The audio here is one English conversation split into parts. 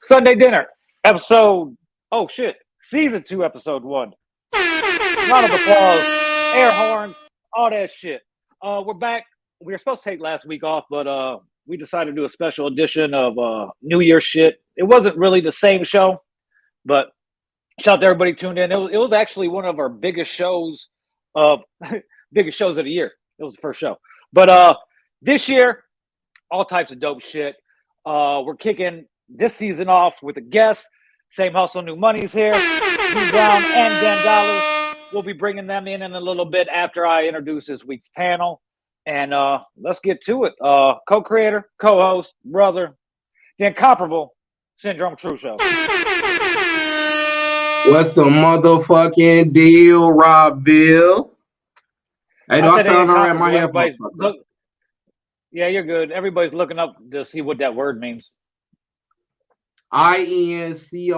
Sunday dinner, episode, oh shit, season 2, episode 1. Round of applause, air horns, all that shit. We're back. We were supposed to take last week off, but we decided to do a special edition of New Year shit. It wasn't really the same show, but shout out to everybody tuned in. It was actually one of our biggest shows of biggest shows of the year. It was the first show. But this year, all types of dope shit. We're kicking this season off with a guest. Same Hustle, New Money's here. D Brown and Denn Dollarz. We'll be bringing them in a little bit after I introduce this week's panel. And let's get to it. Co-creator, co-host, brother, the incomparable Syndrome True Show. What's the motherfucking deal, Robbville? Hey, do I sound all right? My headphones fucked up. Yeah, you're good. Everybody's looking up to see what that word means. INCOMPARABLE.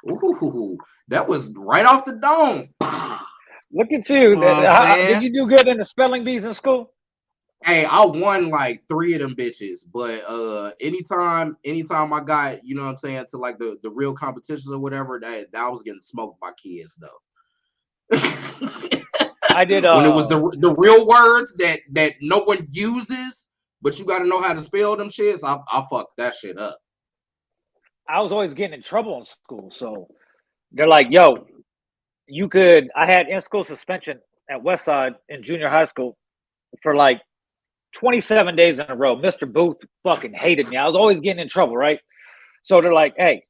Ooh, that was right off the dome. Look at you. Did you do good in the spelling bees in school? Hey, I won like 3 of them bitches, but anytime I got, you know what I'm saying, to like the real competitions or whatever, that I was getting smoked by kids though. I did when it was the real words that no one uses, but you got to know how to spell them shits. I fucked that shit up. I was always getting in trouble in school, so they're like, "Yo, you could." I had in-school suspension at Westside in junior high school for like 27 days in a row. Mr. Booth fucking hated me. I was always getting in trouble, right? So they're like, "Hey,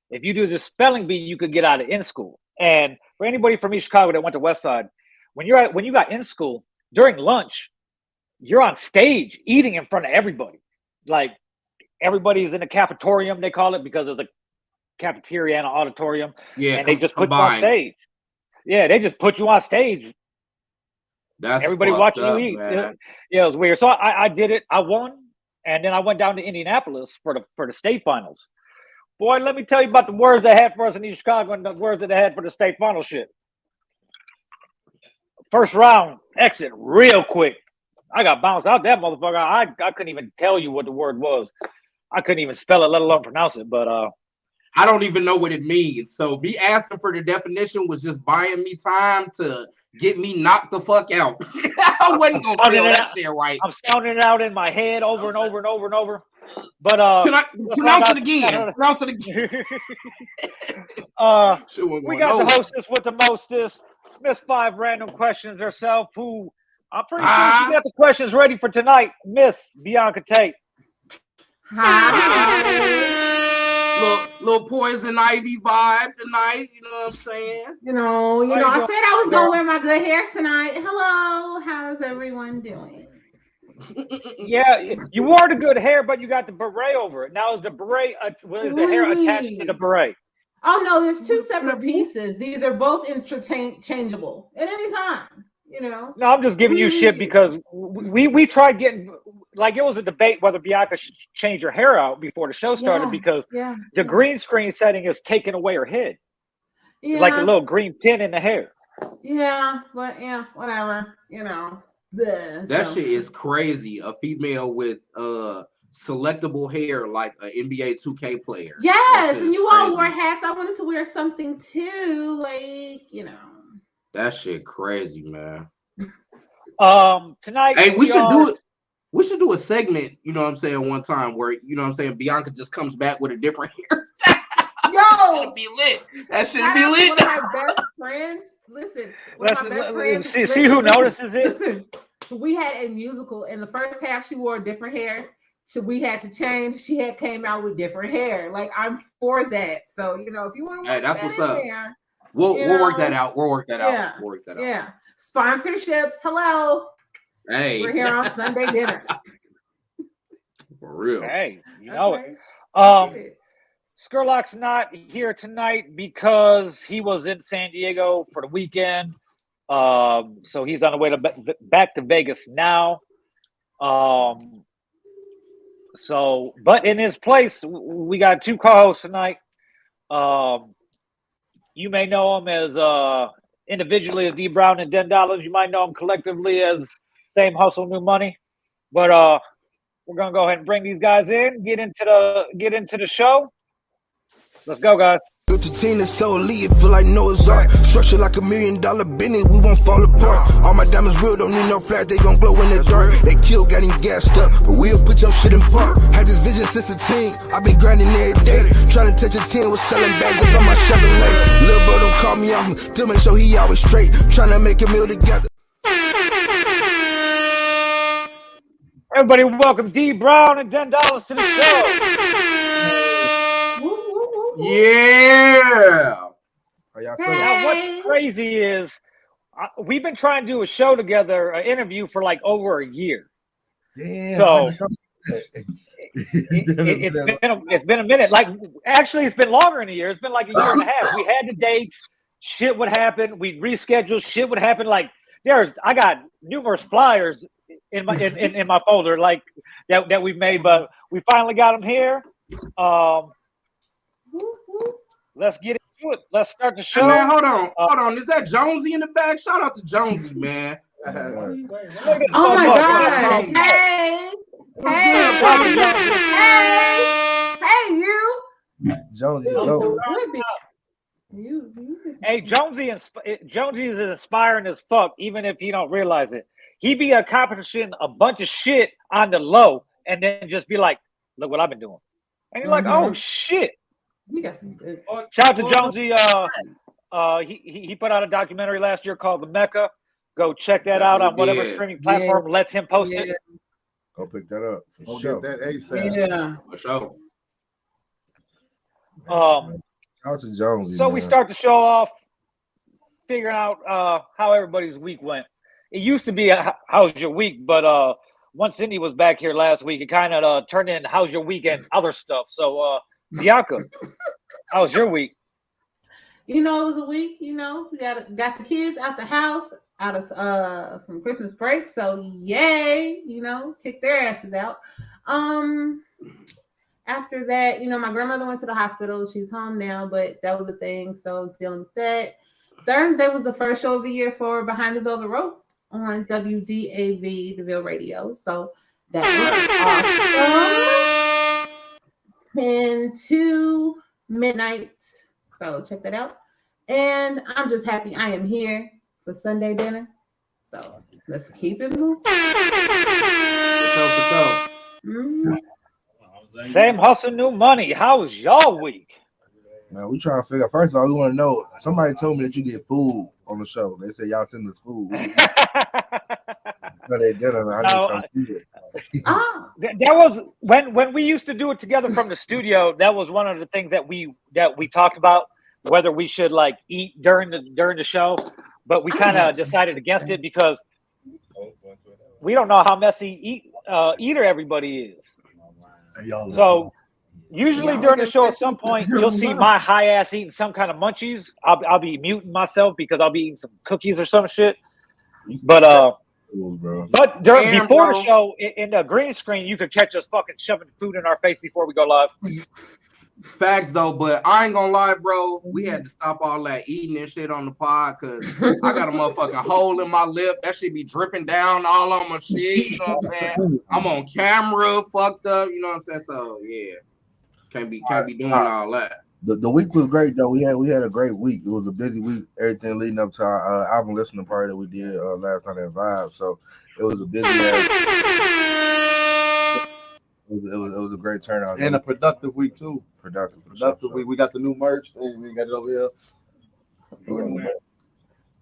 if you do the spelling bee, you could get out of in school." And for anybody from East Chicago that went to Westside, when you got in school during lunch, you're on stage eating in front of everybody. Like everybody's in the cafetorium, they call it, because there's a cafeteria and an auditorium. Yeah, and they just put you on stage. Yeah, they just put you on stage. That's everybody watching you eat. Man. Yeah, it was weird. So I did it. I won, and then I went down to Indianapolis for the state finals. Boy, let me tell you about the words they had for us in East Chicago and the words that they had for the state final shit. First round exit real quick. I got bounced out that motherfucker. I couldn't even tell you what the word was. I couldn't even spell it, let alone pronounce it. But I don't even know what it means. So me asking for the definition was just buying me time to get me knocked the fuck out. I wasn't gonna feel that shit right. I'm sounding it out in my head over and over and over and over. But can I pronounce it again? Pronounce it again. We got the hostess with the mostest, Miss 5 Random Questions herself, who I'm pretty sure she got the questions ready for tonight, Miss Bianca Tate. Hi. Little Poison Ivy vibe tonight, you know what I'm saying? You know, I said I was gonna wear my good hair tonight. Hello, how's everyone doing? Yeah, you wore the good hair, but you got the beret over it. Now is the beret the hair attached to the beret? Oh no, there's 2 separate pieces. These are both interchangeable at any time. You know. No, I'm just giving you shit because we tried getting, like, it was a debate whether Bianca should change her hair out before the show started because the green screen setting is taking away her head. Yeah. Like a little green pin in the hair. Yeah, but yeah, whatever. You know. That shit is crazy. A female with selectable hair like an NBA 2K player. Yes, and you all wore hats. I wanted to wear something too, like, you know. That shit crazy, man. Tonight, hey, we should do it. We should do a segment, you know what I'm saying, one time where, you know what I'm saying, Bianca just comes back with a different hairstyle. Yo! That'll be lit. That should be lit. One of my best friends. Listen, one of my best friends. See who notices it? Listen, we had a musical. In the first half, she wore different hair. So we had to change. She had came out with different hair. Like, I'm for that. So, you know, if you want to that's what's up. Hair, we'll work that out. We'll work that out. We'll work that out. Yeah. Sponsorships. Hello. Hey. We're here on Sunday dinner. For real. Hey, you know it. Skurlock's not here tonight because he was in San Diego for the weekend. So he's on the way back to Vegas now. So, but in his place, we got 2 co-hosts tonight. You may know him as individually as D Brown and Den Dollarz. You might know him collectively as Same Hustle, New Money. But We're gonna go ahead and bring these guys in, get into the show. Let's go, guys. With your team is so elite, it feel like Noah's Ark. Structure like $1 million business, we won't fall apart. All my diamonds real, don't need no flash, they gon' glow in the dark. They kill, got him gassed up, but we'll put your shit in park. Had this vision since a teen, I been grinding every day. Trying to touch a 10 with selling bags up on my Chevrolet. Lil' bro don't call me out, still make sure he always straight. Trying to make a meal together. Everybody, welcome D Brown and Den Dollarz to the show. Yeah. Now, what's crazy is we've been trying to do a show together, an interview for like over a year. Damn. So it's been a minute. Like, actually, it's been longer than a year. It's been like a year and a half. We had the dates. Shit would happen. We'd reschedule. Shit would happen. Like, I got numerous flyers in my folder, like that we've made, but we finally got them here. Let's get into it. Let's start the show. Hey man, hold on. Is that Jonesy in the back? Shout out to Jonesy, man. Oh my God! Hey, you! Jonesy, Hey, Jonesy is inspiring as fuck, even if you don't realize it. He be accomplishing a bunch of shit on the low, and then just be like, "Look what I've been doing," and you're like, "Oh shit." We got some good. Shout out to Jonesy. He put out a documentary last year called The Mecca. Go check that out on whatever streaming platform lets him post it. Go pick that up for sure. Get that ASAP. Yeah, for sure. Out to Jonesy. So we start the show off figuring out how everybody's week went. It used to be how's your week, but once Cindy was back here last week, it kind of turned in how's your week and other stuff. So Bianca, how was your week? You know, it was a week. You know, we got the kids out the house, out of from Christmas break. So yay! You know, kick their asses out. After that, you know, my grandmother went to the hospital. She's home now, but that was a thing. So dealing with that. Thursday was the first show of the year for Behind the Velvet Rope on WDAV DeVille Radio. So that was awesome. 10 to midnight. So check that out. And I'm just happy I am here for Sunday dinner. So let's keep it moving. Mm-hmm. Same hustle, new money. How was y'all week? Man, we trying to figure out. First of all, we want to know. Somebody told me that you get food on the show. They say y'all send us food. That was when we used to do it together from the studio. That was one of the things that we talked about, whether we should like eat during the show, but we kind of decided against it because we don't know how messy eater everybody is. So usually during the show at some point you'll see my high ass eating some kind of munchies. I'll be muting myself because I'll be eating some cookies or some shit. But before the show in the green screen you could catch us fucking shoving food in our face before we go live. Facts though, but I ain't gonna lie, bro. We had to stop all that eating and shit on the pod because I got a motherfucking hole in my lip. That shit be dripping down all on my shit. You know what I'm saying? I'm on camera, fucked up. You know what I'm saying? So yeah, can't be doing all that. The week was great though. We had a great week. It was a busy week. Everything leading up to our album listening party that we did last night at Vibe. So it was a busy. It was a great turnout and a productive week too. Productive week. We got the new merch and we got it over here.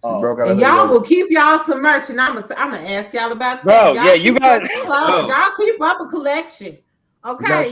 And y'all will keep y'all some merch, and I'm gonna ask y'all about that. Bro, yeah, you guys. Y'all keep up a collection, okay?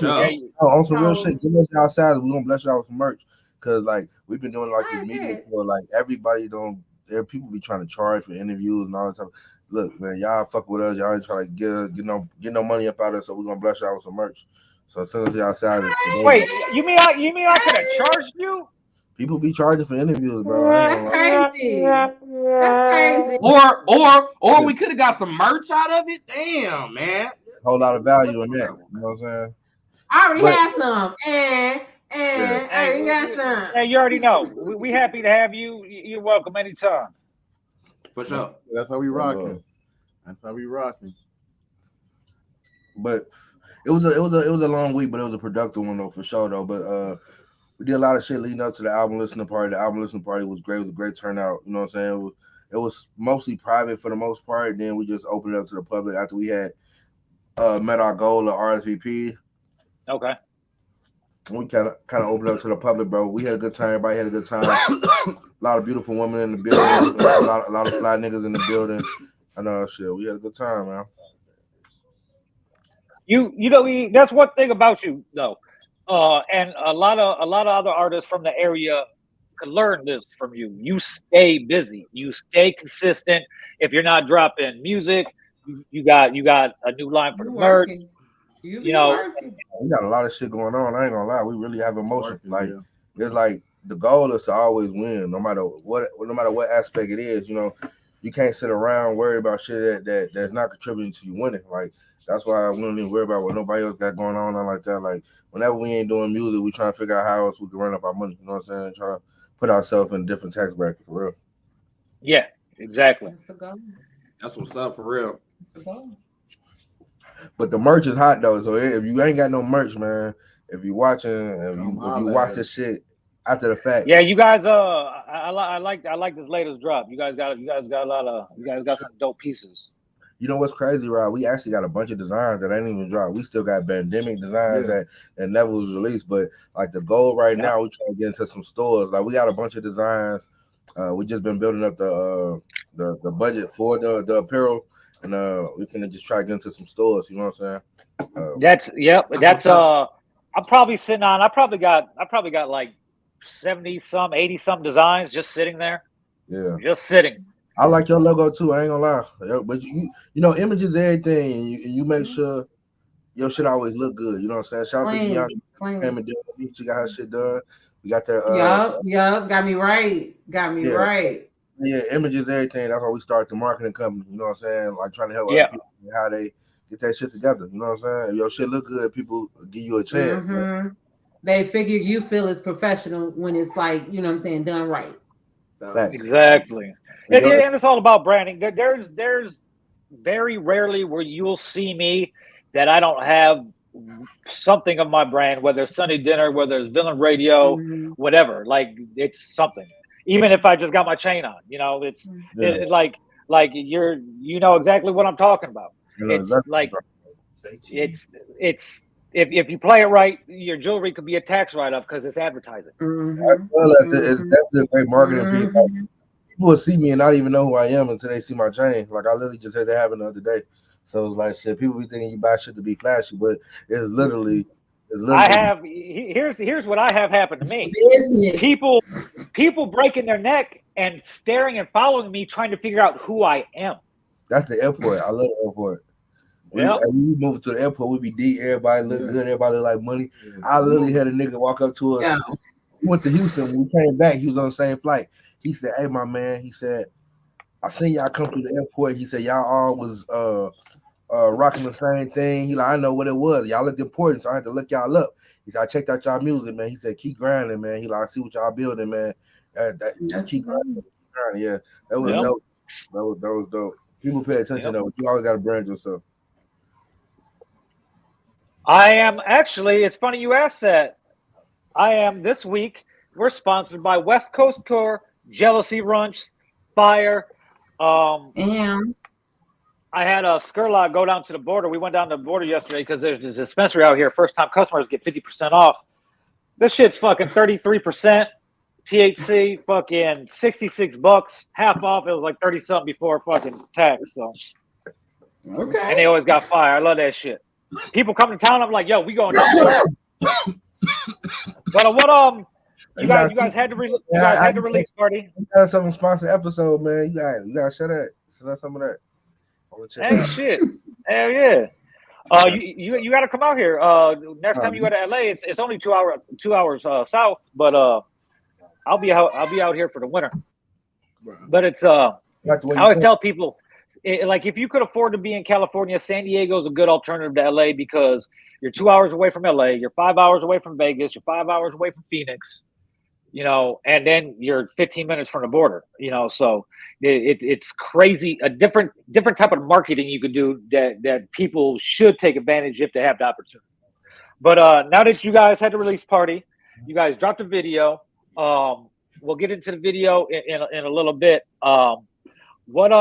On some real shit. Give us y'all size. We gonna bless y'all with some merch because like we've been doing like this media for like everybody. People be trying to charge for interviews and all that stuff. Look, man, y'all fuck with us. Y'all ain't trying to get no money up out of us, so we're gonna bless y'all with some merch. So as soon as y'all size it. Wait, you mean I could have charged you? People be charging for interviews, bro. That's crazy. That's crazy. Or we could have got some merch out of it. Damn, man. Whole lot of value in that. You know what I'm saying? I already had some. And I already got some. Hey, you already know. We happy to have you. You're welcome anytime. For sure. That's how we rocking. That's how we rocking. But It was a long week, but it was a productive one though for sure though. But we did a lot of shit leading up to the album listening party. The album listening party was great. It was a great turnout. You know what I'm saying? It was mostly private for the most part. Then we just opened it up to the public after we had met our goal of RSVP. Okay. We kind of opened up to the public, bro. We had a good time. Everybody had a good time. A lot of beautiful women in the building. A lot of fly niggas in the building. I know shit. We had a good time, man. You know that's one thing about you though, and a lot of other artists from the area could learn this from you. You stay busy. You stay consistent. If you're not dropping music, you got a new line for the merch. You know, working. We got a lot of shit going on. I ain't gonna lie. We really have emotion. Like it's like the goal is to always win, no matter what aspect it is. You know, you can't sit around worried about shit that's not contributing to you winning. Like that's why we don't even worry about what nobody else got going on like that. Like whenever we ain't doing music, we trying to figure out how else we can run up our money. You know what I'm saying? Trying to put ourselves in a different tax bracket for real. Yeah, exactly. That's the goal. That's what's up for real. That's the goal. But the merch is hot though. So if you ain't got no merch, man, if you watching, if you watch this shit after the fact. Yeah, you guys. I like this latest drop. You guys got some dope pieces. You know what's crazy, Rob? We actually got a bunch of designs that ain't even dropped. We still got pandemic designs that never was released. But like the goal right now, we trying to get into some stores. Like we got a bunch of designs. We just been building up the budget for the apparel. And we can just try to get into some stores, you know what I'm saying? That's I'm probably sitting on. I probably got like 70-some, 80-some designs just sitting there. Yeah, just sitting. I like your logo too. I ain't gonna lie, but you know, images everything, and you make sure your shit always look good. You know what I'm saying? Shout out to Gianna. She got her shit done. We got that. Yup. Got me right. Right. Yeah, images, everything. That's why we started the marketing company. You know what I'm saying? Like trying to help other people how they get that shit together. You know what I'm saying? If your shit look good, people give you a chance. Mm-hmm. They figure you feel it's professional when it's like, you know what I'm saying, done right. So. Exactly. And it's all about branding. There's very rarely where you'll see me that I don't have something of my brand, whether it's Sunday Dinner, whether it's Villain Radio, whatever. Like it's something. Even if I just got my chain on, you know, it's like you know exactly what I'm talking about. It's like it's if you play it right, your jewelry could be a tax write-off because it's advertising. Well, it's definitely a great marketing piece. Like, people will see me and not even know who I am until they see my chain. Like I literally just had that happen the other day. So it's like shit. People be thinking you buy shit to be flashy, but it's literally. Here's what I have happened to me. People breaking their neck and staring and following me, trying to figure out who I am. That's the airport. I love the airport. We moved to the airport. We be deep. Everybody look good. Everybody look like money. I literally had a nigga walk up to us. We went to Houston. When we came back, he was on the same flight. He said, "Hey, my man," he said, "I seen y'all come through the airport." He said, "Y'all all was rocking the same thing." He like, "I know what it was. Y'all looked important, so I had to look y'all up." He said, "I checked out y'all music, man." He said, "Keep grinding, man." He like, "I see what y'all building, man. Just keep grinding." Yeah, that was dope. That was dope. People pay attention though. You always got to brand yourself. I am actually. It's funny you asked that. I am this week. We're sponsored by West Coast Tour, Jealousy Runch, Fire. I had a Skurlock go down to the border. We went down to the border yesterday because there's a dispensary out here. First time customers get 50% off. This shit's fucking 33% THC, fucking $66, half off. It was like 30 something before fucking tax. So okay. And they always got fire. I love that shit. People come to town. I'm like, yo, we going down. But what you guys had to release party. You got some sponsored episode, man. You gotta share that. Send us some of that. Hey, shit. Hell yeah. You got to come out here. Next time you go to LA, it's only 2 hours south, but I'll be out here for the winter. But it's I always tell people, like if you could afford to be in California, San Diego is a good alternative to LA because you're 2 hours away from LA, you're 5 hours away from Vegas, you're 5 hours away from Phoenix. you know, and then you're 15 minutes from the border, you know, so it's crazy. A different type of marketing you could do that people should take advantage if they have the opportunity. But now that you guys had the release party, you guys dropped a video. We'll get into the video in a little bit. What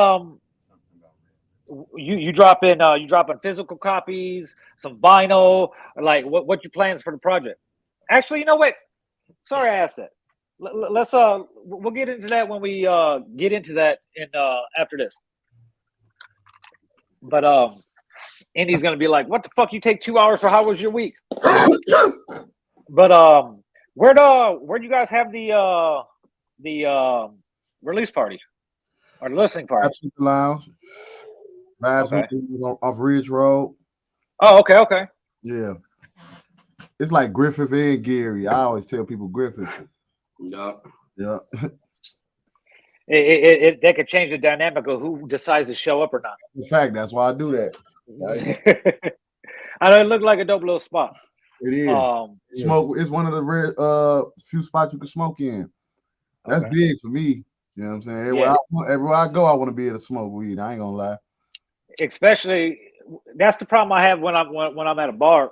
you dropping physical copies, some vinyl, like what your plans for the project? Actually, you know what? Sorry, I asked that. Let's we'll get into that when we get into that in after this. But Indy's gonna be like, "What the fuck? You take 2 hours for how was your week?" But where'd you guys have the release party or the listening party? Vibes Lounge. Vibes Okay. off Ridge Road. Oh, okay. Yeah. It's like Griffith and Gary. I always tell people Griffith. Yup. Yeah. It that could change the dynamic of who decides to show up or not. In fact, that's why I do that. I know it looked like a dope little spot. It is. Smoke. It's one of the rare few spots you can smoke in. That's big for me. You know what I'm saying? Everywhere I go, I want to be able to smoke weed. I ain't gonna lie. Especially, that's the problem I have when I'm at a bar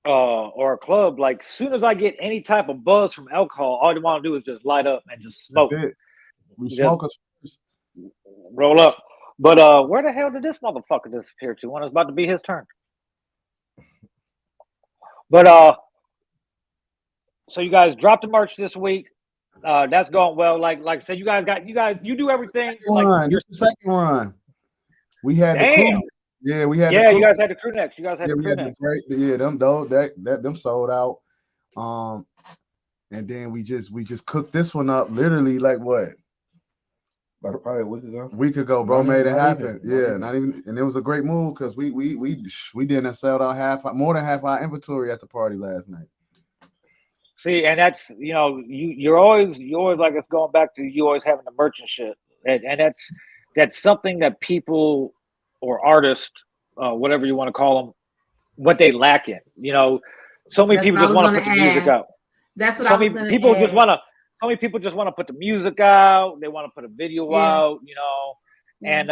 or a club. Like, soon as I get any type of buzz from alcohol, all I want to do is just light up and just smoke. That's it. We smoke us. Roll up. But where the hell did this motherfucker disappear to when it's about to be his turn? But so you guys dropped the merch this week. That's going well. Like I said, you do everything. Like your second run. We had damn. the crew. Yeah, we had. Yeah, you guys had the crew necks. You guys had the crew necks. Them sold out. And then we just cooked this one up. Literally, like what? About probably a week ago. Week ago, bro, made it happen. Not even, and it was a great move because we didn't sell out more than half our inventory at the party last night. See, and that's you're always like, it's going back to you always having the merchant shit, and that's something that people or artists, whatever you want to call them, what they lack in. You know, so many people just want to put the music out. That's what I was many people just want to. So many people just want to put the music out. They want to put a video out. You know, and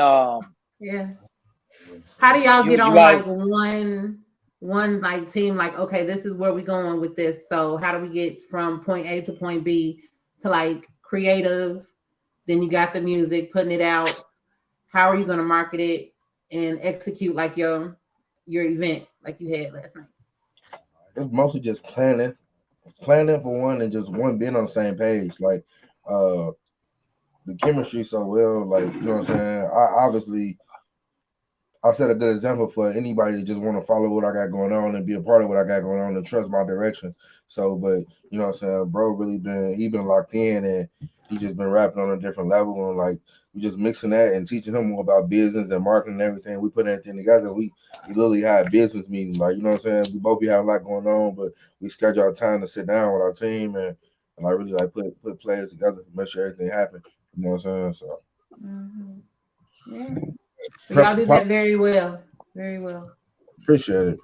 how do y'all get on guys, like one like team? Like, okay, this is where we're going with this. So how do we get from point A to point B to like creative? Then you got the music, putting it out. How are you going to market it and execute like your event like you had last night? It's mostly just planning for one, and just one being on the same page. Like the chemistry so well, like, you know what I'm saying? I've set a good example for anybody that just want to follow what I got going on and be a part of what I got going on and trust my direction. So, but you know what I'm saying, bro really been locked in, and he just been rapping on a different level, and like we just mixing that and teaching him more about business and marketing and everything. We put everything together. We literally had business meetings, like, you know what I'm saying? We both be having a lot going on, but we schedule our time to sit down with our team and like really like put players together, make sure everything happen. You know what I'm saying? So yeah. Y'all did that very well. Very well. Appreciate it.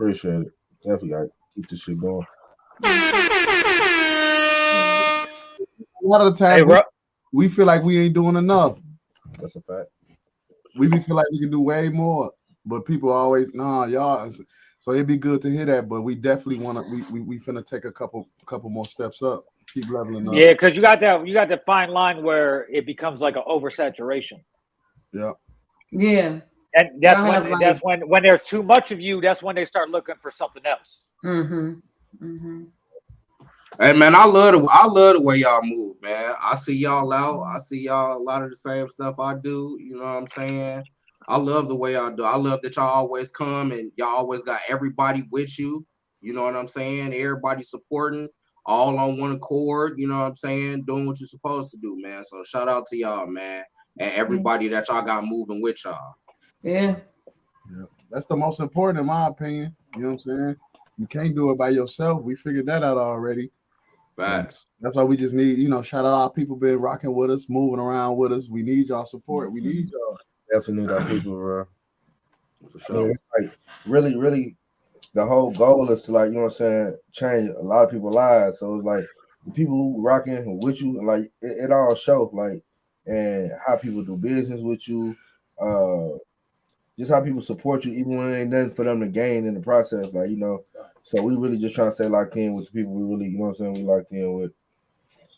Definitely gotta keep this shit going. A lot of the time, we feel like we ain't doing enough. That's a fact. We feel like we can do way more, but people always, y'all. So it'd be good to hear that, but we definitely want to. We finna take a couple more steps up, keep leveling up. Yeah, because you got that fine line where it becomes like an oversaturation. Yeah. Yeah. And that's when there's too much of you, that's when they start looking for something else. Hey man, I love the way y'all move, man. I see y'all out. I see y'all a lot of the same stuff I do. You know what I'm saying? I love the way y'all do. I love that y'all always come and y'all always got everybody with you. You know what I'm saying? Everybody supporting, all on one accord. You know what I'm saying? Doing what you're supposed to do, man. So shout out to y'all, man, and everybody that y'all got moving with y'all. Yeah. That's the most important, in my opinion. You know what I'm saying? You can't do it by yourself. We figured that out already. Facts. So that's why we just need, shout out our people been rocking with us, moving around with us. We need y'all support. We need y'all. Definitely need our people, bro. For sure. It's like really the whole goal is to, like, you know what I'm saying, change a lot of people's lives. So it's like people who rocking with you, and like it all shows like and how people do business with you, just how people support you, even when it ain't nothing for them to gain in the process. Like, you know, so we really just trying to stay locked in with the people we really, you know what I'm saying, we locked in with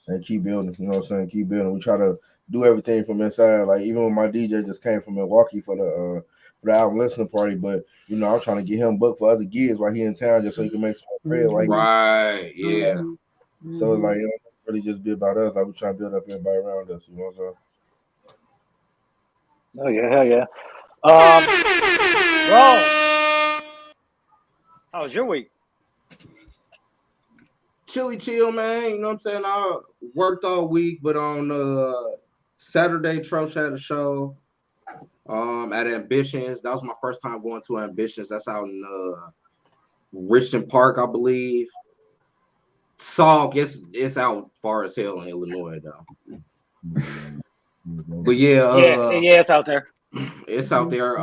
and keep building, you know what I'm saying, keep building. We try to do everything from inside. Like even when my DJ just came from Milwaukee for the album listening party, but you know, I'm trying to get him booked for other gigs while he in town just so he can make some bread. Right, yeah. So like, it don't really just be about us. Like we trying to build up everybody around us. You know what I'm saying? Oh yeah, hell yeah. Bro, how was your week? Chilly chill, man. You know what I'm saying? I worked all week, but on Saturday, Trosh had a show at Ambitions. That was my first time going to Ambitions. That's out in Richmond Park, I believe. Sauk, it's out far as hell in Illinois, though. But yeah, it's out there. It's out there.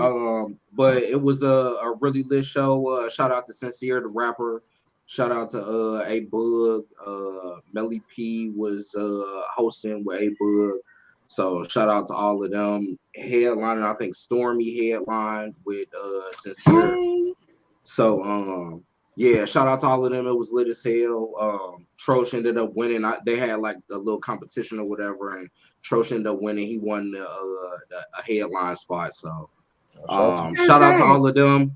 But it was a really lit show. Shout out to Sincere, the rapper. Shout out to A Bug. Melly P was hosting with A Bug. So shout out to all of them. Headlining, I think Stormy headlined with Sincere. So yeah, shout out to all of them. It was lit as hell. Trosh ended up winning. They had like a little competition or whatever, and Trosh ended up winning. He won a headline spot. So shout out to all of them.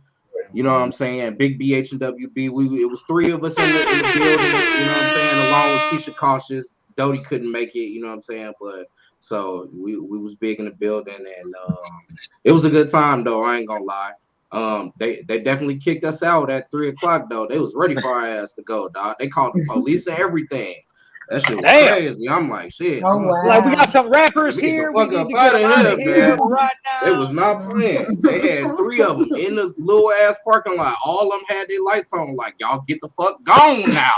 You know what I'm saying? Big BH and WB. It was three of us in the building. You know what I'm saying? Along with Keisha Cautious. Dodie couldn't make it. You know what I'm saying? But so we was big in the building, and it was a good time though. I ain't gonna lie. They definitely kicked us out at 3:00 though. They was ready for our ass to go, dog. They called the police and everything. That shit was crazy. I'm like, shit. Oh, wow. Like, we got some rappers here. We need to get them out of here right now. They was not playing. They had three of them in the little ass parking lot. All of them had their lights on. Like, y'all get the fuck gone now.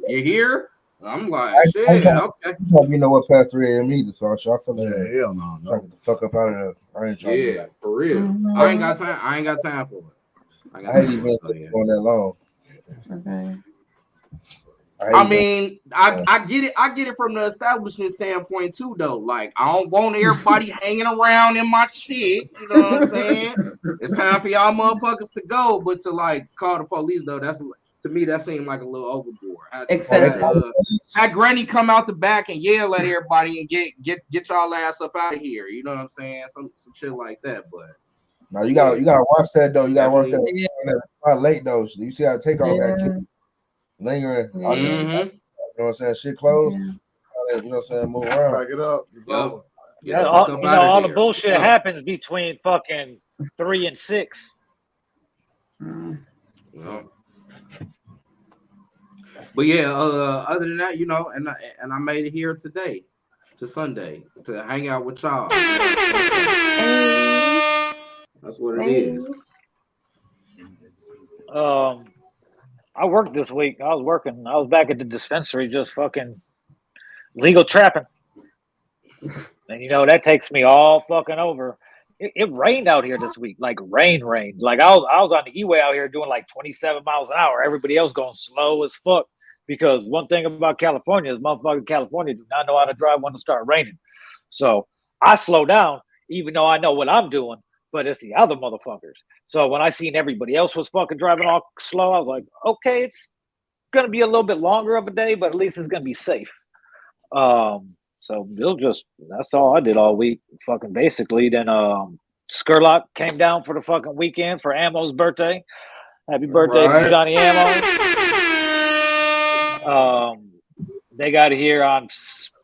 You hear? I'm like, shit. Okay. You know what past 3 a.m. either, so I feel like hell no. Trying to get the fuck up out of there. I ain't trying to do that. For real. Mm-hmm. I ain't got time for it. I hate even going that long. Okay. I mean, I get it. I get it from the establishment standpoint too, though. Like, I don't want everybody hanging around in my shit. You know what I'm saying? It's time for y'all motherfuckers to go. But to like call the police though, that's to me that seemed like a little overboard. Had Granny come out the back and yell at everybody and get y'all ass up out of here. You know what I'm saying? Some shit like that. But now you gotta watch that though. You gotta watch that. Yeah. Not late though. You see how to take all that kid lingering. Yeah. All this, you know what I'm saying? Shit closed. You know what I'm saying? Move around. Back it up. All the bullshit happens between fucking 3 and 6. Yeah. But yeah, other than that, you know, and I made it here today to Sunday to hang out with y'all. That's what it is. I worked this week. I was back at the dispensary just fucking legal trapping. And you know, that takes me all fucking over. It rained out here this week, like rain. Like I was on the E-way out here doing like 27 miles an hour. Everybody else going slow as fuck. Because one thing about California is motherfucking California do not know how to drive when it start raining. So I slow down, even though I know what I'm doing, but it's the other motherfuckers. So when I seen everybody else was fucking driving all slow, I was like, okay, it's going to be a little bit longer of a day, but at least it's going to be safe. So that's all I did all week, fucking basically. Then Skurlock came down for the fucking weekend for Ammo's birthday. Happy birthday to Johnny Ammo. They got here on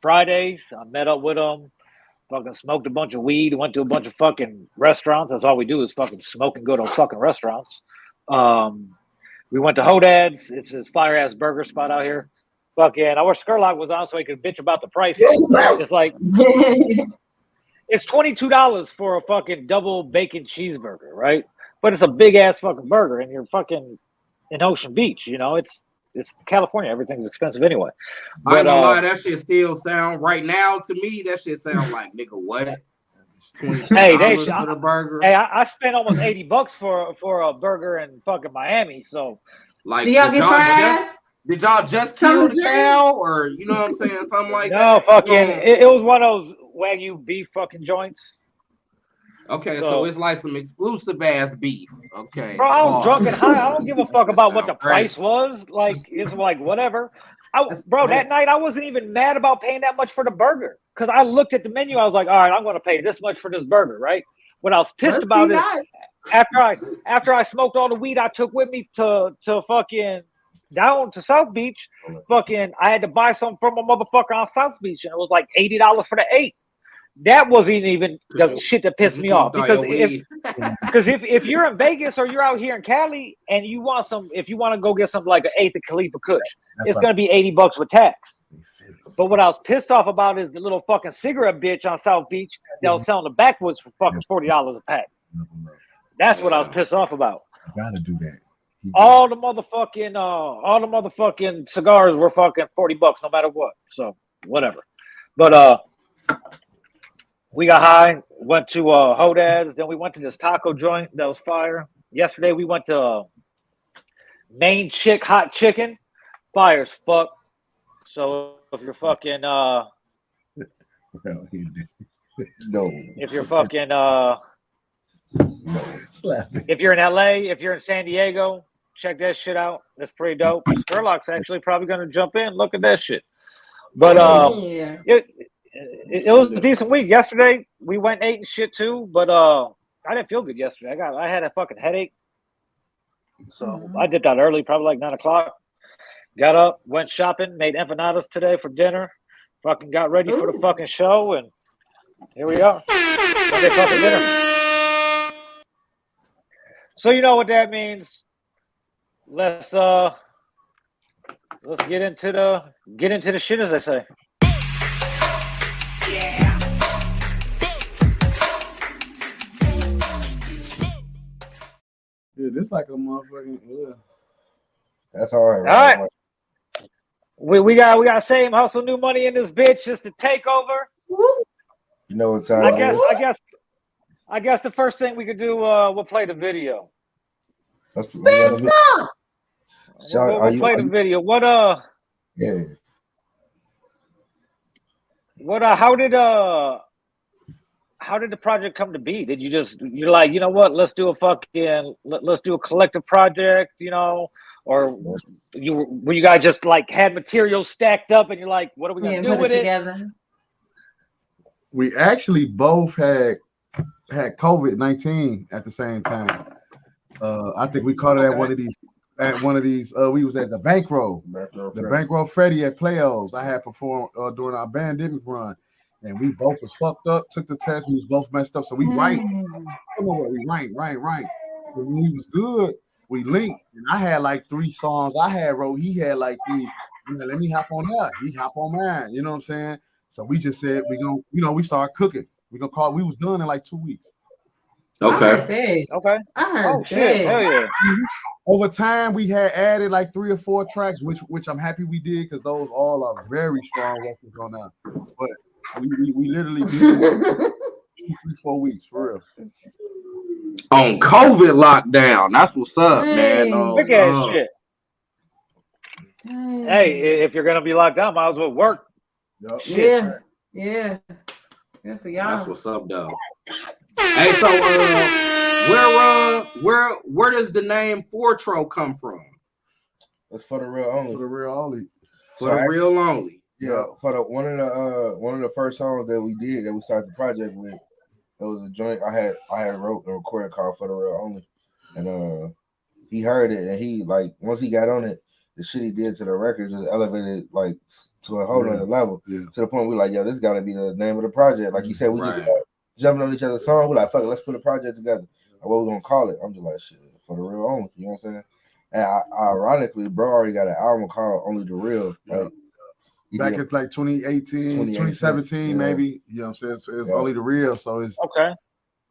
Friday. I met up with them. Fucking smoked a bunch of weed. Went to a bunch of fucking restaurants. That's all we do is fucking smoke and go to fucking restaurants. We went to Hodad's. It's this fire ass burger spot out here. Fucking, I wish Skurlock was on so he could bitch about the price. It's like it's $22 for a fucking double bacon cheeseburger, right? But it's a big ass fucking burger, and you're fucking in Ocean Beach. You know, it's California. Everything's expensive anyway. But, I ain't gonna lie, that shit still sound right now to me. That shit sound like nigga what? $22 for the burger. Hey, I spent almost $80 for a burger in fucking Miami. So, like, do y'all get fries? Did y'all just kill the cow, or you know what I'm saying, something like that? No, fucking, it was one of those Wagyu beef fucking joints. Okay, so it's like some exclusive ass beef. Okay, bro, I was drunk and high. I don't give a fuck about what the price was. Like, it's like whatever. That night I wasn't even mad about paying that much for the burger because I looked at the menu. I was like, all right, I'm going to pay this much for this burger, right? What I was pissed about is after I smoked all the weed I took with me to fucking down to South Beach, fucking I had to buy something from a motherfucker on South Beach, and it was like $80 for the 8. That wasn't even the shit that pissed me off because if you're in Vegas or you're out here in Cali and you want if you want to go get something like an 8th of Khalifa Kush, it's gonna be $80 with tax. But what I was pissed off about is the little fucking cigarette bitch on South Beach that was selling the backwoods for fucking $40 a pack. That's what I was pissed off about. You gotta do that. All the motherfucking cigars were fucking $40 no matter what. So whatever. But we got high, went to Hodad's, then we went to this taco joint that was fire. Yesterday we went to Main Chick Hot Chicken. Fire as fuck. So if you're fucking no. If you're fucking if you're in LA, if you're in San Diego, check that shit out. That's pretty dope. Skurlock's actually probably gonna jump in. Look at that shit. But it was a decent week. Yesterday we went and ate and shit too, but I didn't feel good yesterday. I had a fucking headache. So I did that early, probably like 9 o'clock. Got up, went shopping, made empanadas today for dinner. Fucking got ready for the fucking show, and here we are. Sunday fucking dinner. So you know what that means. Let's get into the shit, as they say. Yeah, this like a motherfucking That's all right. All right. We got same hustle, new money in this bitch. Just to take over. You know what time? I guess the first thing we could do, we'll play the video. Spin some. We'll play the video. What Yeah. What how did the project come to be? Did you're like, you know what, let's do a collective project, you know, or were you guys just like had materials stacked up and you're like, what are we gonna do with it? Together. We actually both had COVID-19 at the same time. I think we caught it at one of these. We was at the Bankroll Freddie at Playos. I had performed during our pandemic run, and we both was fucked up. Took the test, we was both messed up. So we ranked. I don't know what we ranked. When we was good, we linked, and I had like 3 songs I had wrote. He had like 3. Let me hop on that. He hop on mine. You know what I'm saying? So we just said we started cooking. We was done in like 2 weeks. Okay. Okay. Oh shit! Hell yeah. Over time, we had added like 3 or 4 tracks, which I'm happy we did because those all are very strong records on now. But we literally did 3-4 weeks for real. On COVID lockdown. That's what's up, man. Big ass shit. Hey, if you're gonna be locked down, might as well work. Yep. Shit. Yeah. Good for y'all. That's what's up, though. Hey, so where does the name Fortro come from? It's for the real only. For the real only. For the real only. Yeah, for one of the first songs that we did that we started the project with, it was a joint I had wrote and recorded called For the Real Only, and he heard it and he like once he got on it, the shit he did to the record just elevated like to a whole other level. Yeah. To the point we're like, yo, this gotta be the name of the project. Like you said, we just jumping on each other's song. We're like, fuck it, let's put a project together. And what we gonna call it? I'm just like, shit, For the Real Only. You know what I'm saying? And ironically, bro already got an album called Only the Real. Like, back in like 2018, 2017, maybe. You know what I'm saying? So it's Only the Real. So it's okay.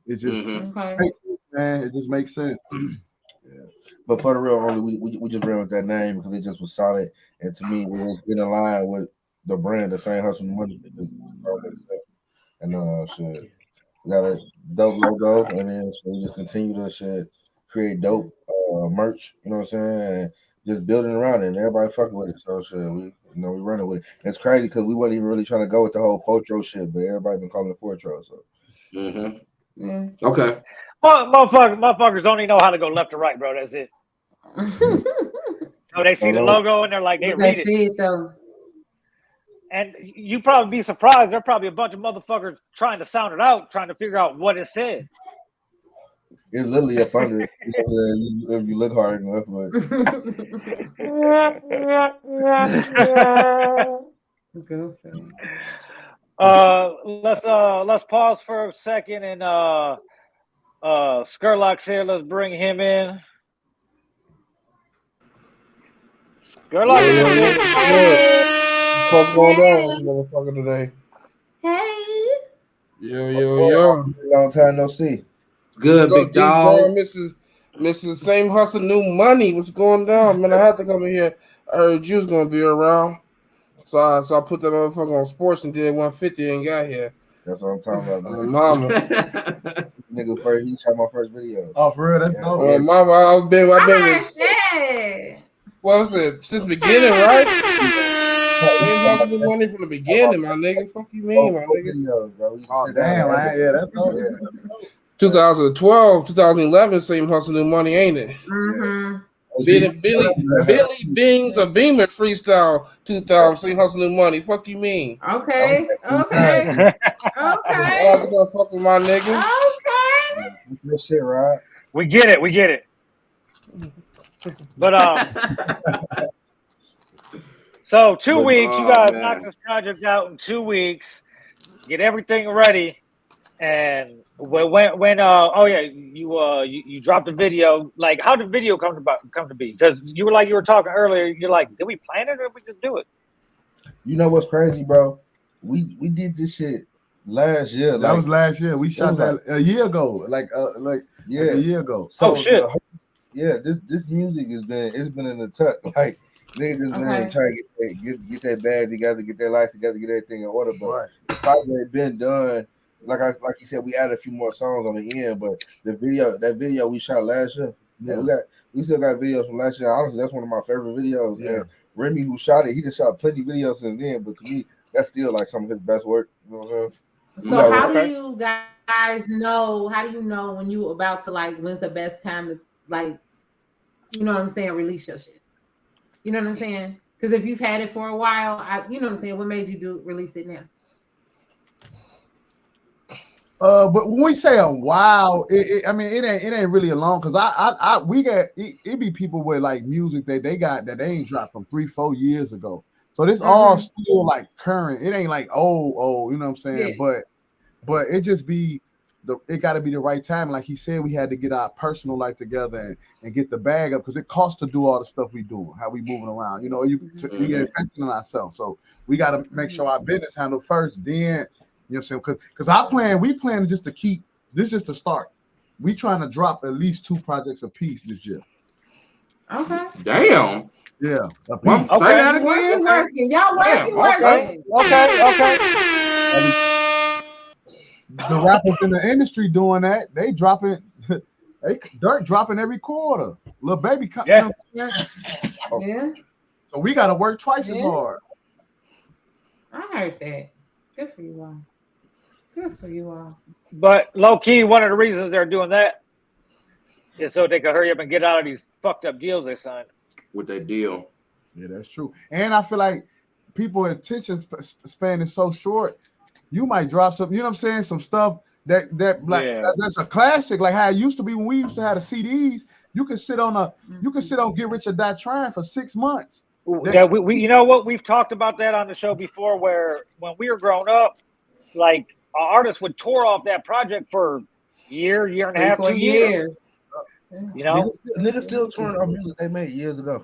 It just makes sense, man. It just makes sense. Yeah. But For the Real Only, we just ran with that name because it just was solid. And to me, it was in line with the brand, the same hustle money. And shit. We got a dope logo, and then so we just continue to create dope merch, you know what I'm saying? And just building around it, and everybody fucking with it. So shit, we running with it. It's crazy because we wasn't even really trying to go with the whole Fortro shit, but everybody been calling it Fortro. So Yeah. Okay. Motherfuckers don't even know how to go left or right, bro. That's it. So they see the logo and they're like, they read see it though. And you probably be surprised. There are probably a bunch of motherfuckers trying to sound it out, trying to figure out what it said. it's literally up under it if you look hard enough. But let's pause for a second and Skurlock's here. Let's bring him in. Skurlock, what's going on, motherfucker, today? Hey. Yo. Long time no see. Good, big dog. Mrs. Same Hustle, New Money. What's going down, man? I had to come in here. I heard you was gonna be around, so I put that motherfucker on sports and did 150 and got here. That's what I'm talking about. Mama, this nigga he shot my first video. Oh, for real? That's dope. Mama, I've been with. What was it since the beginning, right? Same Hustle, New Money from the beginning, my nigga. Fuck you mean, my nigga? Videos, bro. Oh damn, yeah, that's dope. 2012, 2011, Same Hustle, New Money, ain't it? Mm-hmm. Billy Bings or Beamer freestyle 2000 Same Hustle, New Money. Fuck you mean? Okay. I'm gonna fuck with my nigga. Okay. Good shit, right? We get it. But so 2 weeks, you guys knock this project out in 2 weeks, get everything ready, and when you dropped the video. Like, how did the video come to be? Because you were talking earlier. You're like, did we plan it or did we just do it? You know what's crazy, bro? We did this shit last year. That was last year. We shot that a year ago. Like a year ago. So shit. This music it's been in the tuck. Like niggas been trying to get that bag together, get their life together, get everything in order. But the project been done. Like you said, we added a few more songs on the end, but that video we shot last year. Yeah, we still got videos from last year. Honestly, that's one of my favorite videos. Yeah. And Remy, who shot it, he just shot plenty of videos since then. But to me, that's still like some of his best work. You know what I'm saying? So how do you guys know? How do you know when you about to when's the best time to you know what I'm saying, release your shit? You know what I'm saying? Because if you've had it for a while, you know what I'm saying. What made you release it now? But when we say a while, it ain't really a long, because we got it be people with music that they ain't dropped from 3-4 years ago. So this all still current. It ain't old, you know what I'm saying? Yeah. But it just be it got to be the right time. Like he said, we had to get our personal life together and get the bag up, because it costs to do all the stuff we doing, how we moving around. You know, we get investing in ourselves, so we got to make sure our business handled first. Then. You know what I'm saying? Because we plan just to keep this just to start. We trying to drop at least 2 projects a piece this year. Okay. Damn. Yeah. Say that again. Working. Y'all working. Okay. The rappers in the industry doing that. They dropping Dirt dropping every quarter. Lil Baby coming. Yeah. Yeah. So we got to work twice as hard. I heard that. Good for you all. But low key, one of the reasons they're doing that is so they can hurry up and get out of these fucked up deals they signed. With that deal. Yeah, that's true. And I feel like people's attention span is so short. You might drop some, you know what I'm saying, some stuff that's a classic, like how it used to be when we used to have the CDs. You could sit on Get Rich or Die Trying for 6 months. Yeah, we you know what, we've talked about that on the show before, where when we were growing up, our artists would tour off that project for year and a half, 2 years. You know, niggas still touring on music they made years ago.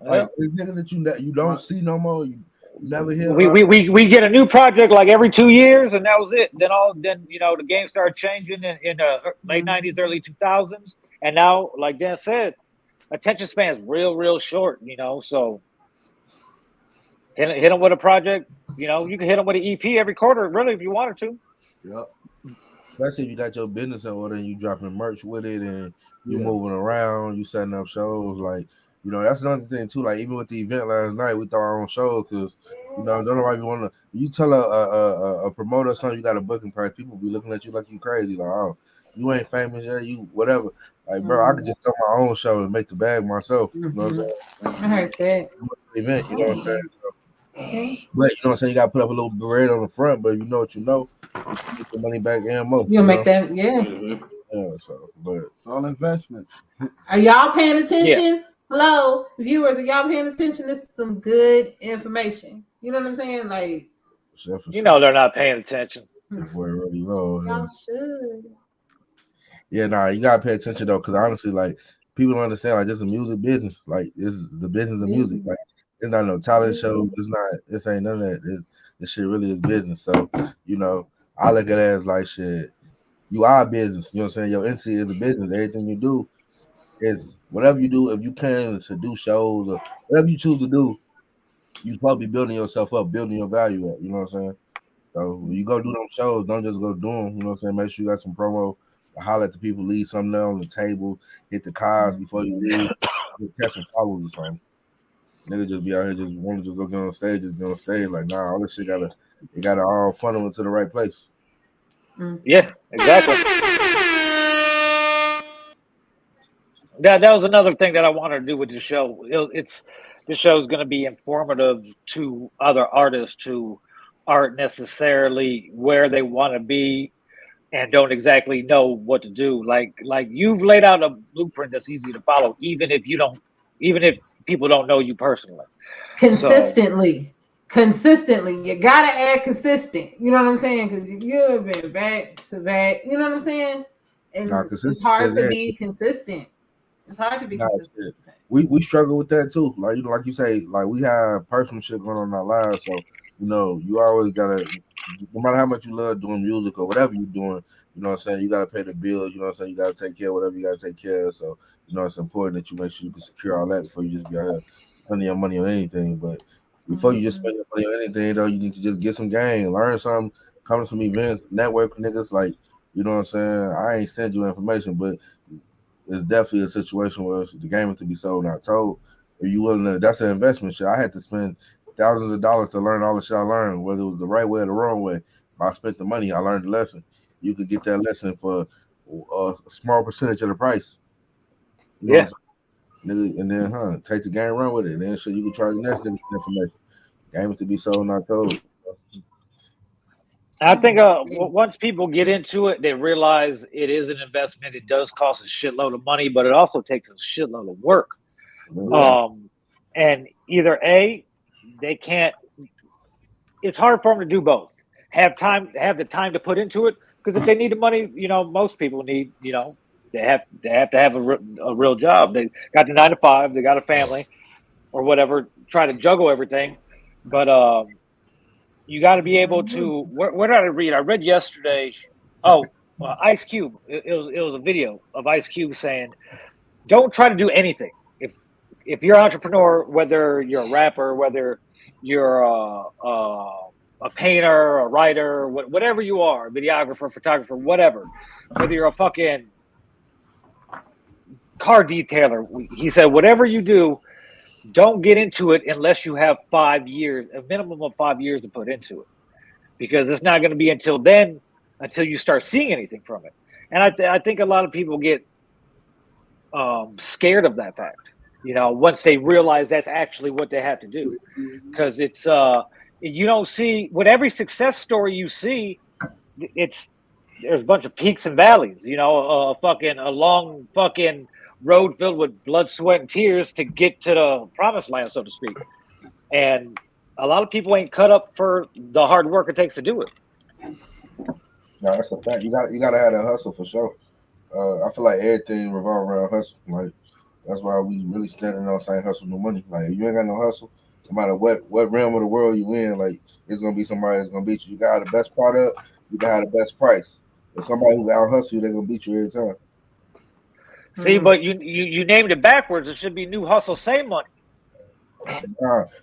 Niggas that you don't see no more. You never hear. We get a new project every 2 years, and that was it. Then the game started changing in the late '90s, early 2000s, and now, like Dan said, attention span is real short. You know, so. Hit them with a project. You know, you can hit them with an EP every quarter, really, if you wanted to. Yep. Especially if you got your business in order and you dropping merch with it and you moving around, you setting up shows. You know, that's another thing too. Like even with the event last night, we thought our own show because you know don't nobody want to. You tell a promoter something, you got a booking price. People be looking at you like you crazy. Like, oh, you ain't famous yet. You whatever. Like, bro, I could just throw my own show and make the bag myself. You know what I'm saying? I heard that. Event, you know what I'm saying? So, but you know what I'm saying? You got to put up a little beret on the front, but you know what you know. You get the money back and more. You'll make that, yeah. Yeah, so, but it's all investments. Are y'all paying attention? Yeah. Hello, viewers, are y'all paying attention? This is some good information. You know what I'm saying? Like, you know they're not paying attention. Really low, y'all should. Yeah, nah, you gotta pay attention though, because honestly, like people don't understand, like this is a music business. Like this is the business of music. Like it's not no talent show. It's not. This ain't none of that. This shit really is business. So you know, I look at it as like shit. You are a business. You know what I'm saying? Your entity is a business. Everything you do is whatever you do. If you plan to do shows or whatever you choose to do, you supposed to be building yourself up, building your value up. You know what I'm saying? So when you go do them shows, don't just go do them. You know what I'm saying? Make sure you got some promo. Holler at the people, leave something there on the table, hit the cars before you leave, catch some followers or something. Niggas just be out here just want to just go get on stage, just get on stage. Like, nah, all this shit gotta all funnel into the right place. Yeah, exactly. That was another thing that I wanted to do with the show. This show is going to be informative to other artists who aren't necessarily where they want to be and don't exactly know what to do. Like you've laid out a blueprint that's easy to follow, even if people don't know you personally. Consistently, you gotta add consistent. You know what I'm saying? Because you've been back to back. You know what I'm saying? And it's hard to be consistent. It's hard to be consistent. We struggle with that too. Like like you say, like we have personal shit going on in our lives, so you know you always gotta. No matter how much you love doing music or whatever you're doing, you know what I'm saying, you got to pay the bills, you know what I'm saying, you got to take care of whatever you got to take care of. So, you know, it's important that you make sure you can secure all that before you just be out here spending your money on anything. But before you just spend your money on anything, though, you need to just get some game, learn something, come to some events, network with niggas. Like, you know what I'm saying? I ain't send you information, but it's definitely a situation where the game is to be sold, not told. Are you willing to, that's an investment shit. I had to spend thousands of dollars to learn all the shit I learned, whether it was the right way or the wrong way. If I spent the money, I learned the lesson. You could get that lesson for a small percentage of the price. You know and then take the game, run with it. And then so you can charge the next nigga information. Game is to be sold, not told. I think once people get into it, they realize it is an investment. It does cost a shitload of money, but it also takes a shitload of work. Yeah. And either they can't. It's hard for them to do both. Have the time to put into it, because if they need the money, you know, most people need. You know, they have to have a real job. They got the 9 to 5. They got a family, or whatever. Try to juggle everything, but you got to be able to. Where did I read? I read yesterday. Ice Cube. It was a video of Ice Cube saying, "Don't try to do anything. If you're an entrepreneur, whether you're a rapper, whether you're a painter, a writer, whatever you are, videographer, photographer, whatever, whether you're a fucking car detailer," he said, whatever you do, don't get into it unless you have 5 years, a minimum of 5 years to put into it, because it's not going to be until you start seeing anything from it. And I think a lot of people get scared of that fact. You know, once they realize that's actually what they have to do, because it's you don't see with every success story you see, there's a bunch of peaks and valleys. You know, a long fucking road filled with blood, sweat, and tears to get to the promised land, so to speak. And a lot of people ain't cut up for the hard work it takes to do it. No, that's a fact. You gotta have that hustle for sure. I feel like everything revolves around hustle. Like that's why we really standing on saying hustle no money. Like if you ain't got no hustle, no matter what realm of the world you in, like it's gonna be somebody that's gonna beat you. You got the best product, you got the best price. If somebody who out hustle you, they're gonna beat you every time. See, but you named it backwards. It should be new hustle, same money.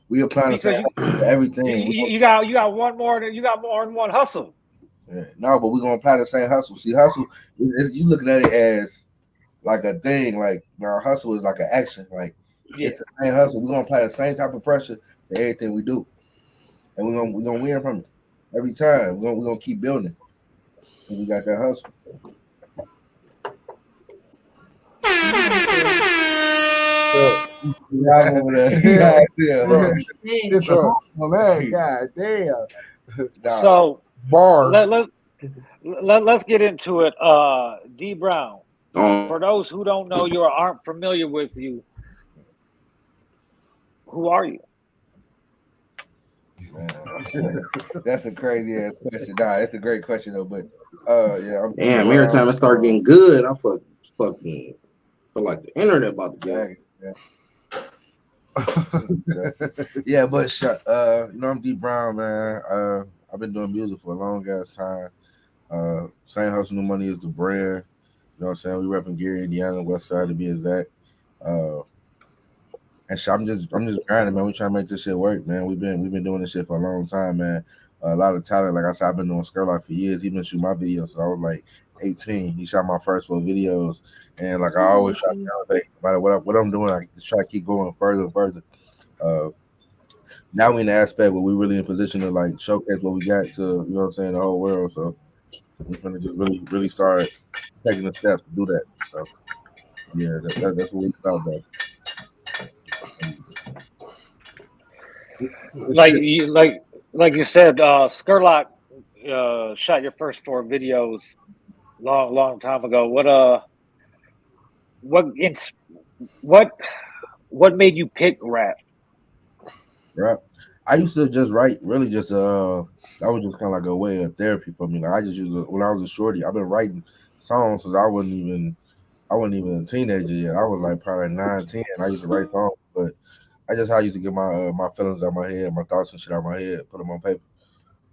We apply the same everything. You got one more. You got more than one hustle. Yeah, no, but we're gonna apply the same hustle. See, hustle, you looking at it as like a thing. Like now, hustle is like an action. Like It's the same hustle. We're gonna apply the same type of pressure to everything we do, and we're gonna win from it every time. We're gonna keep building. And we got that hustle. God damn. So bars. Let's get into it. D Brown. For those who don't know you or aren't familiar with you, who are you? That's a crazy ass question. Nah, it's a great question though. But yeah, damn. Every time I start getting good, I fucking feel like the internet about to get. Yeah, but I'm D Brown, man. I've been doing music for a long ass time. Same Hustle New Money is the brand. You know what I'm saying? We repping Gary, Indiana, West Side to be exact. And shit, I'm just grinding, man. We trying to make this shit work, man. We've been doing this shit for a long time, man. A lot of talent, like I said, I've been doing Skurlock for years. He been shooting my videos, so I was like 18. He shot my first 4 videos, and like I always try to elevate. No matter what I'm doing, I just try to keep going further and further. Now we in the aspect where we really in position to like showcase what we got to, you know what I'm saying, the whole world. So we're gonna just really start taking the steps to do that. So yeah, that's what we thought about. Like you said, Skurlock shot your first 4 videos long time ago. What made you pick rap? Rap. I used to just write, really just that was just kind of like a way of therapy for me. Like I just used to, when I was a shorty, I've been writing songs since I wasn't even a teenager yet. I was like probably 9, 10. I used to write songs, but I used to get my feelings out my head, my thoughts and shit out my head, put them on paper,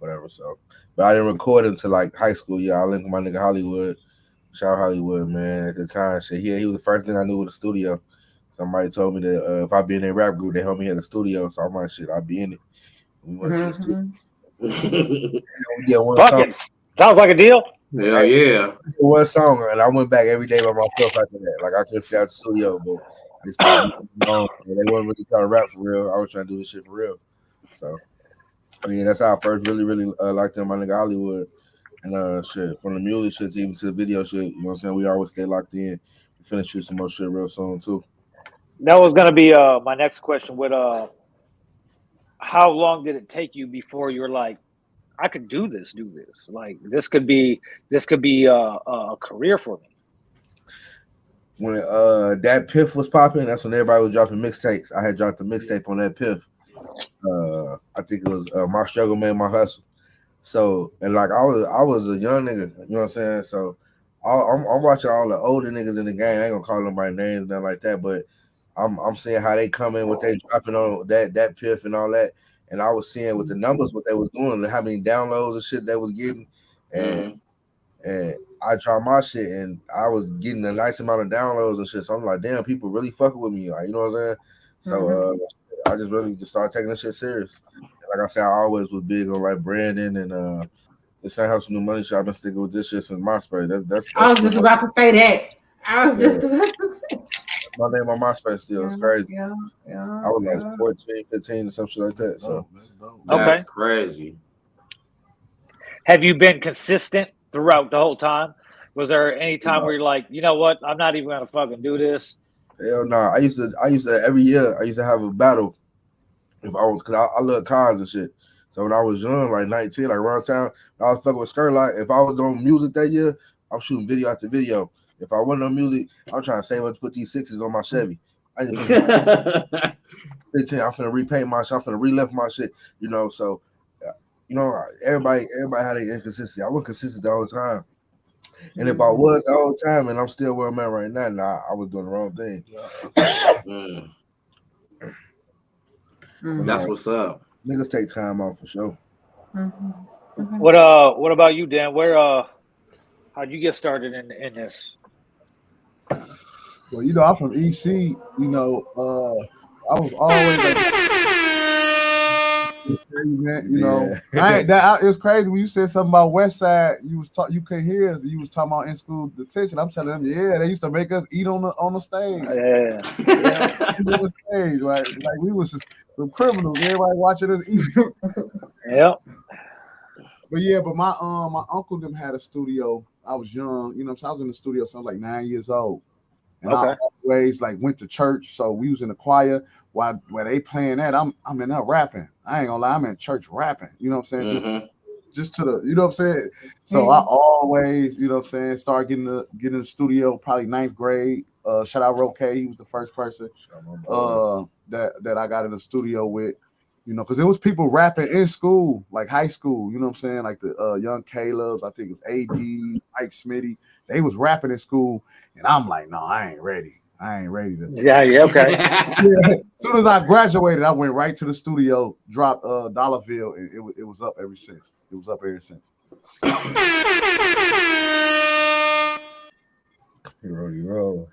whatever. So, but I didn't record until like high school. Yeah, I linked with my nigga Hollywood. Shout out Hollywood, man. At the time, shit, he was the first thing I knew with the studio. Somebody told me that if I be in a rap group, they help me hit the studio. So I'm like, shit, I'll be in it. We went to the studio. Sounds like a deal. Hell yeah. One song, and I went back every day by myself after that. Like I couldn't stay out the studio, but they still they wasn't really trying to rap for real. I was trying to do this shit for real. So I mean, that's how I first really liked him, my nigga Hollywood. And shit, from the music shit to even to the video shit, you know what I'm saying? We always stay locked in. We finna shoot some more shit real soon too. That was gonna be my next question. With how long did it take you before you're like, I could do this? Like this could be a career for me. When that Piff was popping, that's when everybody was dropping mixtapes. I had dropped the mixtape on that Piff. I think it was My Struggle Made My Hustle. So, and like I was a young nigga, you know what I'm saying? So I'm watching all the older niggas in the game. I ain't gonna call them by names, nothing like that, but I'm seeing how they come in, what they dropping on that Piff and all that. And I was seeing with the numbers what they was doing, how many downloads and shit they was getting. And I tried my shit and I was getting a nice amount of downloads and shit. So I'm like, damn, people really fucking with me. Like, you know what I'm saying? So I just really just started taking this shit serious. Like I said, I always was big on like branding and the Same Hustle New Money shit. I've been sticking with this shit since MySpace. That's I was just about to say that. I was just about to say my name on MySpace still. It's crazy. Yeah. I was like 14, 15 or some shit like that. So that's crazy. Have you been consistent throughout the whole time? Was there any time where you're like, you know what, I'm not even gonna fucking do this? Hell no. I used to every year I used to have a battle if I was, cause I love cars and shit. So when I was young, like 19, like around town, I was fucking with Skurlock. If I was doing music that year, I'm shooting video after video. If I wasn't on music, I'm trying to save up to put these 6s on my Chevy. I just 15. I'm finna repaint my shit. I'm finna relift my shit. You know, so you know, everybody had their inconsistency. I wasn't consistent the whole time. And if I was the whole time and I'm still where I'm at right now, nah, I was doing the wrong thing. That's what's up. Niggas take time off for sure. What about you, Dan? How'd you get started in this? Well, you know, I'm from EC. You know, I was always like, Man, you know, it's crazy when you said something about West Side. You could hear us. You was talking about in school detention. I'm telling them, yeah, they used to make us eat on the stage. On the stage, right? Like we was just some criminals. Everybody watching us eat. Yep. But my uncle them had a studio. I was young, you know. So I was in the studio. So I was like 9 years old, and I always like went to church. So we was in the choir while they playing that. I'm in there rapping. I ain't gonna lie, I'm in church rapping. You know what I'm saying? Mm-hmm. Just to the, you know what I'm saying? So I always, you know what I'm saying, start getting in the studio probably 9th grade. Shout out Roque, he was the first person that I got in the studio with, you know, because there was people rapping in school, like high school, you know what I'm saying? Like the young Caleb's, I think it was AD, Mike Smitty, they was rapping in school, and I'm like, no, I ain't ready to. Yeah, okay. As soon as I graduated, I went right to the studio, dropped Dollarville, and it was up ever since. It was up ever since. Roll.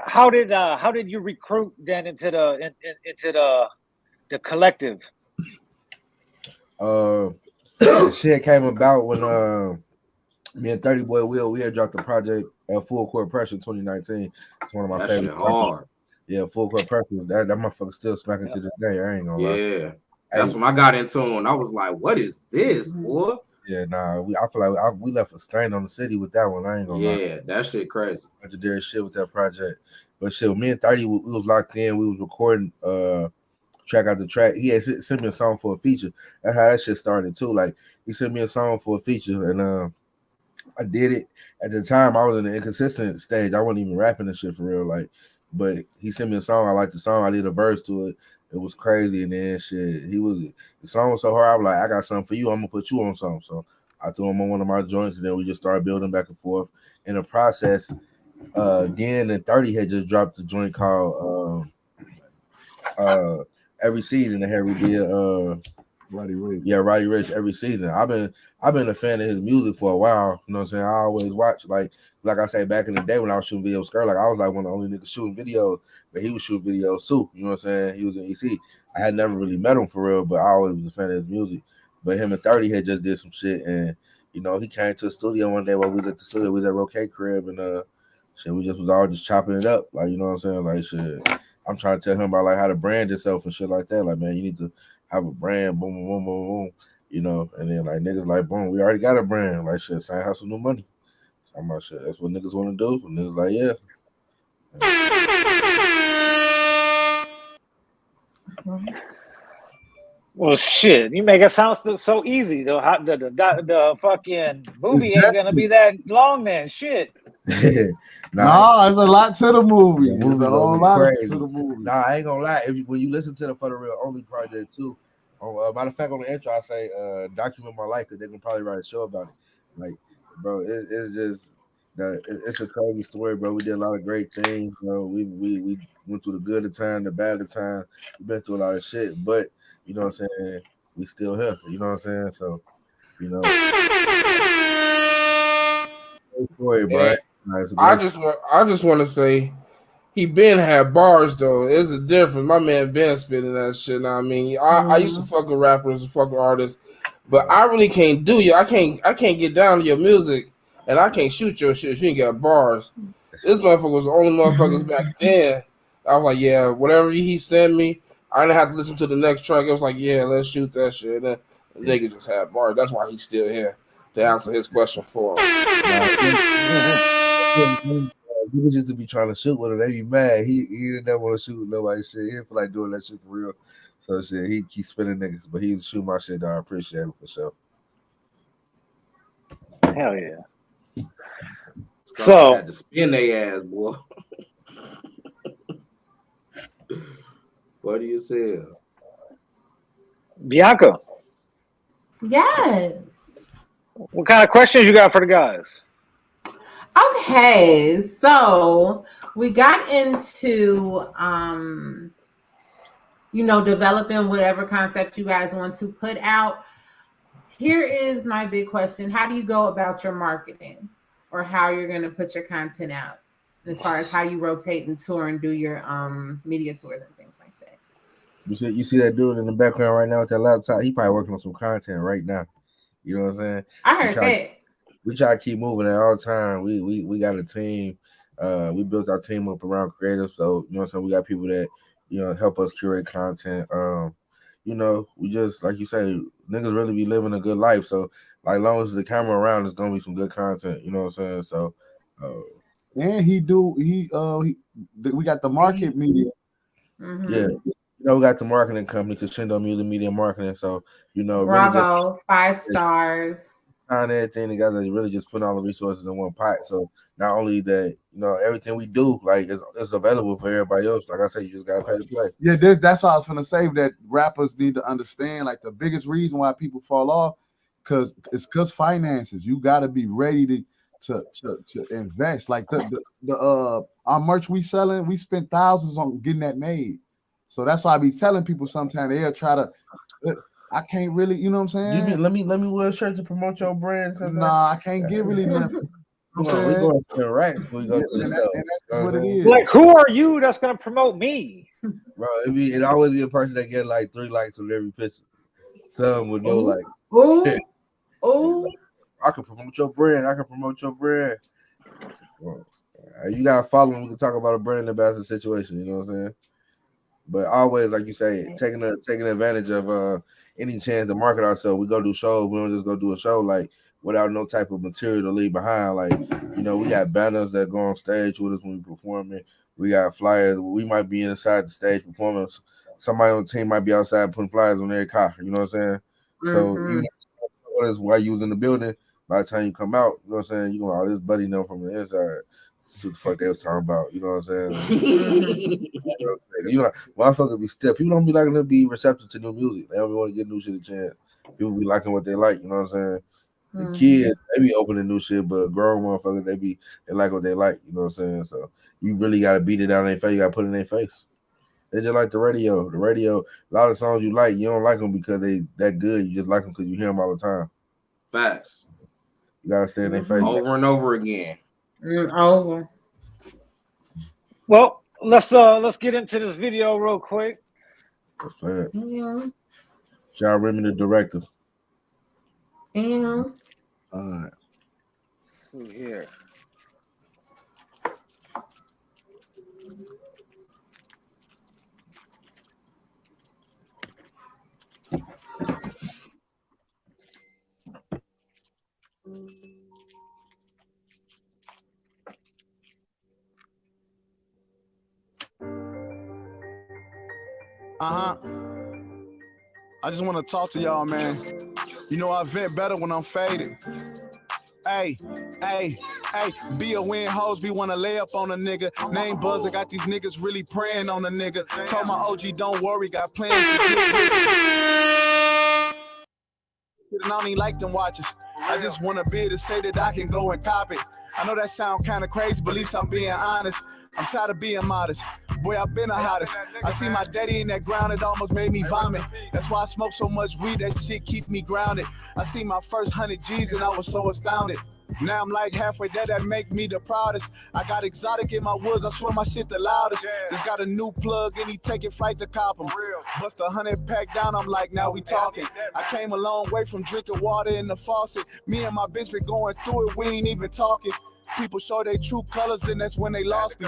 How did you recruit then into the collective? Shit came about when me and 30 Boy Will, we had dropped the project Full Court Pressure in 2019. It's one of my favorite. Hard. Yeah, Full Court Pressure. That motherfucker still smacking to this day. I ain't gonna lie. Yeah. That's when I got into it. I was like, what is this, boy? Yeah, nah, I feel like we left a stain on the city with that one. I ain't gonna lie. Yeah, that shit crazy. Legendary shit with that project. But shit, me and 30, we was locked in. We was recording track after track. He had sent me a song for a feature. That's how that shit started too. Like he sent me a song for a feature, and I did it. At the time, I was in the inconsistent stage. I wasn't even rapping and shit for real. Like, but he sent me a song. I liked the song. I did a verse to it. It was crazy, and then shit. The song was so hard. I was like, I got something for you. I'm gonna put you on something. So I threw him on one of my joints, and then we just started building back and forth. In the process, Den and 30 had just dropped a joint called Every Season. And here we did Roddy Ricch. Yeah, Roddy Ricch Every Season. I've been a fan of his music for a while. You know what I'm saying? I always watch, like I say, back in the day when I was shooting videos, like I was like one of the only niggas shooting videos, but he was shooting videos too. You know what I'm saying? He was in EC. I had never really met him for real, but I always was a fan of his music. But him and 30 had just did some shit, and you know, he came to the studio one day while we was at the studio. We was at Roque crib, and shit, we just was all just chopping it up, like, you know what I'm saying? Like, shit, I'm trying to tell him about like how to brand yourself and shit like that. Like, man, you need to have a brand, boom, boom, boom, boom, boom, you know. And then like niggas like, boom, we already got a brand. Like, shit, same hustle, new money. So I'm like, shit, that's what niggas want to do. And niggas like, yeah. Well, shit, you make it sound so easy though. How the fucking movie ain't gonna be that long then. Shit. Nah, there's a lot to the movie. There's a whole lot to the movie. Nah, I ain't gonna lie. When you listen to the For the Real Only project too, matter of fact, on the intro I say document my life, because they're gonna probably write a show about it. Like, bro, it's just it's a crazy story, bro. We did a lot of great things, bro. We went through the good of time, the bad of time. We've been through a lot of shit, but you know what I'm saying, we still here. You know what I'm saying? So, you know, story, bro. I just want to say, he been had bars though. It's a difference. My man been spitting that shit. Now, I mean, I used to fuck with rappers and fuck with artists, but I really can't do you. I can't get down to your music, and I can't shoot your shit if you ain't got bars. This motherfucker was the only motherfuckers back then. I was like, yeah, whatever he sent me, I didn't have to listen to the next track. It was like, yeah, let's shoot that shit. And the nigga just had bars. That's why he's still here to answer his question for him. Niggas used to be trying to shoot with him. They be mad. He didn't never want to shoot with nobody shit. He didn't feel like doing that shit for real. So shit, he keeps spinning niggas, but he used to shoot my shit down. I appreciate it for sure. Hell yeah. So had to spin their ass, boy. What do you say? Bianca. Yes. What kind of questions you got for the guys? Okay, so we got into developing whatever concept you guys want to put out. Here is my big question. How do you go about your marketing, or how you're going to put your content out, as far as how you rotate and tour and do your media tours and things You see that dude in the background right now with that laptop? He probably working on some content right now. You know what I'm saying? I heard that. We try to keep moving at all time. We got a team. We built our team up around creative, so you know what I'm saying. We got people that help us curate content. We just like you say, niggas really be living a good life. So like, long as the camera around, there's gonna be some good content. You know what I'm saying? So, and we got the market media. Mm-hmm. Yeah. We got the marketing company, Crescendo Music Media Marketing. So, Bravo, really just 5 stars. Tying everything together, really just put all the resources in one pot. So not only that, everything we do, like, it's available for everybody else. Like I said, you just gotta pay to play. Yeah, that's what I was gonna say. That rappers need to understand. Like, the biggest reason why people fall off, because finances. You gotta be ready to invest. Like our merch we selling, we spent thousands on getting that made. So that's why I be telling people sometimes they'll try to. I can't really, you know what I'm saying? Let me wear a shirt to promote your brand. Nah, I can't get really nothing. We going to the right. We go to the stuff. And that's what it is. Like, who are you that's gonna promote me? Bro, it always be a person that get like 3 likes on every picture. Some would know like, I can promote your brand. Well, you gotta follow me. We can talk about a brand ambassador situation. You know what I'm saying? But always, like you say, taking advantage of any chance to market ourselves. We go do shows. We don't just go do a show like without no type of material to leave behind. Like, we got banners that go on stage with us when we performing. We got flyers. We might be inside the stage performing. Somebody on the team might be outside putting flyers on their car. You know what I'm saying? So that's why you was in the building. By the time you come out, you know what I'm saying, you go, this buddy know from the inside. What the fuck they was talking about, you know what I'm saying? Motherfuckers be still. People don't be liking to be receptive to new music. They don't want to get new shit a chance. People be liking what they like, you know what I'm saying? The kids, they be opening new shit, but grown motherfuckers, they like what they like, you know what I'm saying? So you really gotta beat it down their face. You gotta put it in their face. They just like the radio. The radio, a lot of songs you like, you don't like them because they that good. You just like them because you hear them all the time. Facts. You gotta stay in their face over and over again. Over. Well, let's get into this video real quick. John Remy, the director. And all right. Let's see here. I just want to talk to y'all, man. You know I vent better when I'm faded. Hey, B.O.N. hoes be wanna lay up on a nigga. Name buzz, I got these niggas really praying on a nigga. Told my OG, don't worry, got plans to get rich. And I don't even like them watches. I just wanna be able to say that I can go and cop it. I know that sound kind of crazy, but at least I'm being honest. I'm tired of being modest. Boy, I've been the hottest. I see my daddy in that ground, it almost made me vomit. That's why I smoke so much weed, that shit keep me grounded. I see my first 100 G's and I was so astounded. Now I'm like halfway there, that make me the proudest. I got exotic in my woods, I swear my shit the loudest. Just got a new plug and he taking flight to cop him. Bust 100 pack down, I'm like, now we talking. I came a long way from drinking water in the faucet. Me and my bitch been going through it, we ain't even talking. People show their true colors and that's when they lost me.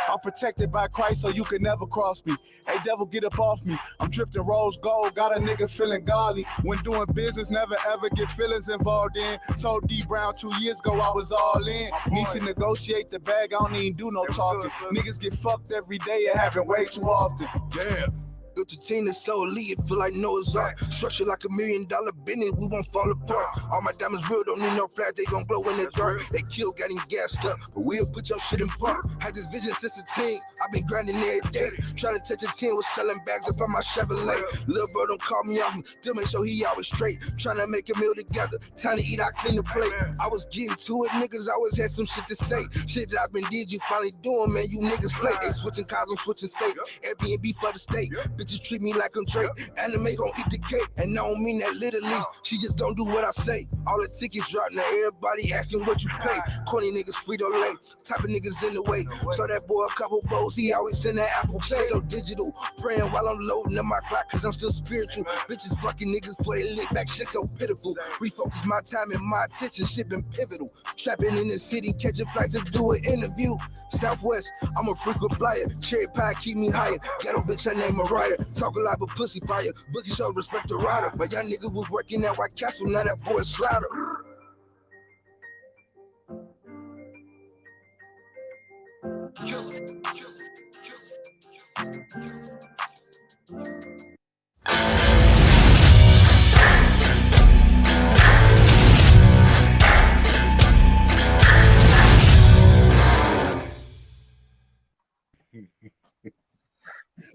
I'm protected by Christ so you can never cross me. Hey devil, get up off me. I'm dripped in rose gold, got a nigga feeling godly. When doing business, never ever get feelings involved in. Told D Brown 2 years ago I was all in. Needs to negotiate the bag, I don't even do no talking. Niggas get fucked every day, it happen way too often. Yeah. Built a team that's so elite, it feel like Noah's Ark. Structured like $1 million business, we won't fall apart. All my diamonds real, don't need no flash, they gon' glow in the dark. They kill, got him gassed up, but we'll put your shit in park. Had this vision since a teen, I've been grinding every day. Trying to touch a 10 with selling bags up on my Chevrolet. Little bro don't call me off, still make sure he always straight. Trying to make a meal together, time to eat, I clean the plate. I was getting to it, niggas always had some shit to say. Shit that I've been did, you finally doing, man, you niggas slate. They switching cars, I'm switching states. Airbnb for the state. bitches treat me like I'm Drake. Anime gon' eat the cake, and I don't mean that literally. She just don't do what I say. All the tickets drop, now everybody asking what you pay. Corny niggas free to late, type of niggas in the way. So that boy a couple bows, he always send that Apple Pay. So digital, praying while I'm loading up my clock, cause I'm still spiritual. Bitches fucking niggas before they lick back, shit so pitiful. Refocus my time and my attention, shit been pivotal. Trapping in the city, catching flights to do an interview. Southwest, I'm a frequent flyer. Cherry pie keep me higher. Ghetto bitch, her name Mariah. Talk a lot but pussy fire. Bookie show respect the rider. But y'all niggas was working at White Castle, now that boy Slaughter.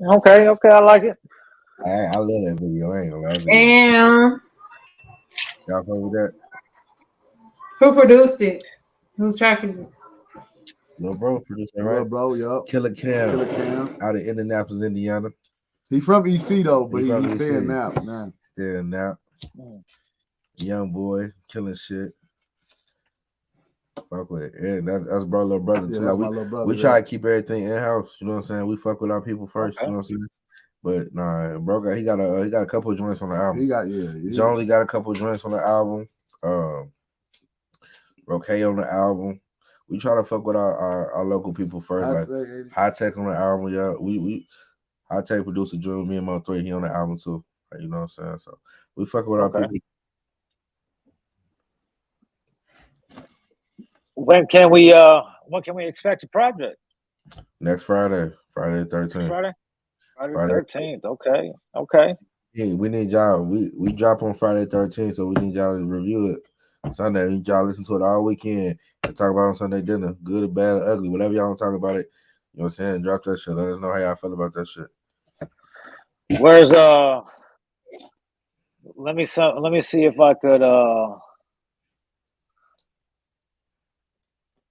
Okay, I like it. I love that video. I ain't gonna lie. And Y'all fuck with that? who produced it? Who's tracking it? Lil bro produced that, Right, right? bro. Yup. Killer Cam Killer Cam. out of Indianapolis, Indiana. He from EC though, but He from he's EC. staying now. Man. Still now. Young boy, killing shit. Fuck with it. Yeah, that's bro, little brother Yeah, too. that's Like, my little brother. we try to keep everything in house. You know what I'm saying? We fuck with our people first. Okay. You know what I'm saying? But nah, bro, he got a couple of joints on the album. He got Jonesy got a couple of joints on the album. Roque on the album. We try to fuck with our local people first. High Tech on the album, yeah. We High Tech producer Drew, me and Mo3, he on the album too. Like, you know what I'm saying? So we fuck with our people. When can we expect a project? Next Friday, Friday the 13th. Friday the 13th. Okay. Yeah, we need y'all. We drop on Friday 13th, so we need y'all to review it Sunday. We need y'all to listen to it all weekend and talk about it on Sunday dinner. Good or bad or ugly, whatever y'all want to talk about it. You know what I'm saying? Drop that shit. Let us know how y'all feel about that shit. Where's let me see if I could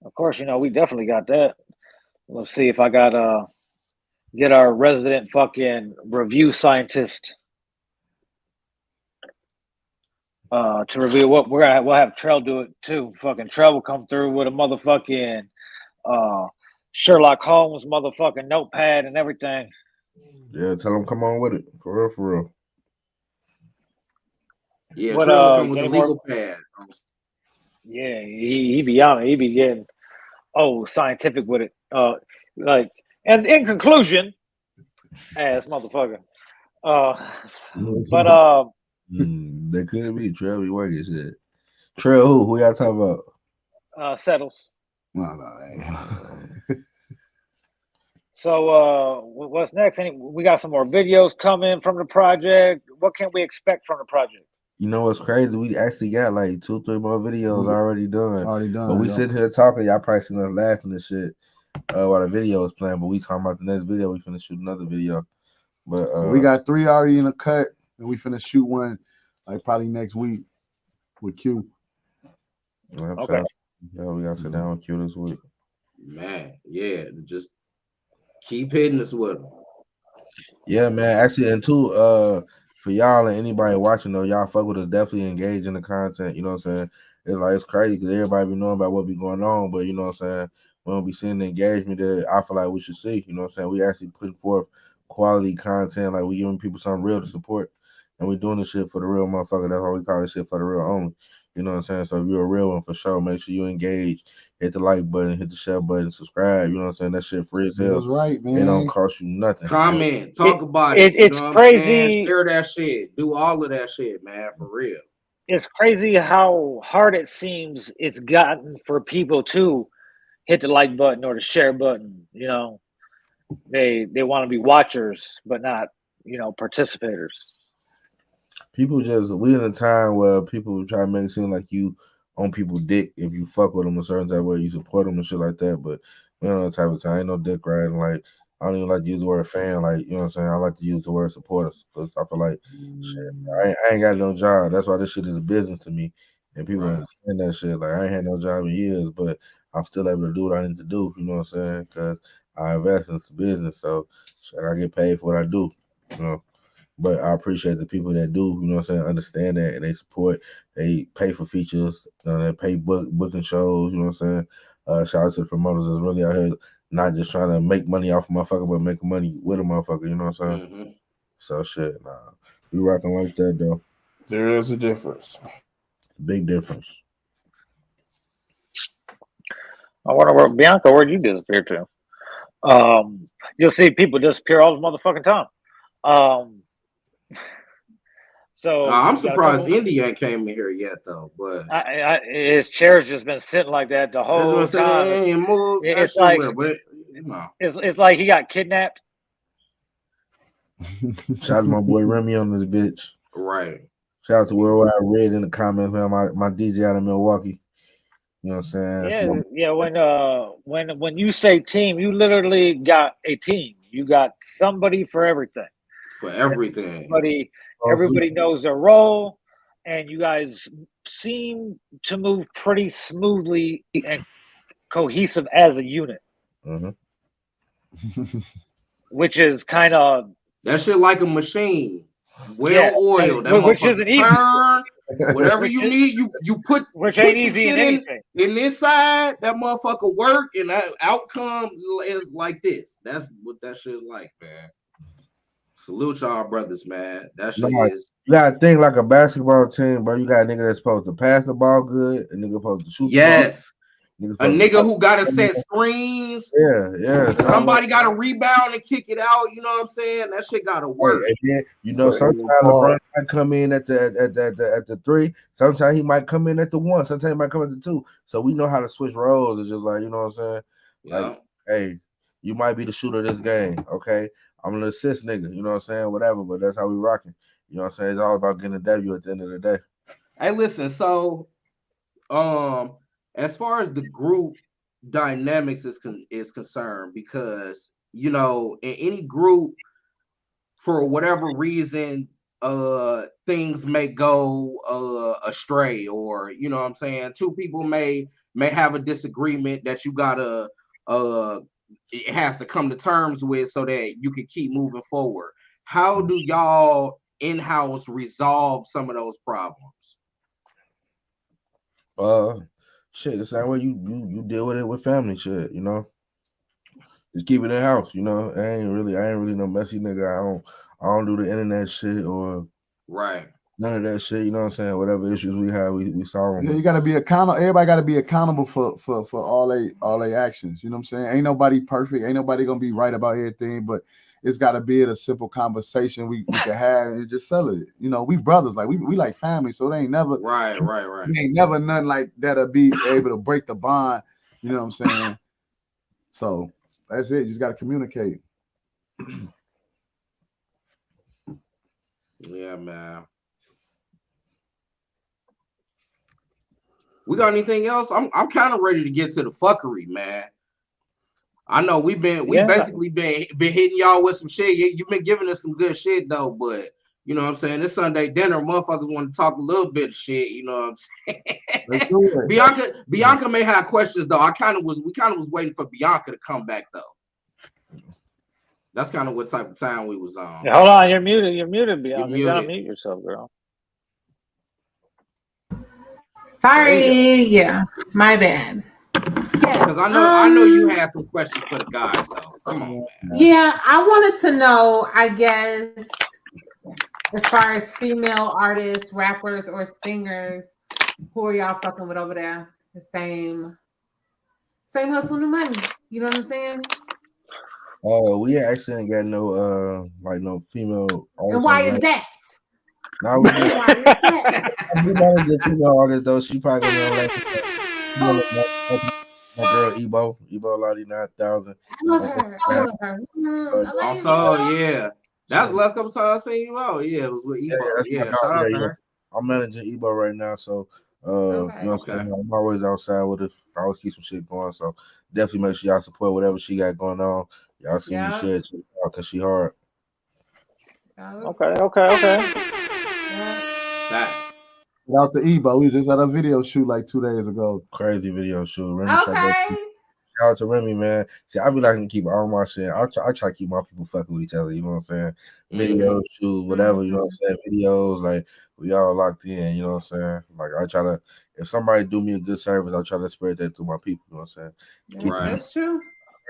of course, you know, we definitely got that. Let's see if I got get our resident fucking review scientist to review what we'll have Trell do it too. Fucking Trell will come through with a motherfucking Sherlock Holmes motherfucking notepad and everything. Yeah, tell him come on with it. For real. Yeah, But, Trell come with a legal pad. Yeah, he be on it. He be getting scientific with it. Like, and in conclusion, ass motherfucker. But that could be Trell be working shit. Trell who y'all talking about? Settles. No. So what's next? We got some more videos coming from the project. What can we expect from the project? You know what's crazy? We actually got like 2-3 more videos already done. But we yeah. sitting here talking, y'all probably sitting there laughing and shit while the video is playing. But we talking about the next video. We finna shoot another video. But so we got 3 already in the cut, and we finna shoot one like probably next week with Q. Okay. Yeah, we gotta sit down with Q this week. Man, yeah, just keep hitting us with them. Yeah, man. Actually, and too, for y'all and anybody watching though, y'all fuck with us, definitely engage in the content. You know what I'm saying? It's crazy because everybody be knowing about what be going on, but you know what I'm saying? We don't be seeing the engagement that I feel like we should see. You know what I'm saying? We actually putting forth quality content, like we giving people something real to support, and we doing this shit for the real motherfucker. That's why we call this shit for the real only. You know what I'm saying? So if you're a real one for sure, make sure you engage, hit the like button, hit the share button, subscribe. You know what I'm saying? That shit free as hell. That's right, man. It don't cost you nothing. Comment, talk about it. It's you know crazy. Share that shit. Do all of that shit, man, for real. It's crazy how hard it seems it's gotten for people to hit the like button or the share button. You know, they want to be watchers, but not, you know, participators. People we in a time where people try to make it seem like you on people's dick if you fuck with them a certain type of way, you support them and shit like that. But we don't know the type of time. Ain't no dick riding. Like, I don't even like to use the word fan. Like, you know what I'm saying? I like to use the word supporters because I feel like shit, I ain't got no job. That's why this shit is a business to me. And people understand that shit. Like, I ain't had no job in years, but I'm still able to do what I need to do. You know what I'm saying? Because I invest in this business. So shit, I get paid for what I do. You know, but I appreciate the people that do. You know what I'm saying? Understand that and they support. They pay for features. They pay booking shows. You know what I'm saying? Shout out to the promoters that's really out here, not just trying to make money off a motherfucker, but make money with a motherfucker. You know what I'm saying? Mm-hmm. So shit, we rocking like that though. There is a difference. Big difference. I wonder where Bianca, where'd you disappear to? You'll see people disappear all the motherfucking time. So I'm surprised Indy ain't came in here yet though. But his chair's just been sitting like that the whole time. It's like it's like he got kidnapped. Shout out to my boy Remy on this bitch. Right. Shout out to Worldwide Red in the comments, man. My DJ out of Milwaukee. You know what I'm saying? Yeah. When you say team, you literally got a team. You got somebody for everything. For everything. Everybody knows their role, and you guys seem to move pretty smoothly and cohesive as a unit. Mm-hmm. Which is kind of that shit like a machine. Oiled. Which isn't easy. Whatever you need, you put which ain't easy in anything. In this side, that motherfucker work, and that outcome is like this. That's what that shit is like, man. Salute y'all brothers, man. That shit is. You gotta think like a basketball team, bro. You got a nigga that's supposed to pass the ball good, a nigga supposed to shoot the ball. A nigga who gotta set screens. Yeah. Somebody gotta rebound and kick it out. You know what I'm saying? That shit gotta work. And then, you know, sometimes LeBron might come in at the 3. Sometimes he might come in at the 1. Sometimes he might come at the 2. So we know how to switch roles. It's just like, you know what I'm saying? Like, hey, you might be the shooter of this game, okay? I'm an assist nigga, you know what I'm saying? Whatever, but that's how we rocking. You know what I'm saying? It's all about getting a W at the end of the day. Hey, listen, so as far as the group dynamics is concerned, because you know, in any group, for whatever reason, things may go astray, or you know what I'm saying, two people may have a disagreement that you gotta it has to come to terms with so that you can keep moving forward. How do y'all in-house resolve some of those problems? Shit, the same way you deal with it with family shit, you know. Just keep it in house, you know. I ain't really no messy nigga. I don't do the internet shit or none of that shit, you know what I'm saying? Whatever issues we have, we solve them. Yeah, you gotta be accountable. Everybody gotta be accountable for all they actions. You know what I'm saying? Ain't nobody perfect, ain't nobody gonna be right about everything, but it's gotta be a simple conversation we can have and just settle it. You know, we brothers, like we like family, so it ain't never right. It ain't never nothing like that'll be able to break the bond, you know what I'm saying? So that's it. You just gotta communicate. Yeah, man. We got anything else? I'm kind of ready to get to the fuckery, man. I know we basically been hitting y'all with some shit. You've been giving us some good shit though, but you know what I'm saying, this Sunday dinner, motherfuckers want to talk a little bit of shit. You know what I'm saying? Bianca may have questions though. We kind of was waiting for Bianca to come back though. That's kind of what type of time we was on. Yeah, hold on, you're muted, Bianca. You gotta mute yourself, girl. Sorry, yeah, my bad. Because I know you had some questions for the guys though. Come on, man. Yeah, I wanted to know, I guess, as far as female artists, rappers, or singers, who are y'all fucking with over there? The same hustle, new money. You know what I'm saying? We actually ain't got no female artists. And why is that? No, we manage the female artist though. She probably gonna my girl Ebo Lottie 9000. I love her. Also, yeah, that's the last couple times I seen you out. Yeah, it was with Ebo. Yeah, shout out to her. I'm managing Ebo right now, so you know what I'm saying? I'm always outside with it. I always keep some shit going, so definitely make sure y'all support whatever she got going on. Y'all see me share it because she hard. Okay. Out to Ebo. We just had a video shoot like 2 days ago. Crazy video shoot. Okay. Shout out to Remy, man. See, I be liking to keep all my shit. I try to keep my people fucking with each other. You know what I'm saying? Videos, shoes, whatever. You know what I'm saying? Videos, like we all locked in. You know what I'm saying? Like I try to, if somebody do me a good service, I try to spread that to my people. You know what I'm saying? Right. That's true.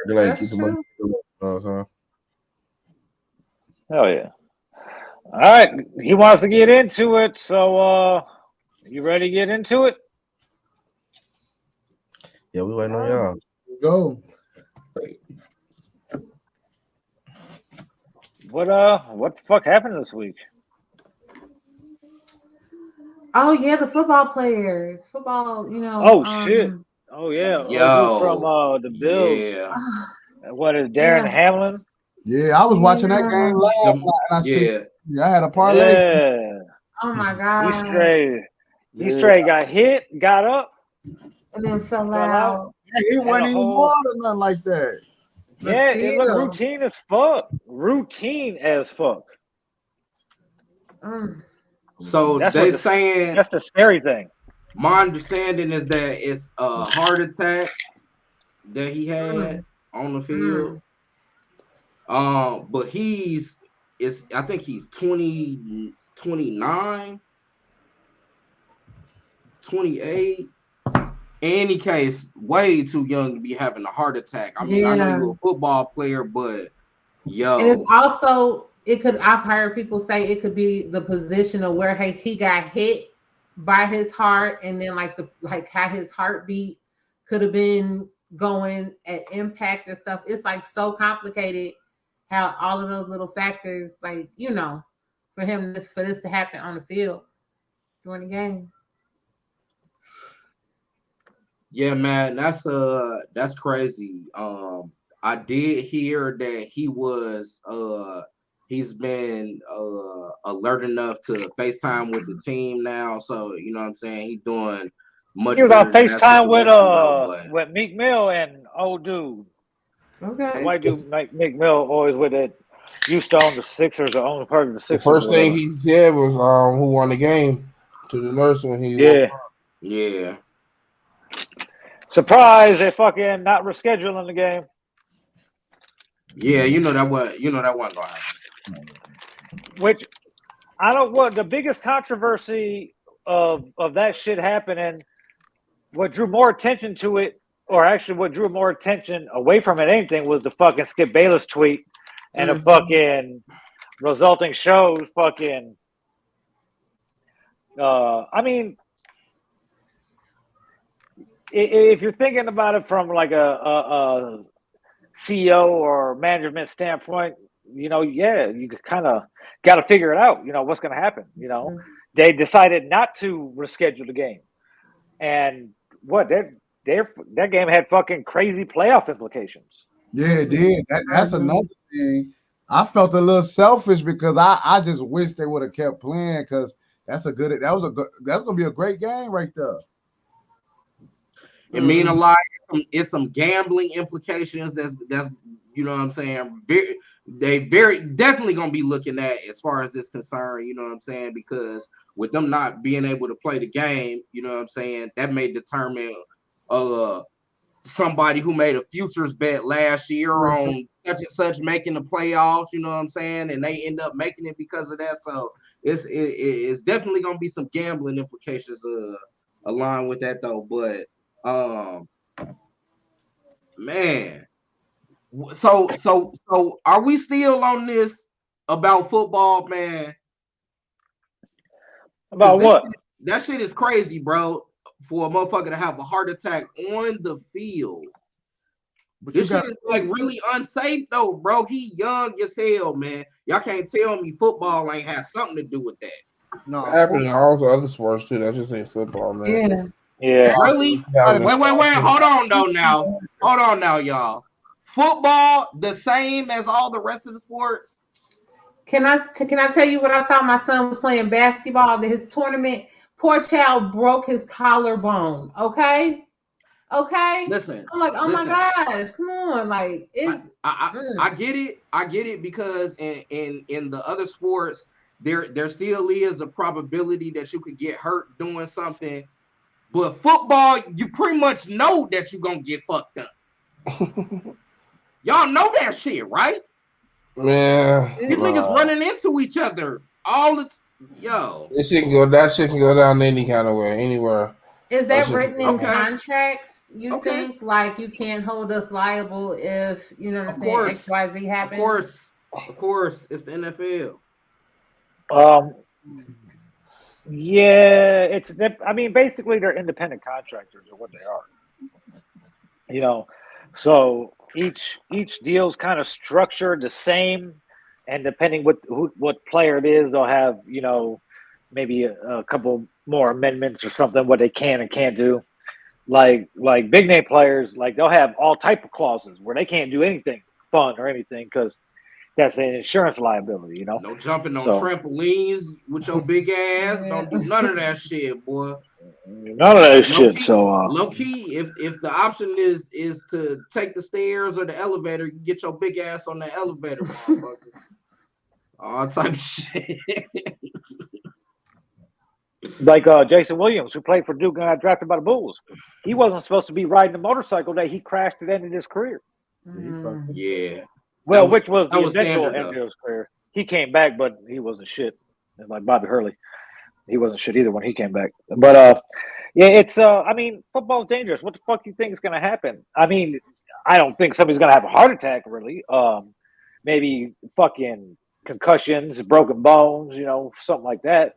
Like That's keep the true. money. You know what I'm saying? Hell yeah. All right. He wants to get into it. So you ready to get into it? Yeah, we waiting on y'all. Go. What the fuck happened this week? Oh yeah, the football players. Football, you know. Oh shit. Oh yeah. Yo, From the Bills. Yeah. What is Darren Yeah. Hamlin? Yeah, I was watching that game live, and I see. Yeah. I had a parlay. Yeah. Oh my god. He straight got hit, got up, And then fell out. out. He wasn't even hard or nothing like that. But Yeah, it looked still. routine as fuck. Routine as fuck. So That's they what saying that's the scary thing. my understanding is that it's a heart attack that he had on the field. But I think he's 20, 29, 28. Any case, way too young to be having a heart attack. I mean, I know you're a football player, but yo. And it's also, I've heard people say it could be the position of where he got hit by his heart, and then like how his heartbeat could have been going at impact and stuff. It's like so complicated how all of those little factors, like, you know, for this to happen on the field during the game. Yeah, man, that's crazy. I did hear that he's been alert enough to FaceTime with the team now. So you know what I'm saying, he's doing much. He was on better in that FaceTime situation, with Meek Mill and old dude. Okay. The white dude like Meek Mill always with it. Used to own the Sixers or own part of the Sixers. The first thing he said was who won the game to the nurse when he yeah. Surprise! They fucking not rescheduling the game. Yeah, you know that wasn't gonna happen. Which I don't. What the biggest controversy of that shit happening? What drew more attention to it, or actually what drew more attention away from it, anything, was the fucking Skip Bayless tweet and the fucking resulting shows. Fucking. I mean. If you're thinking about it from like a CEO or management standpoint, you know, yeah, you kind of got to figure it out. You know what's going to happen. You know, they decided not to reschedule the game, and that game had fucking crazy playoff implications. Yeah, it did. That's another thing. I felt a little selfish because I just wish they would have kept playing, because that's gonna be a great game right there. It mean a lot. It's some gambling implications. That's you know what I'm saying. They definitely gonna be looking at as far as this concern. You know what I'm saying, because with them not being able to play the game, you know what I'm saying, that may determine somebody who made a futures bet last year on such and such making the playoffs. You know what I'm saying, and they end up making it because of that. So it's definitely gonna be some gambling implications aligned with that though. But man, so are we still on this about football, man? About what? That shit is crazy, bro. For a motherfucker to have a heart attack on the field. But this shit is like really unsafe though, bro. He young as hell, man. Y'all can't tell me football ain't have something to do with that. No, it happened in all the other sports too. That just ain't football, man. Yeah. Really? Wait. Hold on now, y'all. Football the same as all the rest of the sports? Can I tell you what I saw? My son was playing basketball at his tournament. Poor child broke his collarbone. Okay. Listen. I'm like, oh my gosh, come on. Like, it's I get it because in the other sports, there still is a probability that you could get hurt doing something. But football, you pretty much know that you're gonna get fucked up. Y'all know that shit, right? Man, These niggas running into each other all the yo. That shit can go down any kind of way, anywhere. Is that written in Okay. contracts? You think like you can't hold us liable if you know what I'm saying? XYZ happens. Of course, it's the NFL. Yeah, I mean, basically they're independent contractors or what they are. You know, so each deal's kind of structured the same, and depending what player it is, they'll have maybe a couple more amendments or something what they can and can't do. Like big name players, like they'll have all type of clauses where they can't do anything fun or anything because that's an insurance liability. No jumping on trampolines with your big ass. Don't do none of that shit, boy. None of that shit. So low key, if the option is to take the stairs or the elevator, you get your big ass on the elevator, motherfucker. All type of shit. Like Jason Williams, who played for Duke and got drafted by the Bulls. He wasn't supposed to be riding a motorcycle that he crashed at the end of his career. Yeah. Well, which was the eventual end of his career. He came back, but he wasn't shit. Like Bobby Hurley. He wasn't shit either when he came back. But yeah, it's I mean, football's dangerous. What the fuck do you think is gonna happen? I mean, I don't think somebody's gonna have a heart attack really. Maybe fucking concussions, broken bones, something like that,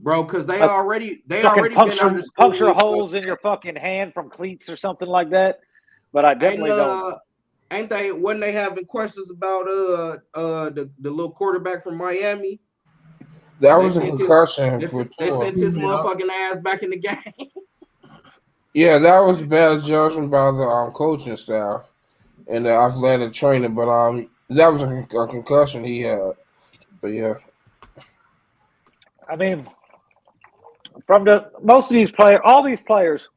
Bro, because they already puncture holes in your fucking hand from cleats or something like that. But I definitely don't. Wasn't they having questions about the little quarterback from Miami? That was a concussion. They sent his motherfucking ass back in the game. Yeah, that was bad judgment by the coaching staff and the athletic trainer. But that was a concussion he had. But yeah, I mean, from most of these players, all these players.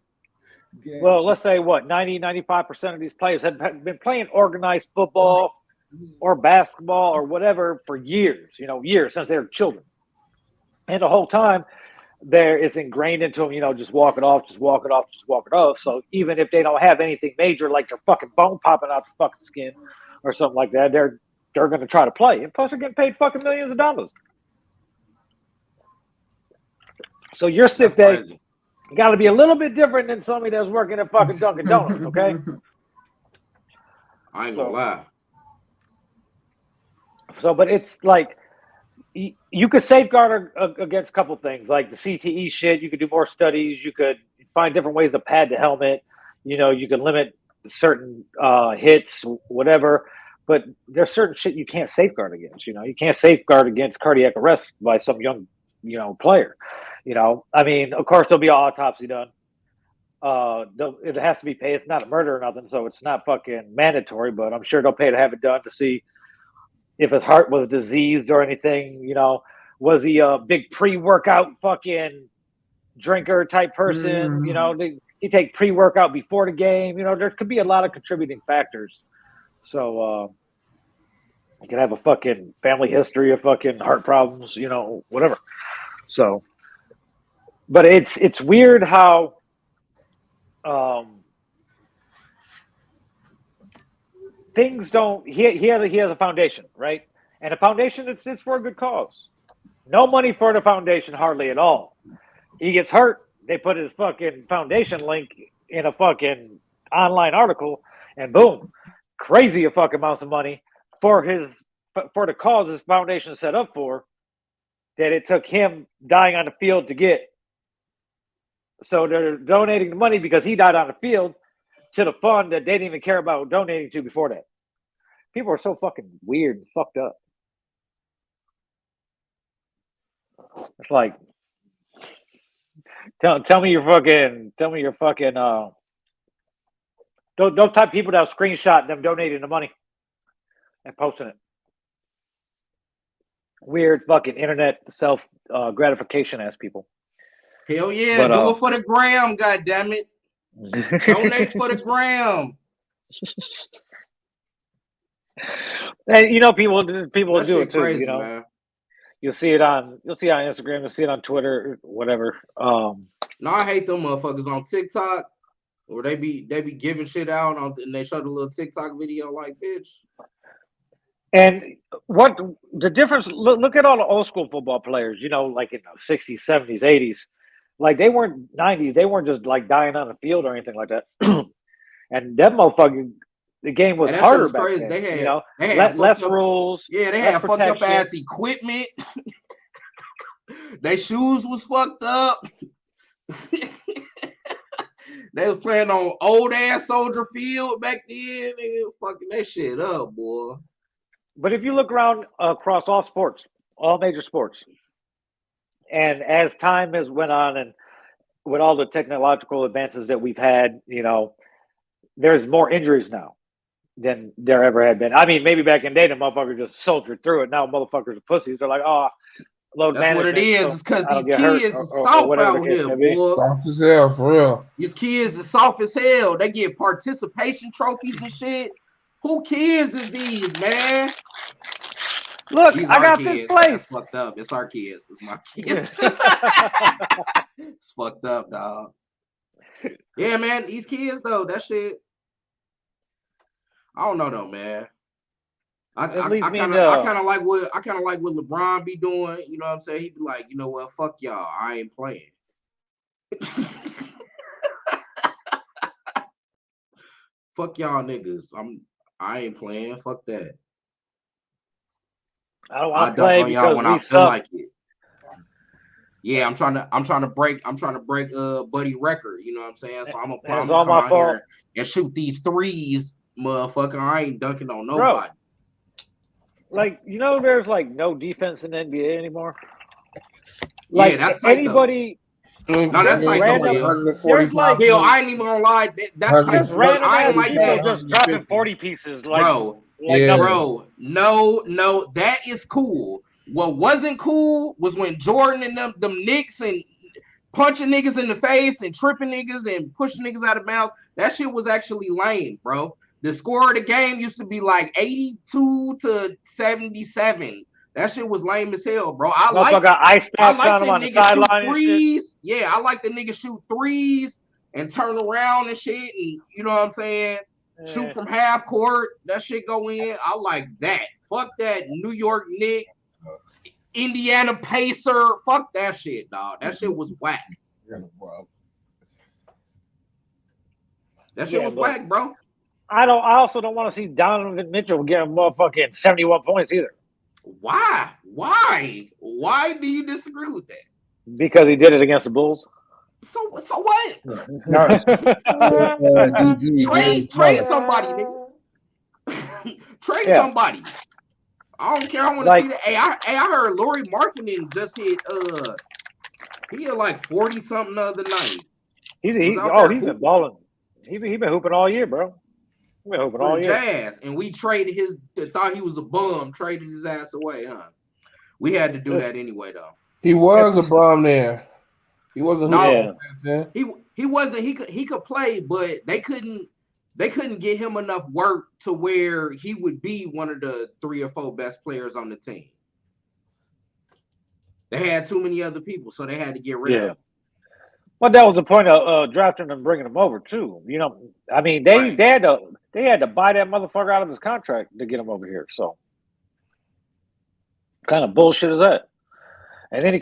Well, let's say 90-95% of these players have been playing organized football or basketball or whatever for years, years since they were children. And the whole time it's ingrained into them, just walk it off, just walk it off, just walk it off. So even if they don't have anything major, like their fucking bone popping out the fucking skin or something like that, they're going to try to play. And plus they're getting paid fucking millions of dollars. So your sick day got to be a little bit different than somebody that's working at fucking Dunkin' Donuts, okay? I ain't gonna lie. So, but it's like you could safeguard against a couple things, like the CTE shit. You could do more studies. You could find different ways to pad the helmet. You can limit certain hits, whatever. But there's certain shit you can't safeguard against. You can't safeguard against cardiac arrest by some young, player. I mean, of course, there'll be an autopsy done. It has to be paid. It's not a murder or nothing, so it's not fucking mandatory. But I'm sure they'll pay to have it done to see if his heart was diseased or anything. Was he a big pre-workout fucking drinker type person? He take pre-workout before the game. There could be a lot of contributing factors. So you could have a fucking family history of fucking heart problems. Whatever. So. But it's weird how things don't. He has a foundation, right? And a foundation it's for a good cause. No money for the foundation, hardly at all. He gets hurt. They put his fucking foundation link in a fucking online article, and boom, crazy fucking amounts of money for the cause his foundation is set up for. That it took him dying on the field to get. So they're donating the money because he died on the field to the fund that they didn't even care about donating to before that. People are so fucking weird and fucked up. It's like, tell me your fucking those type of people that screenshot them donating the money and posting it. Weird fucking internet self gratification ass people. Hell yeah, do it for the gram, goddammit. Donate for the gram. And people will do it too. Crazy, man. You'll see it on Instagram, you'll see it on Twitter, whatever. No, I hate them motherfuckers on TikTok. Or they be giving shit out and they show the little TikTok video like, bitch. And what the difference? Look at all the old school football players. You know, like in the 60s, 70s, 80s. Like they weren't 90s. They weren't just like dying on the field or anything like that. And that motherfucking the game was harder back then. They had less rules. Yeah, they had fucked up ass equipment. Their shoes was fucked up. They was playing on old ass Soldier Field back then. They fucking that shit up, boy. But if you look around across all sports, all major sports, and as time has went on, and with all the technological advances that we've had, you know, there's more injuries now than there ever had been. I mean, maybe back in the day, the motherfucker just soldiered through it. Now motherfuckers are pussies. They're like, oh, load That's what it is. So it's because these kids is soft out here, boy. Soft as hell, for real. These kids is soft as hell. They get participation trophies and shit. Who kids is these, man? Look, these I got kids. this place. That's fucked up. It's our kids. It's my kids. It's fucked up, dog. Yeah, man. These kids though, that shit. I don't know though, man. I kind of like what LeBron be doing. You know what I'm saying? He'd be like, you know what? Fuck y'all. I ain't playing. Fuck y'all niggas. I ain't playing. Fuck that. I don't want to play because we suck. Like it. Yeah, I'm trying to break Buddy record. You know what I'm saying? So I'm gonna come out here and shoot these threes, motherfucker. I ain't dunking on nobody. Bro, like, you know, there's like no defense in the NBA anymore. Like, yeah, that's tight, anybody. No, that's like like, Bill, I ain't even gonna lie. That's just random ass people just dropping 40 pieces, like, bro. Bro, no, that is cool. What wasn't cool was when Jordan and them Knicks and punching niggas in the face and tripping niggas and pushing niggas out of bounds. That shit was actually lame, bro. The score of the game used to be like 82 to 77. That shit was lame as hell, bro. I like the nigga shoot threes. Yeah, I like the nigga shoot threes and turn around and shit, and you know what I'm saying? Shoot from half court. That shit go in. I like that. Fuck that New York Knicks, Indiana Pacer. Fuck that shit, dog. That shit was whack. That shit was whack, bro. I also don't want to see Donovan Mitchell get a motherfucking 71 points either. Why? Why do you disagree with that? Because he did it against the Bulls. So what? Trade somebody, nigga. Trade somebody. I don't care. I want to see that. Hey, I heard Lauri Markkinen just hit he hit like 40 something the other night. He's been balling. He been hooping all year, bro. He been hooping all year. Jazz, and we traded thought he was a bum, traded his ass away, huh? We had to do that anyway, though. He was a bum there. He wasn't. He wasn't. He could play, but they couldn't get him enough work to where he would be one of the 3 or 4 best players on the team. They had too many other people, so they had to get rid of him. Well, that was the point of drafting and bringing him over too. You know, I mean, they had to buy that motherfucker out of his contract to get him over here. So, what kind of bullshit is that? And then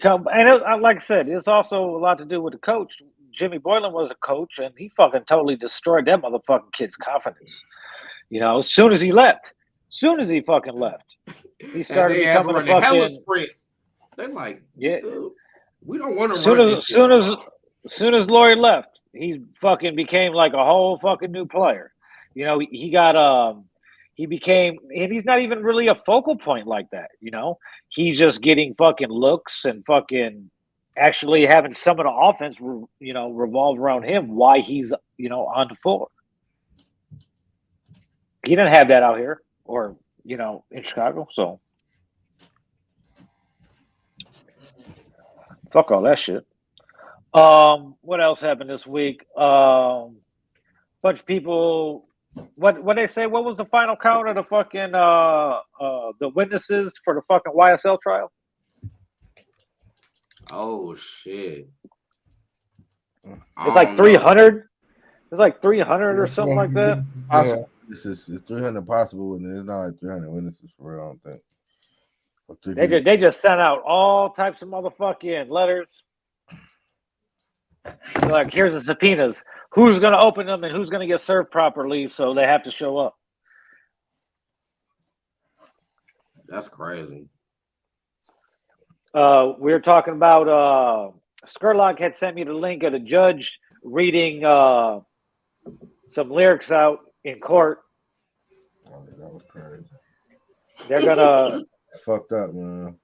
like I said, it's also a lot to do with the coach. Jimmy Boylan was a coach, and he fucking totally destroyed that motherfucking kid's confidence. You know, as soon as he fucking left, he started becoming a fucking hella sprints. They're like, yeah, dude, we don't want to run this As soon as Lauri left, he fucking became like a whole fucking new player. You know, he became, and he's not even really a focal point like that, you know? He's just getting fucking looks and fucking actually having some of the offense, you know, revolve around him while he's, you know, on the floor. He didn't have that out here or, you know, in Chicago, so. Fuck all that shit. What else happened this week? Bunch of people. What they say? What was the final count of the fucking the witnesses for the fucking YSL trial? Oh shit! It's like 300. It's like 300 or something like that. Yeah. It's 300 possible, and it's not like 300 witnesses for real. I don't think. They just sent out all types of motherfucking letters. They're like, here's the subpoenas. Who's going to open them and who's going to get served properly? So they have to show up. That's crazy. We were talking about Skurlock had sent me the link of the judge reading some lyrics out in court. Oh, that was crazy. They're gonna fucked up, man.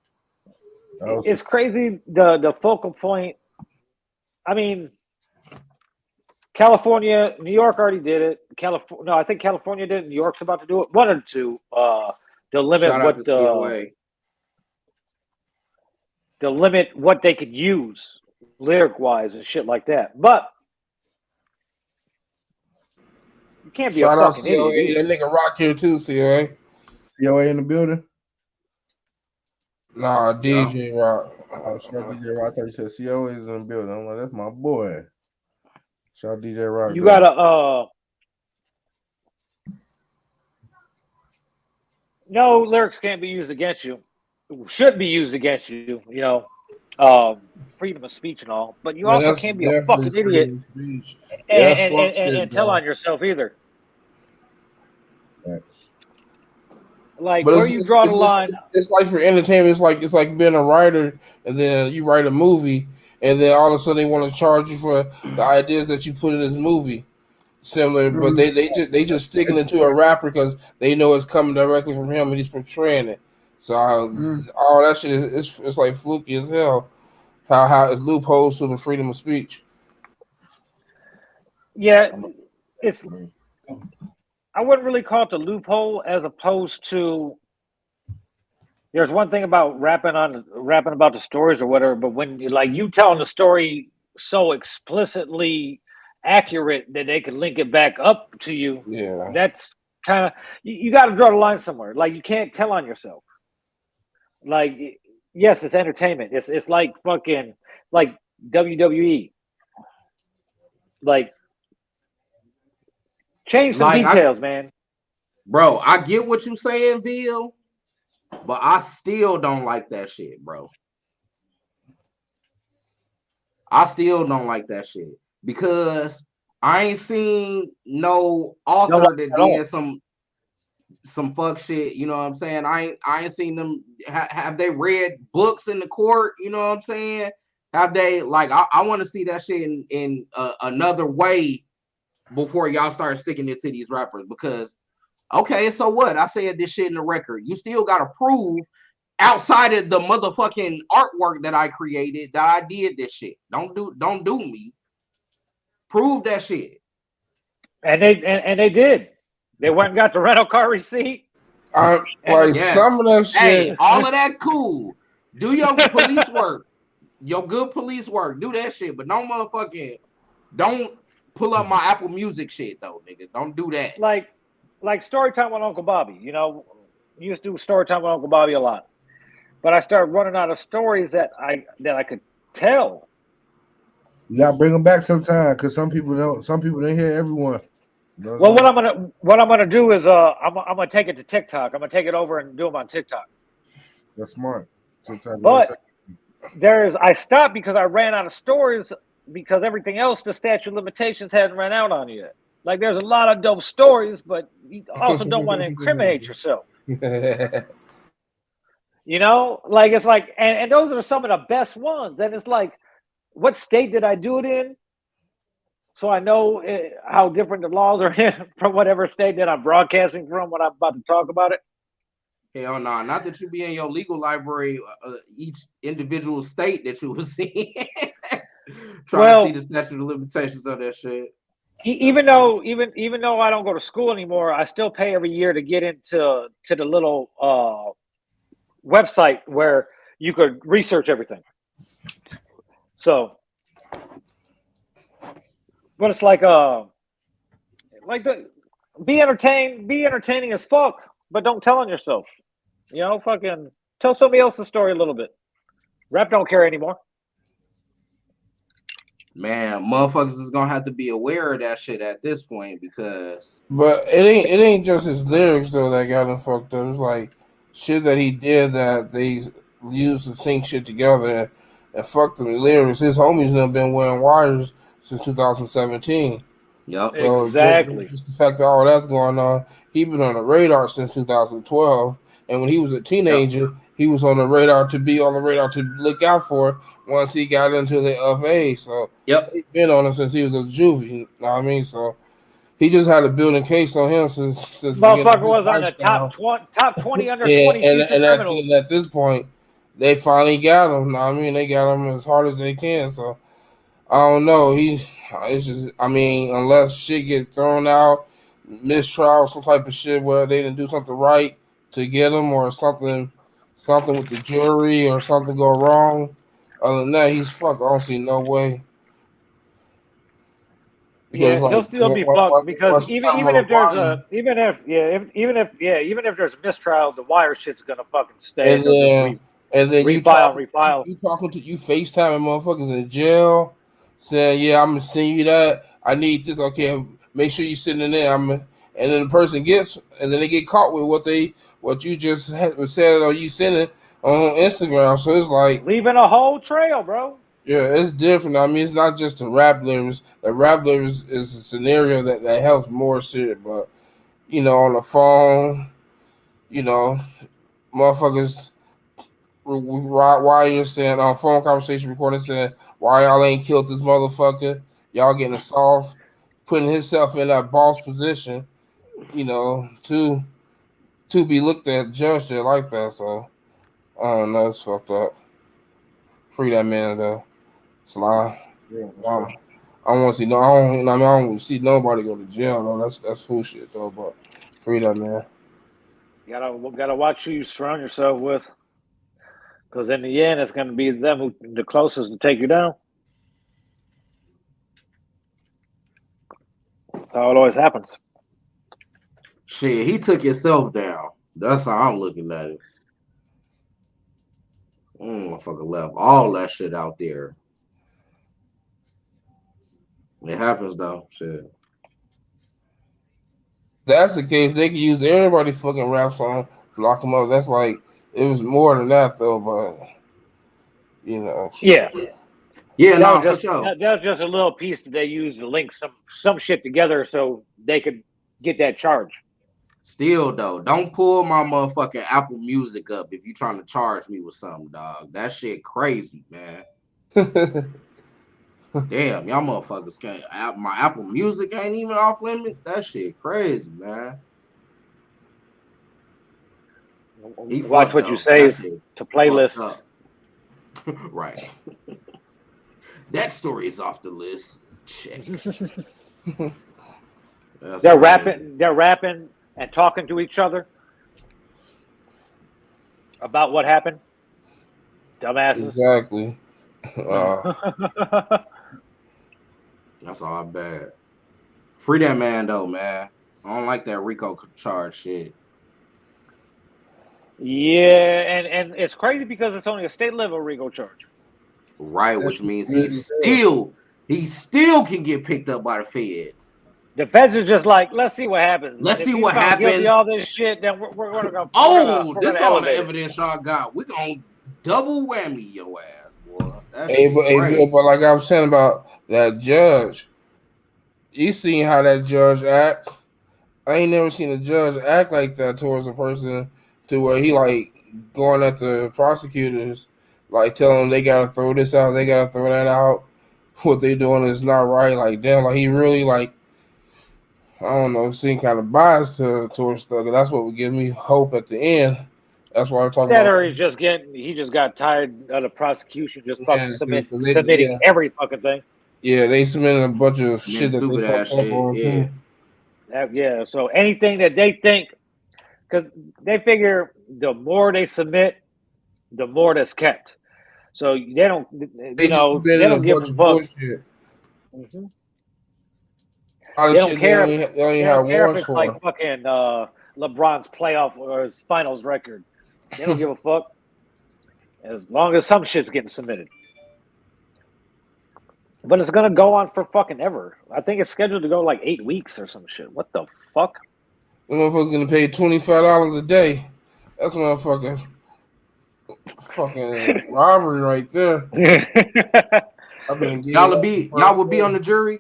It's crazy. The focal point. I mean, California, New York already did it. No, I think California did it. New York's about to do it. One or two. The limit Shout out to COA. The limit what they could use lyric wise and shit like that. But you can't be Shout a out fucking COA. idiot. That nigga Rock here too, COA. COA in the building? Nah, DJ Rock. Oh, shout out DJ Rock. I thought you said COA is in the building. I'm like, that's my boy. Shout out DJ Rock. You gotta no lyrics can't be used against you. Should be used against you, you know. Freedom of speech and all, but you also can't be a fucking idiot and tell on yourself either. Right. Like, where you draw the line? It's like for entertainment. It's like being a writer, and then you write a movie, and then all of a sudden they want to charge you for the ideas that you put in this movie. Similar, but they just sticking it to a rapper because they know it's coming directly from him and he's portraying it. So all that shit is it's like fluky as hell. How it's loopholes to the freedom of speech. Yeah, it's. I wouldn't really call it the loophole, as opposed to. There's one thing about rapping about the stories or whatever, but when you telling the story so explicitly accurate that they could link it back up to you, that's kind of you got to draw the line somewhere. Like, you can't tell on yourself. Like, yes, it's entertainment. It's like fucking like WWE. Like, change some details, man. Bro, I get what you saying, Bill, but I still don't like that shit, bro. I still don't like that shit because I ain't seen no author that did some fuck shit. You know what I'm saying? I ain't seen them. Have they read books in the court? You know what I'm saying? Have they I want to see that shit in another way before y'all start sticking it to these rappers, because okay, so what? I said this shit in the record. You still gotta prove outside of the motherfucking artwork that I created that I did this shit. Don't do me. Prove that shit. And they did. They went and got the rental car receipt. Some of that shit. Hey, all of that cool. Do your police work. Your good police work. Do that shit, but don't pull up my Apple Music shit though, nigga. Don't do that. Like Storytime with Uncle Bobby. You know, used to do Storytime with Uncle Bobby a lot, but I started running out of stories that I could tell. You gotta bring them back sometime, because some people don't hear everyone. Well, what I'm gonna do is I'm gonna take it to TikTok. I'm gonna take it over and do them on TikTok. That's smart. But I stopped because I ran out of stories, because everything else, the statute of limitations hadn't run out on yet. Like, there's a lot of dope stories, but you also don't want to incriminate yourself. You know, like, it's like, and those are some of the best ones. And it's like, what state did I do it in? So I know how different the laws are in from whatever state that I'm broadcasting from when I'm about to talk about it. Hell no, not that you be in your legal library, each individual state that you was in. Trying to see the statute of limitations of that shit. Even though I don't go to school anymore, I still pay every year to get into the little website where you could research everything. So, but it's like be entertaining as fuck, but don't tell on yourself. You know, fucking tell somebody else's story a little bit. Rap don't care anymore. Man, motherfuckers is gonna have to be aware of that shit at this point because. But it ain't just his lyrics though that got him fucked up. It's like shit that he did that they used to sing shit together and fucked them lyrics. His homies have been wearing wires since 2017. Yep. So Exactly. just the fact that all that's going on, he been on the radar since 2012. And when he was a teenager, he was on the radar to look out for once he got into the FA. So he's been on him since he was a juvie. You know what I mean? So he just had a building case on him since Motherfucker was on the top 20 under 20 future criminals. at this point, they finally got him. You know what I mean? They got him as hard as they can. So I don't know. It's just, I mean, unless shit get thrown out, mistrial, some type of shit where they didn't do something right to get him, or something with the jury, or something go wrong. Other than that, he's fucked. I don't see no way. Because he'll still be fucked. Because even if there's mistrial, the wire shit's gonna fucking stay. And then you FaceTiming motherfuckers in jail, saying, "Yeah, I'm gonna send you that. I need this. Okay, make sure you send it in." And then the person gets, and then they get caught with what you just said, or you sent it on Instagram. So it's like leaving a whole trail, bro. Yeah, it's different. I mean, it's not just the rap lyrics. The rap lyrics is a scenario that helps more shit. But on the phone, motherfuckers. Why you're saying on phone conversation recording saying why y'all ain't killed this motherfucker? Y'all getting soft, putting himself in that boss position, to be looked at, judged it like that. So I don't know, it's fucked up. Free that man though, Sly. Yeah, I don't want to see I don't want to see nobody go to jail though. That's fool shit though. But free that man. You gotta watch who you surround yourself with. Because in the end, it's going to be them the closest to take you down. That's how it always happens. Shit, he took himself down. That's how I'm looking at it. Motherfucker left all that shit out there. It happens though. Shit. That's the case. They could use everybody's fucking rap song, lock them up. That's like, it was more than that though, but yeah, no, for sure. That was just a little piece that they used to link some shit together so they could get that charge. Still though, don't pull my motherfucking Apple Music up if you trying to charge me with something, dog. That shit crazy, man. Damn, y'all motherfuckers can't. My Apple Music ain't even off limits. That shit crazy, man. Watch what you say to playlists. Right. That story is off the list. Check. They're rapping and talking to each other about what happened. Dumbasses. Exactly. That's all bad. Free that man though, man. I don't like that Rico charge shit. Yeah, and it's crazy because it's only a state level RICO charge. Right, which means he still can get picked up by the feds. The feds are just like, let's see what happens. Let's see what happens. All this shit, then we're gonna go. This all the evidence y'all got. We're gonna double whammy your ass, boy. But like I was saying about that judge, you seen how that judge acts? I ain't never seen a judge act like that towards a person, to where he like going at the prosecutors, like telling them they gotta throw this out, they gotta throw that out. What they doing is not right. Like damn, like he really like, I don't know, seem kind of biased towards stuff. That's what would give me hope at the end. That's why I'm talking about. Or he just got tired of the prosecution just fucking submitting every fucking thing. Yeah, they submitted a bunch of shit that they fucked up on too. Yeah, so anything that they think, because they figure the more they submit, the more that's kept. So they don't, they don't give a fuck. Mm-hmm. They don't care. They don't care if it's like fucking LeBron's playoff or his finals record. They don't give a fuck as long as some shit's getting submitted. But it's gonna go on for fucking ever. I think it's scheduled to go like 8 weeks or some shit. What the fuck? The motherfucker's gonna pay $25 a day. That's motherfucking fucking robbery right there. I've been Y'all would be on the jury.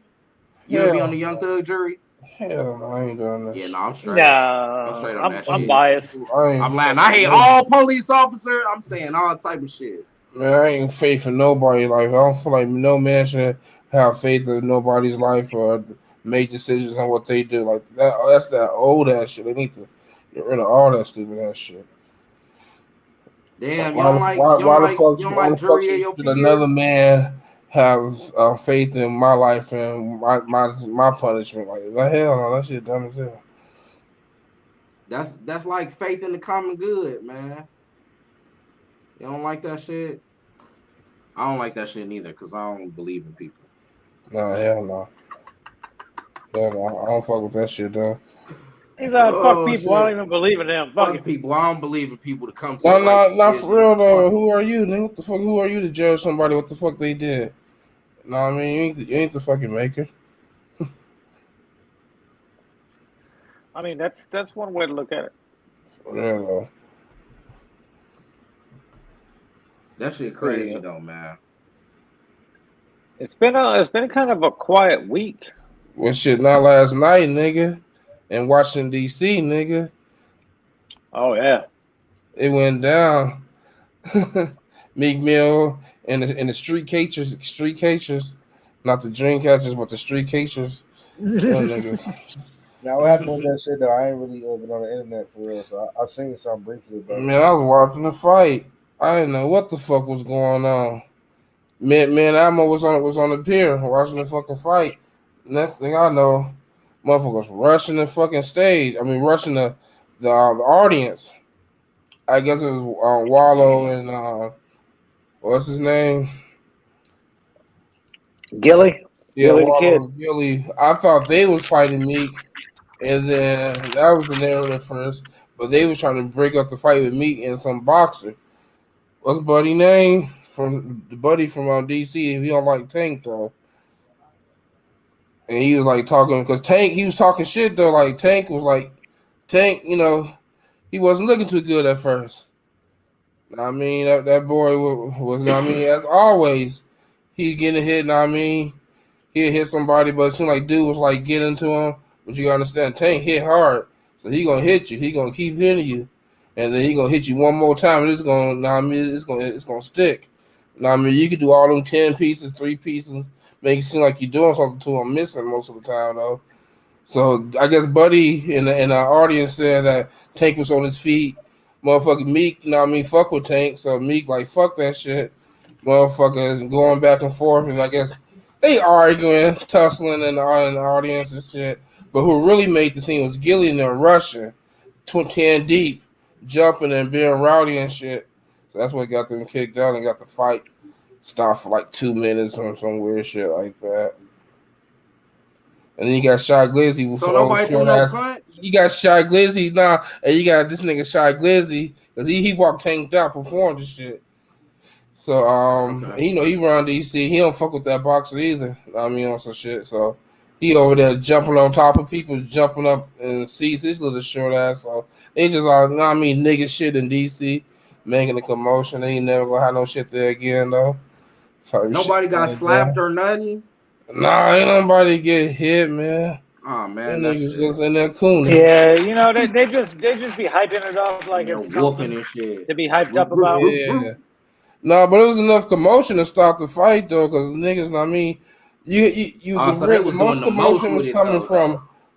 You would be on the Young Thug jury. Hell no, I ain't doing that. Yeah, no, I'm straight. No, I'm straight on that I'm shit. biased. I'm lying. I hate all police officers. I'm saying all type of shit. Man, I ain't faith in nobody's life. I don't feel like no man should have faith in nobody's life or make decisions on what they do. Like that's that old ass shit. They need to get rid of all that stupid ass shit. Damn, Why the fuck should another man have faith in my life and my punishment? Like the hell no, that shit dumb as hell. That's like faith in the common good, man. You don't like that shit? I don't like that shit neither, because I don't believe in people. No, hell no. Hell no. I don't fuck with that shit, though. He's like, fuck people. Shit. I don't even believe in them. Fuck people. I don't believe in people to come to. Not for real, though. Who are you, nigga? What the fuck? Who are you to judge somebody what the fuck they did? No, I mean, you ain't the fucking maker. I mean, that's one way to look at it. For real, though. That shit crazy though, man. It's been kind of a quiet week. Well, shit, not last night, nigga, in Washington D.C., nigga. Oh yeah, it went down. Meek Mill and the street catchers, not the dream catchers, but the street catchers. Now what happened with that shit though? I ain't really been on the internet for real, so I seen something briefly about it. Man, I was watching the fight. I didn't know what the fuck was going on. Man, Ammo was on the pier watching the fucking fight. Next thing I know, motherfuckers rushing the fucking stage. I mean, rushing the audience. I guess it was Wallow and what's his name? Gilly. Yeah, Wallow and Gilly. I thought they was fighting Meek, and then that was the narrative first. But they was trying to break up the fight with Meek and some boxer. What's buddy name? From the buddy from DC. He don't like Tank though. And he was like talking because Tank, he was talking shit though. Like Tank, you know, he wasn't looking too good at first. I mean, that boy was, I mean, as always, he getting hit. I mean, he'd hit somebody, but it seemed like dude was like getting to him. But you gotta understand, Tank hit hard, so he gonna hit you. He gonna keep hitting you. And then he gonna hit you one more time, and it's gonna stick. I mean, you can do all them 10 pieces, 3 pieces, make it seem like you're doing something to him, missing most of the time though. So I guess Buddy in the audience said that Tank was on his feet. Motherfucking Meek, fuck with Tank. So Meek like fuck that shit. Motherfuckers going back and forth, and I guess they arguing, tussling in the audience and shit. But who really made the scene was Gilly and them rushing, 10 deep. Jumping and being rowdy and shit. So that's what got them kicked out and got the fight stopped for like 2 minutes or some weird shit like that. And then you got Shy Glizzy with short ass. You got Shy Glizzy now, and you got this nigga Shy Glizzy because he walked tanked out, performed and shit. So okay. You know he run DC. He don't fuck with that boxer either. I mean on some shit. So he over there jumping on top of people, jumping up and sees his little short ass. So they just all, nigga shit in DC, making a commotion. They ain't never gonna have no shit there again, though. Nobody got slapped or nothing? Nah, ain't nobody get hit, man. Oh, man. That niggas just in there cooning. Yeah, you know, they just be hyping it up like it's wolfing and shit. To be hyped up about. Yeah. No, but it was enough commotion to stop the fight, though, because niggas, most commotion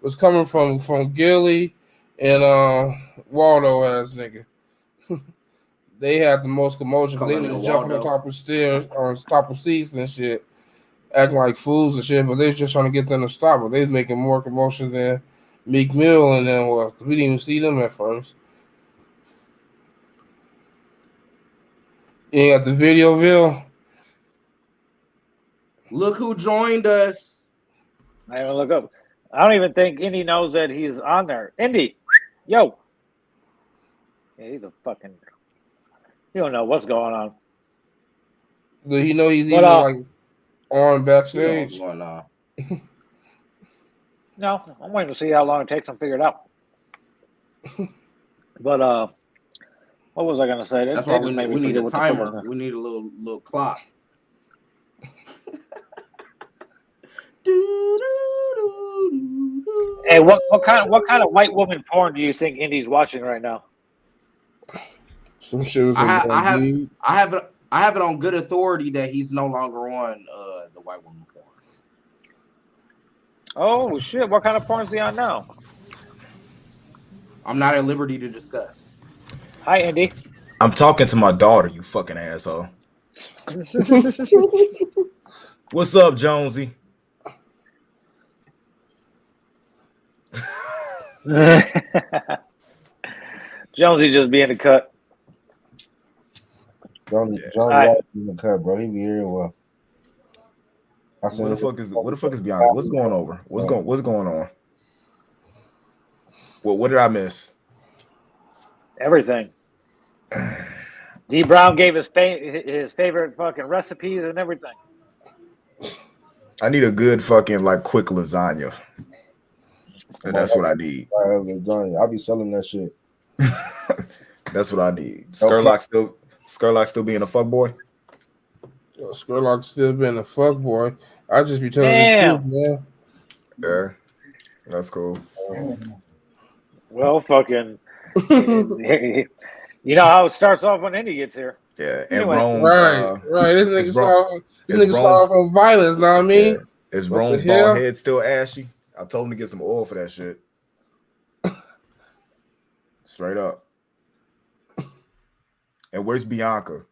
was coming from Gilly and Waldo ass nigga. They had the most commotion because they was jumping on top of stairs or top of seats and shit, acting like fools and shit. But they was just trying to get them to stop. But they was making more commotion than Meek Mill and then what? We didn't even see them at first. You got the video, Ville? Look who joined us. I even look up. I don't even think Indy knows that he's on there. Indy, yo. Yeah, he's a fucking. You don't know what's going on. But you know he's either like. on backstage. You know what's going on. No, I'm waiting to see how long it takes them to figure it out. But what was I gonna say? That's why we need a timer. We need a little clock. Hey, what kind of white woman porn do you think Indy's watching right now? Some shit was I have it on good authority that he's no longer on the white woman porn. Oh shit! What kind of porn is he on now? I'm not at liberty to discuss. Hi, Indy. I'm talking to my daughter, you fucking asshole. What's up, Jonesy? Jonesy just being the cut. Johnny in the cut, bro. He be here well. What the fuck is Bianca? What's going over? What's going on? What did I miss? Everything. D Brown gave his favorite fucking recipes and everything. I need a good fucking like quick lasagna. And that's what I need. I'll be selling that shit. That's what I need. Skurlock still being a fuckboy? Yo, Skurlock still being a fuckboy. I just be telling the truth, man. Yeah, that's cool. Well, fucking, you know how it starts off when Indy gets here. Yeah, and anyway. Rome's, right. This nigga started from violence. Know what I mean? Yeah. Is Rome's bald head still ashy? I told him to get some oil for that shit. Straight up. And where's Bianca?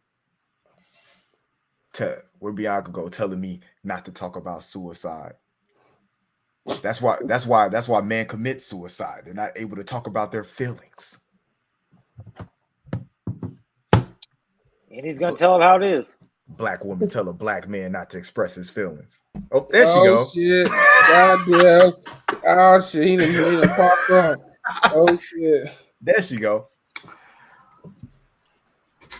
Where Bianca go telling me not to talk about suicide? That's why men commit suicide. They're not able to talk about their feelings. And he's gonna tell him how it is. Black woman tell a black man not to express his feelings. Oh, there she go. Shit. Goddamn. Oh shit. He done popped up. Oh shit. There she go.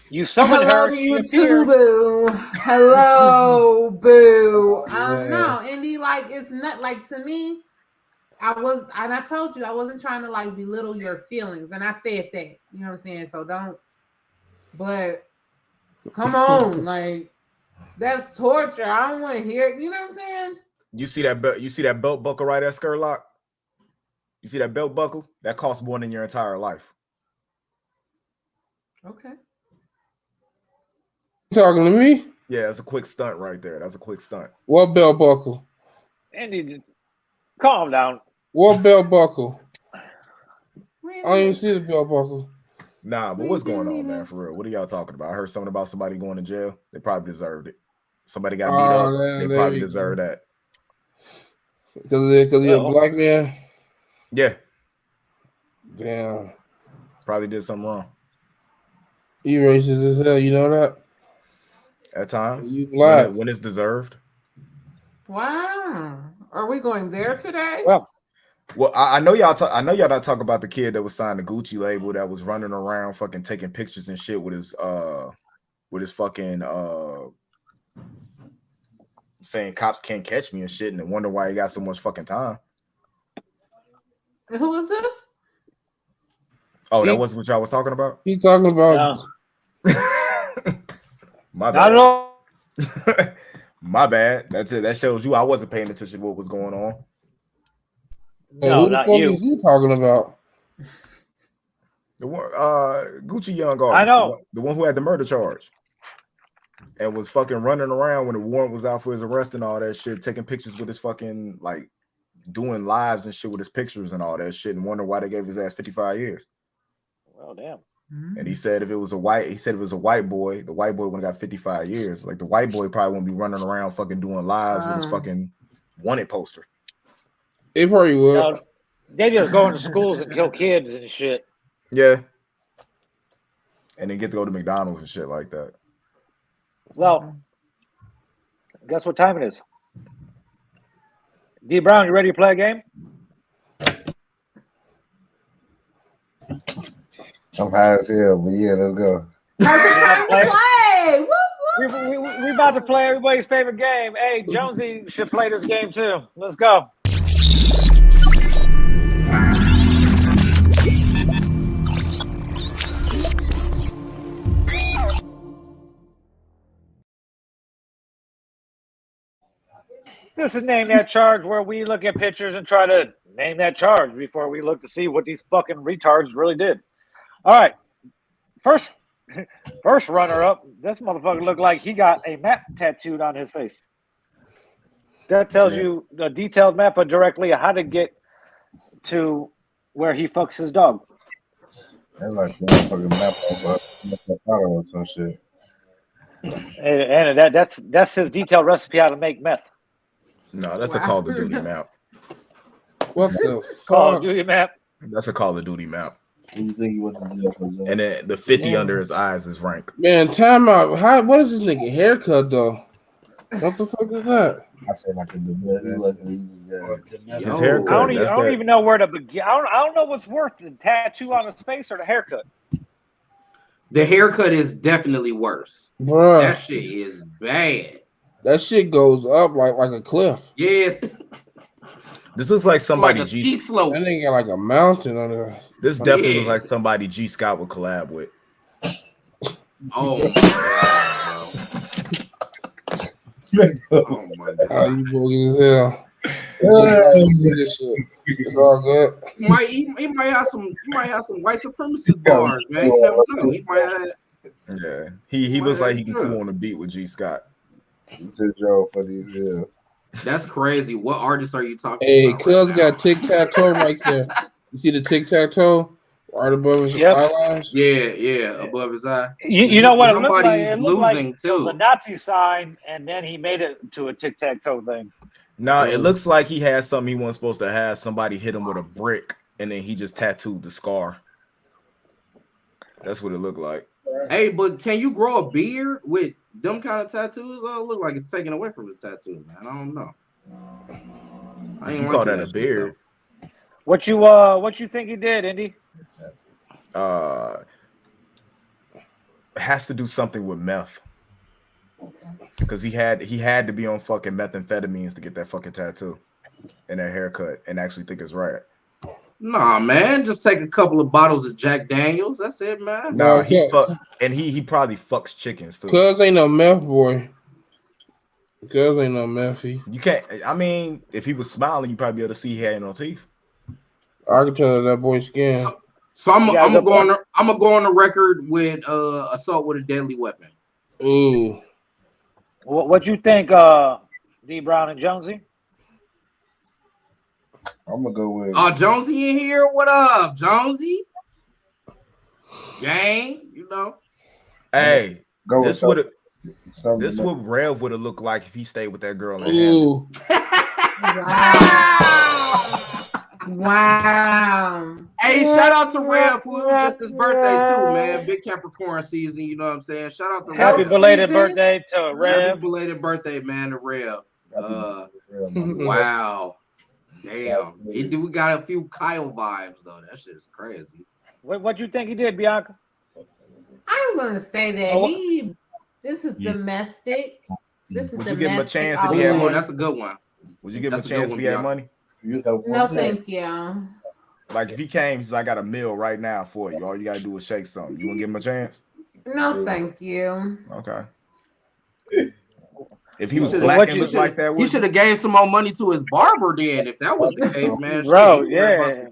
You summoned her. YouTube, boo. Hello, boo. I don't know, Indy. Like, it's not like, to me. I told you I wasn't trying to like belittle your feelings, and I said that. You know what I'm saying? So don't. But come on, like, that's torture. I don't want to hear it. You know what I'm saying? You see that belt buckle right there, Skurlock? You see that belt buckle? That costs more than your entire life. Okay. Talking to me? Yeah, that's a quick stunt right there. That's a quick stunt. What belt buckle? Andy, just calm down. What belt buckle? I don't even see the belt buckle. Nah, but what's going on, man? For real, what are y'all talking about? I heard something about somebody going to jail. They probably deserved it. Somebody got beat up. They probably deserve that. Because you're a black man? Yeah. Damn. Probably did something wrong. You racist as hell, you know that? At times. You black. When it's deserved. Wow. Are we going there today? Well, I know y'all. I know y'all not talk about the kid that was signed the Gucci label that was running around, fucking taking pictures and shit with his fucking saying cops can't catch me and shit, and wonder why he got so much fucking time. Who is this? Oh, that wasn't what y'all was talking about? He talking about my bad. Not at all. My bad. That's it. That shows you I wasn't paying attention to what was going on. No, who the fuck is you talking about? The one, Gucci young artist. I know. The one who had the murder charge and was fucking running around when the warrant was out for his arrest and all that shit, taking pictures with his fucking, like, doing lives and shit with his pictures and all that shit, and wondering why they gave his ass 55 years. Well, damn. And he said if it was a white boy, the white boy would have got 55 years. Like, the white boy probably wouldn't be running around fucking doing lives with his fucking wanted poster. They probably would. No, they just go into schools and kill kids and shit. Yeah. And then get to go to McDonald's and shit like that. Well, guess what time it is? D Brown, you ready to play a game? I'm high as hell, but yeah, let's go. Time to play. Woo, We about to play everybody's favorite game. Hey, Jonesy should play this game too. Let's go. This is Name That Charge, where we look at pictures and try to name that charge before we look to see what these fucking retards really did. All right. First runner-up, this motherfucker looked like he got a map tattooed on his face. That tells you a detailed map of directly how to get to where he fucks his dog. That's like that fucking map or some shit. And that's his detailed recipe how to make meth. No, that's a Call of Duty map. What the Call of fuck? Duty map. That's a Call of Duty map. You think he went to jail for that? And then the 50 under his eyes is rank. Man, time out. What is this nigga haircut though? What the fuck is that? I said like a His haircut. I don't even know where to begin. I don't know what's worse, the tattoo on his face or the haircut. The haircut is definitely worse. Bruh. That shit is bad. That shit goes up like a cliff. Yes. This looks like somebody like a ski slope. That nigga got like a mountain on there. This definitely looks like somebody G Scott would collab with. Oh my god, bro. Oh my god. Oh, you bogus as hell. It's all good. He might have some white supremacist bars, man. You never know. He might have. Yeah, he looks like he can cool on the beat with G Scott. This is Joe for these here. That's crazy. What artists are you talking Hey, about? Cuz got tic-tac-toe right there. You see the tic-tac-toe? Right above his eyelash? Yeah, above his eye. You know what it looked like? Somebody's It looked losing like it was too. a Nazi sign, and then he made it to a tic-tac-toe thing. Nah, it looks like he had something he wasn't supposed to have. Somebody hit him with a brick, and then he just tattooed the scar. That's what it looked like. Hey, but can you grow a beard with them kind of tattoos? It look like it's taken away from the tattoo, man. I don't know. If you call that a beard, what you think he did, Indy? has to do something with meth. Because he had to be on fucking methamphetamines to get that fucking tattoo and that haircut and actually think it's right. Nah, man, just take a couple of bottles of Jack Daniels. That's it, man. No, he probably fucks chickens too. Cuz ain't no meth boy. Cuz ain't no methy. You can't. I mean, if he was smiling, you probably be able to see he had no teeth. I can tell that boy's skin. So I'm gonna go on the record with assault with a deadly weapon. Ooh. What you think, D Brown and Jonesy? I'm gonna go with. Oh, Jonesy in here. What up, Jonesy? Gang, you know. Hey, Go this with would this what Rev would have looked like if he stayed with that girl in Ooh. Wow. Hey, shout out to Rev, who was just his birthday too, man. Big Capricorn season, you know what I'm saying? Shout out to Happy Rev. belated birthday to Rev. Happy belated birthday, man, to Rev. Wow. Damn. We got a few Kyle vibes though. That shit is crazy. What you think he did, Bianca? I'm gonna say that this is domestic. This is Would domestic. you give him a chance if he had money? That's a good one. Would you give him a chance if he had money? No, thank you. Like if he came, he's like, I got a meal right now for you. All you gotta do is shake something. You wanna give him a chance? No, thank you. Okay. If he was black and looked like that, he should have gave some more money to his barber then. If that was the case, man. Bro, yeah.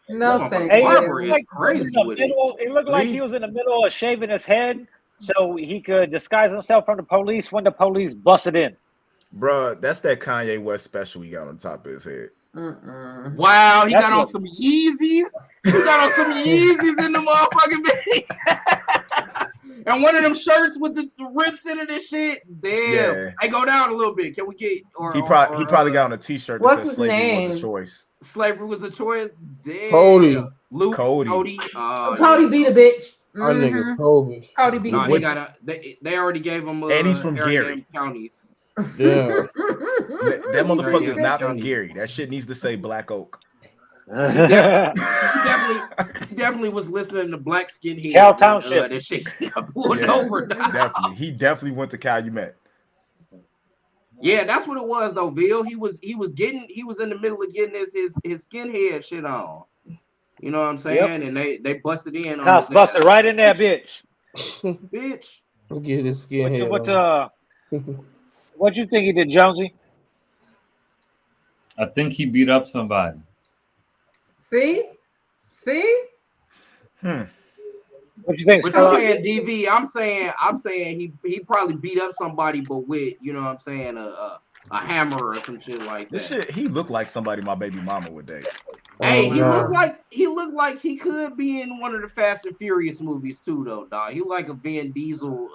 No, thank Hey, you. Barber is like crazy with it. it looked like he was in the middle of shaving his head so he could disguise himself from the police when the police busted in. Bruh, that's that Kanye West special he got on top of his head. Wow, he got on some Yeezys. He got on some Yeezys in the motherfucking bed. And one of them shirts with the rips in it and shit. Damn. Yeah. Hey, go down a little bit. Can we get He probably got on a t-shirt that What's said his slavery name? was a choice. Slavery was the choice. Damn. Cody. Luke. Cody. Cody beat a bitch. Our nigga Kobe. Cody beat No, a he bitch. got they already gave him And he's from Arrogant Gary. counties. Yeah. That motherfucker's not from Gary. That shit needs to say Black Oak. He definitely was listening to Black Skinhead. Cal Township. That shit got pulled Yeah, over. definitely. He definitely went to Calumet. Yeah, that's what it was though, Bill. He was in the middle of getting his skinhead shit on. You know what I'm saying? And they busted in on Cops busted right in that bitch. Bitch. Get his skin What you think he did, Jonesy? I think he beat up somebody. See? What you think? What you saying, DV? I'm saying he probably beat up somebody, but with, you know what I'm saying, a hammer or some shit like that. This shit, he looked like somebody my baby mama would date. Hey, he looked like he could be in one of the Fast and Furious movies too, though, dog. He like a Vin Diesel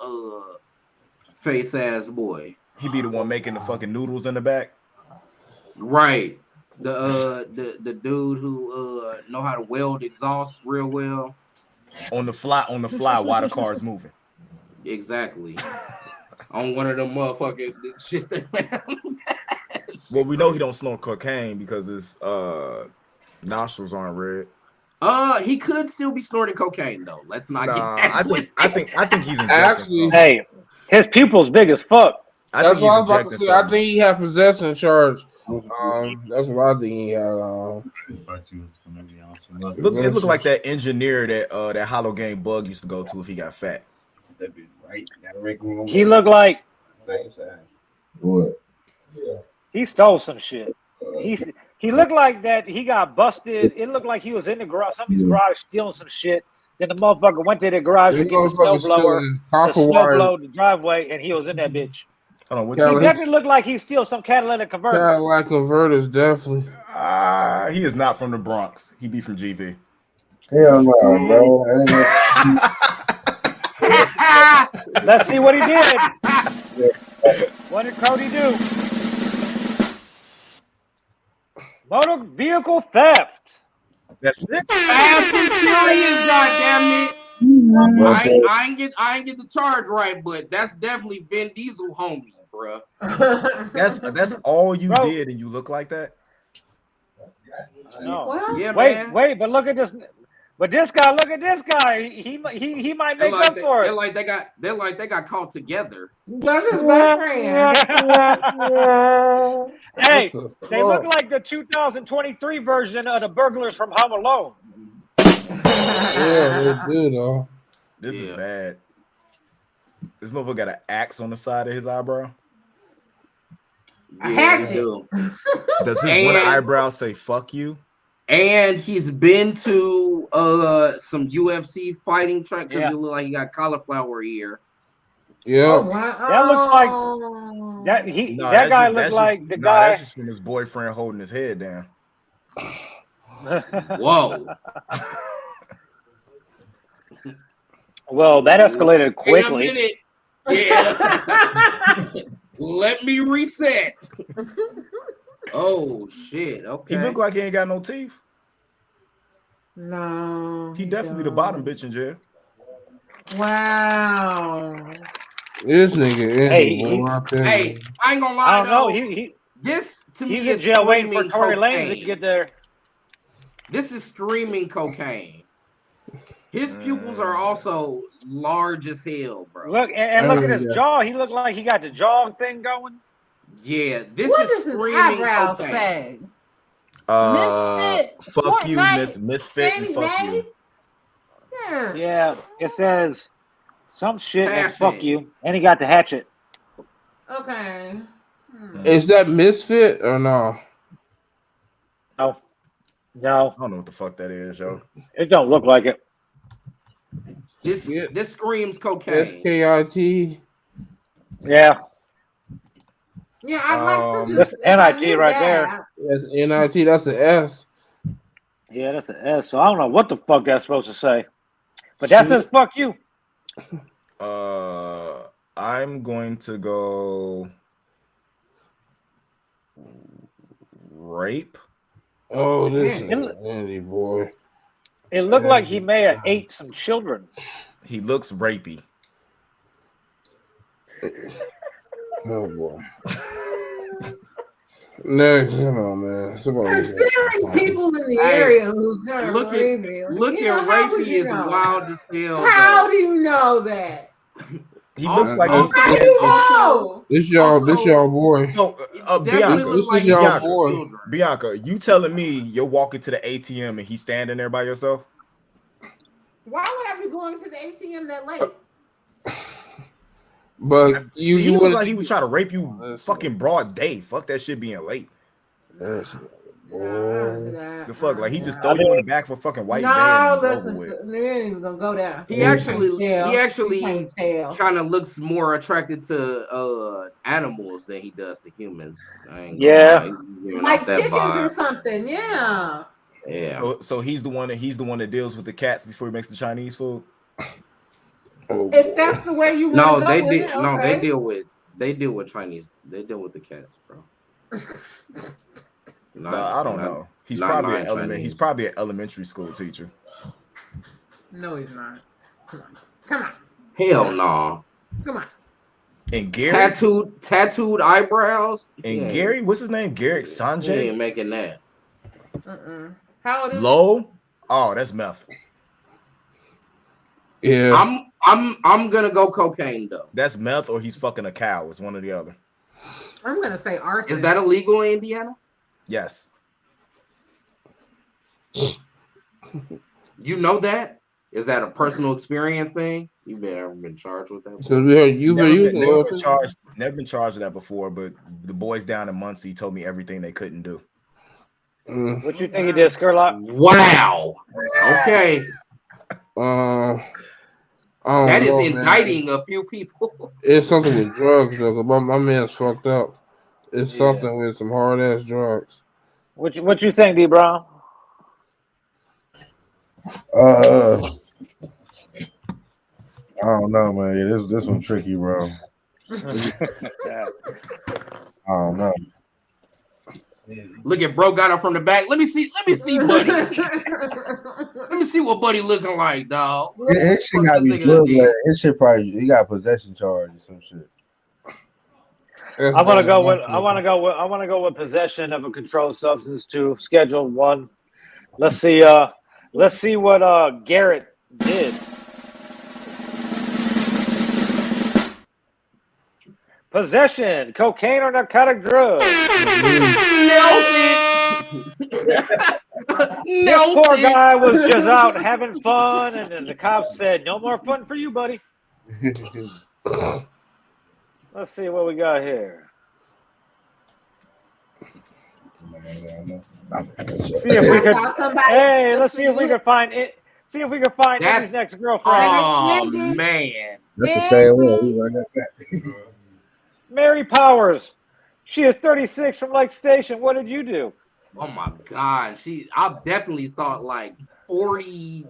face ass boy. He be the one making the fucking noodles in the back. Right. The dude who know how to weld exhaust real well. On the fly while the car is moving. Exactly. On one of them motherfucking shit that. Well, we know he don't snort cocaine because his nostrils aren't red. He could still be snorting cocaine though. Let's not get that I think he's injecting. Actually, hey, his pupil's big as fuck. That's what I was about to say. I think he had possession charge. That's what I think he had. It looked like that engineer that Hollow Game Bug used to go to if he got fat. That'd be right. He looked like same side. What? Yeah. he stole some shit. He looked like that. He got busted. It looked like he was in the garage, somebody's garage, stealing some shit. Then the motherfucker went to the garage to get the snowblower, blow the driveway, and he was in that bitch. He definitely looked like he steals some catalytic converter. Cadillac converters, definitely. He is not from the Bronx. He be from GV. Hell no, bro. Let's see what he did. What did Cody do? Motor vehicle theft. That's it. Fast and Furious, goddamn it! I ain't get the charge right, but that's definitely Vin Diesel, homie, bro. That's all you did, and you look like that. No. Well, yeah, wait, but look at this. But this guy, look at this guy. He might make up for it. They're like they got caught together. That's his best friend. Hey, they look like the 2023 version of the burglars from Home Alone. Yeah, they do though. This is bad. This motherfucker got an axe on the side of his eyebrow. A hatchet. Does his one eyebrow say "fuck you"? And he's been to some UFC fighting track because it look like he got cauliflower ear. Yeah, Oh, wow. That looks like that. That guy looks like the guy. That's just from his boyfriend holding his head down. Whoa. Well, that escalated quickly. In a minute. Yeah. Let me reset. Oh shit! Okay. He look like he ain't got no teeth. No. He definitely the bottom bitch in jail. Wow. this nigga. Hey, I ain't gonna lie. I don't know. This to me he's is in jail waiting for streaming Tory Lanez to cocaine. get there. This is streaming cocaine. His pupils are also large as hell, bro. Look and look at his jaw. He looked like he got the jaw thing going. Yeah, this What is does his streaming eyebrows cocaine. say? Misfit, Fuck you, Fortnite, misfit, and fuck Fannie you. Yeah. Yeah, it says some shit and Hatchet. fuck you. And he got the hatchet. Okay. Is that Misfit or no? No. I don't know what the fuck that is, yo. It don't look like it. This screams cocaine. SKIT. Yeah. Yeah, I'd like to do That's NIT right there. That's NIT. That's an S. Yeah, that's an S. So I don't know what the fuck that's supposed to say. But that says fuck you. I'm going to go rape. Oh, this Andy boy. It looked like he may have ate some children. He looks rapey. Oh boy. Next, come on, man. Somebody Considering people in the area who's gonna rape me, Rapey is wild as hell. How do you know that? He looks like How do you know? This y'all boy. No, Bianca, this is y'all boy. Bianca, you telling me you're walking to the ATM and he's standing there by yourself? Why would I be going to the ATM that late? But you look like he was trying to rape you fucking broad day. Fuck that shit being late. The fuck, like he just throw you in the back for fucking white van. Listen, we ain't even gonna go down. He actually kind of looks more attracted to animals than he does to humans. Yeah, like chickens or something. Yeah. Yeah. So he's the one that deals with the cats before he makes the Chinese food. If that's the way you want to go, they deal with Chinese. They deal with the cats, bro. I don't know. He's probably an elementary school teacher. No, he's not. Come on. Hell no. Come on. And Gary tattooed eyebrows. And Gary, what's his name? Gary Sanjay. He ain't making that. How old is Low? Oh, that's meth. Yeah. I'm gonna go cocaine though. That's meth or he's fucking a cow. It's one or the other. I'm gonna say arson. Is that illegal in Indiana? Yes. You know that? Is that a personal experience thing? You've ever been charged with that? Never been charged with that before, but the boys down in Muncie told me everything they couldn't do. What you think he did, Skurlock? Wow. Okay. That is indicting a few people. It's something with drugs, though. My man's fucked up. It's something with some hard ass drugs. What you think, D Brown? I don't know, man. Yeah, this one tricky, bro. I don't know. Look at bro got her from the back. Let me see, buddy. Let me see what buddy looking like, dog. His shit gotta be good, man. His shit probably he got a possession charge or some shit. I want to go with possession of a controlled substance to Schedule 1. Let's see what Garrett did. Possession, cocaine or narcotic drugs. This poor guy was just out having fun, and then the cops said, "No more fun for you, buddy." Let's see what we got here. See if we could. Hey, let's see if we can find it. See if we can find his next girlfriend. Oh man, that's the same one. Mary Powers. She is 36 from Lake Station. What did you do? Oh my God, I definitely thought like 40.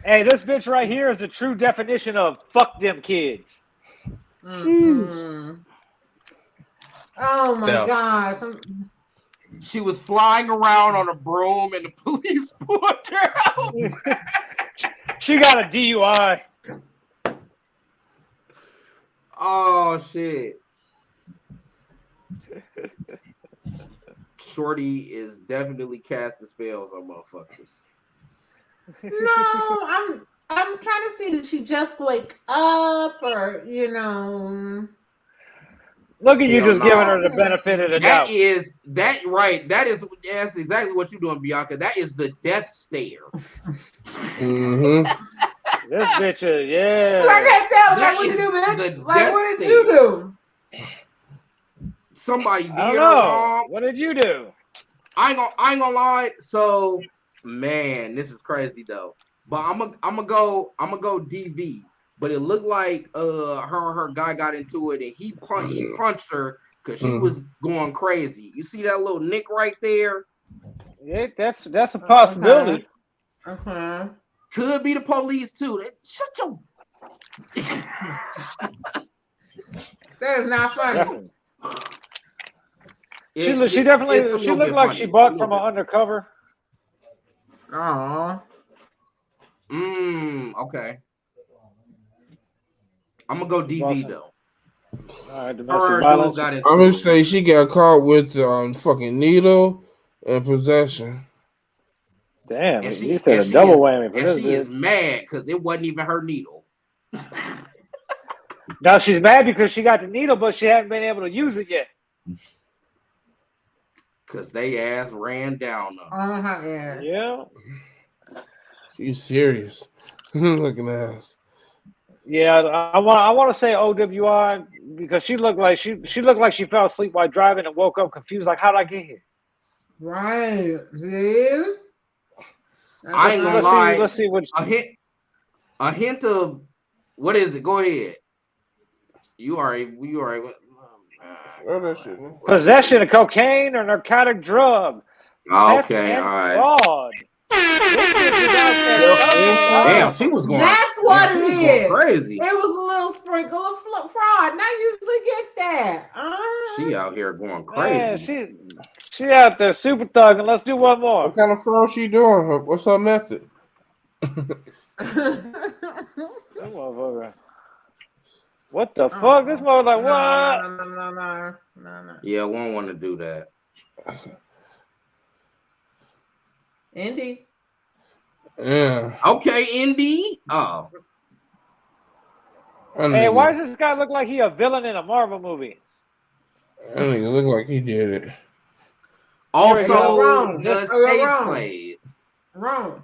Hey, this bitch right here is the true definition of fuck them kids. Mm-hmm. Oh my gosh. She was flying around on a broom and the police put her out. She got a DUI. Oh shit. Shorty is definitely casting spells on motherfuckers. No, I'm trying to see, did she just wake up or Look at you just giving her the benefit of the doubt. That's exactly what you're doing, Bianca. That is the death stare. Mm-hmm. This bitch is, yeah. I can't tell. Like, what did you do, man? Like, what did you do? Somebody did. I don't know. What did you do? I ain't gonna lie. So, man, this is crazy though. But I'm gonna go DV. But it looked like her guy got into it and he punched her because she was going crazy. You see that little nick right there? Yeah, that's a possibility. Okay. Could be the police too. Shut your. That is not funny. She looked like she bought from an undercover. Oh. Okay. I'm gonna go DV though. All right, domestic Her dude violence. got into I'm gonna it. say she got caught with fucking needle and possession. Damn, And you she said and a she double is whammy for and this. she is Bitch. mad because it wasn't even her needle. No, she's mad because she got the needle, but she hadn't been able to use it yet. Cause they ass ran down her. On her ass. Yeah. She's serious. Looking ass. Yeah, I want to say OWI because she looked like she fell asleep while driving and woke up confused. Like, how did I get here? Right. See? I ain't gonna lie. Let's see what a hint of what is it? Go ahead. You already. Oh, that shit. possession of cocaine or narcotic drug. Theft Okay, and all right. fraud. This bitch is out there. Damn, she was going. That's what damn, it she was going is. crazy. It was a little sprinkle of fraud. Now you usually get that. She out here going Man, crazy. she out there super thugging. Let's do one more. What kind of fraud she doing? What's her method? That motherfucker. What the fuck? This motherfucker like what? No. Yeah, we don't want to do that. Indy. Yeah. Okay, Indy. Oh. Hey, why does this guy look like he a villain in a Marvel movie? That nigga look like he did it. Also, the stage plays. Wrong.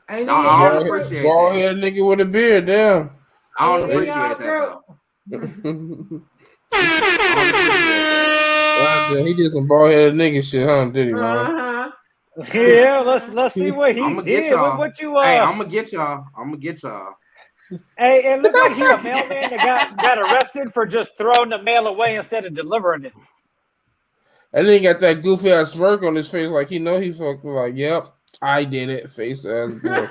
I don't appreciate that. Bald head nigga with a beard, damn. I don't appreciate that though. Well, he did some bald headed nigga shit, huh? Did he, man? Yeah, let's see what he did. What you Hey, I'm gonna get y'all. Hey, it looked like he a mailman that got arrested for just throwing the mail away instead of delivering it. And then he got that goofy ass smirk on his face, like he know he fucking like, yep, I did it. Face ass boy.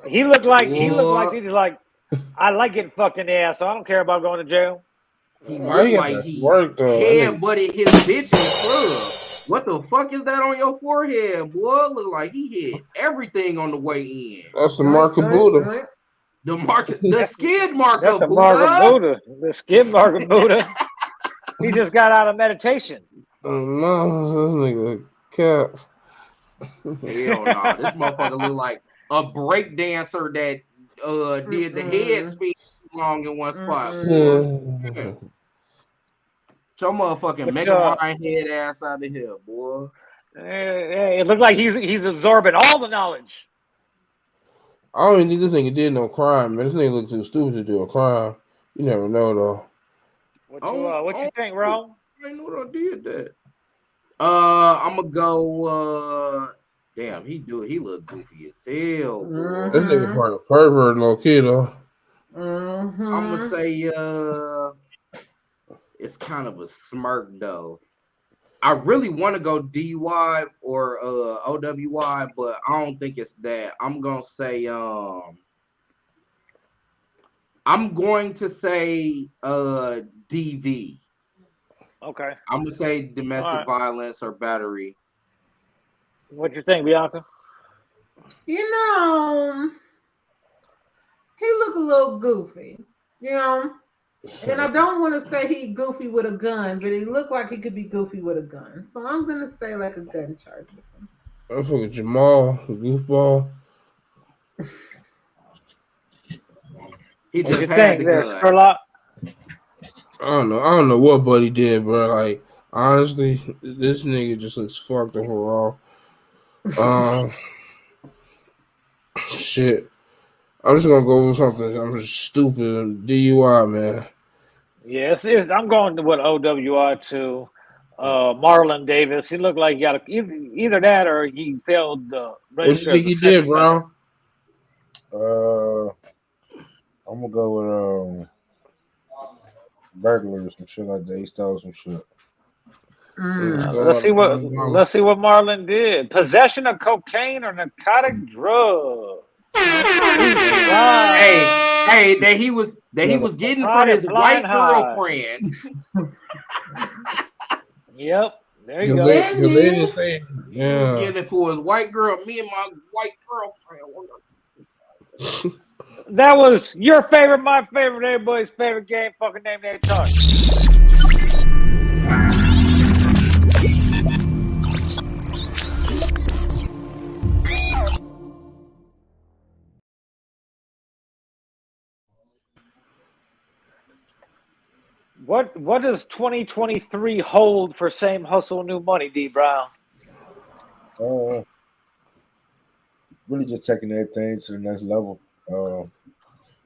He looked like he's like, I like getting fucked in the ass, so I don't care about going to jail. He looked like he headbutted his bitch in the club. What the fuck is that on your forehead, boy? Look like he hit everything on the way in. That's the mark of Buddha. The skid mark That's of the mark of Buddha. Buddha. The skid mark of Buddha. He just got out of meditation. No, this nigga cap. Hell no, this motherfucker look like a break dancer that did the head spin long in one spot. Yeah. Your motherfucking Mega Mind head ass out of here, boy. It looked like he's absorbing all the knowledge. I don't even think this nigga did no crime, man. This nigga look too stupid to do a crime. You never know though. What you think, Ron? I didn't know I did that. I'm gonna go. Damn, he look goofy as hell. Boy. This nigga part of pervert, low key though. I'm gonna say it's kind of a smirk though. I really want to go DUI or OWI, but I don't think it's that. I'm gonna say DV. Okay. I'm gonna say domestic violence or battery. What you think, Bianca? You know, he look a little goofy, you know. And I don't want to say he goofy with a gun, but he looked like he could be goofy with a gun. So I'm gonna say like a gun charge. I fucking Jamal, the goofball. He just had the gun. Sherlock? I don't know what Buddy did, bro. Like honestly, this nigga just looks fucked overall. Shit. I'm just gonna go with something. I'm just stupid. DUI, man. Yes, I'm going with OWI too. Marlon Davis. He looked like he got either that or he failed the. What you think he did, bro? I'm gonna go with burglars and shit like that. He stole some shit. Let's see what Marlon did. Possession of cocaine or narcotic drug. Hey, that he was getting from his white girlfriend. Yep, there you go. He was getting it for his white girl. Me and my white girlfriend. That was your favorite, my favorite, everybody's favorite game. Fucking name that time. What does 2023 hold for Same Hustle New Money, D Brown? Really just taking everything to the next level.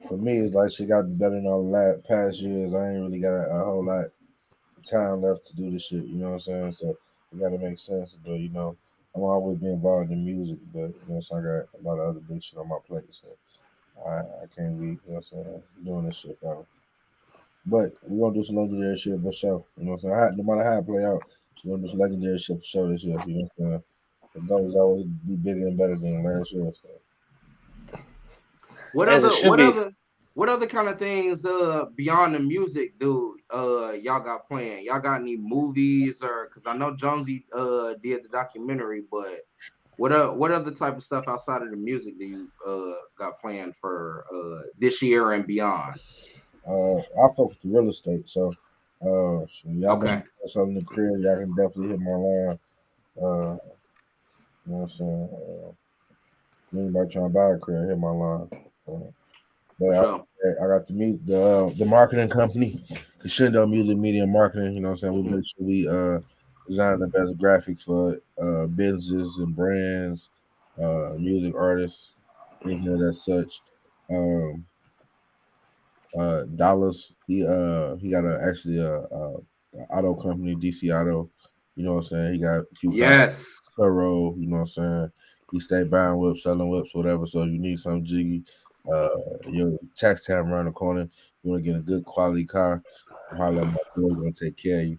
For me, it's like she got to be better than all the past years. I ain't really got a whole lot of time left to do this shit. You know what I'm saying? So it got to make sense. But you know, I'm always been involved in music, but you know, so I got a lot of other big shit on my plate. So I can't be, you know what I'm saying, doing this shit forever. But we're gonna do some legendary shit for sure. You know what I'm saying? No matter how it play out, we're gonna do some legendary shit for sure this year. You know what I'm saying? The goal is always be bigger and better than last year. So. What other kind of things beyond the music do y'all got planned? Y'all got any movies or because I know Jonesy did the documentary, but what other type of stuff outside of the music do you got planned for this year and beyond? I focus the real estate, so y'all Okay. something in the crib, y'all can definitely hit my line. You know what I'm saying? Anybody trying to buy a crib, hit my line. But I got to meet the marketing company, Crescendo Music Media and Marketing. You know what I'm saying? We make sure we design the best graphics for businesses and brands, music artists, anything that's such. Dollarz, he got a auto company, DC Auto. You know what I'm saying? He got a few Turo, you know what I'm saying? He stay buying whips, selling whips, whatever. So if you need some jiggy, your tax time around the corner, you want to get a good quality car, holler at my boy, gonna take care of you.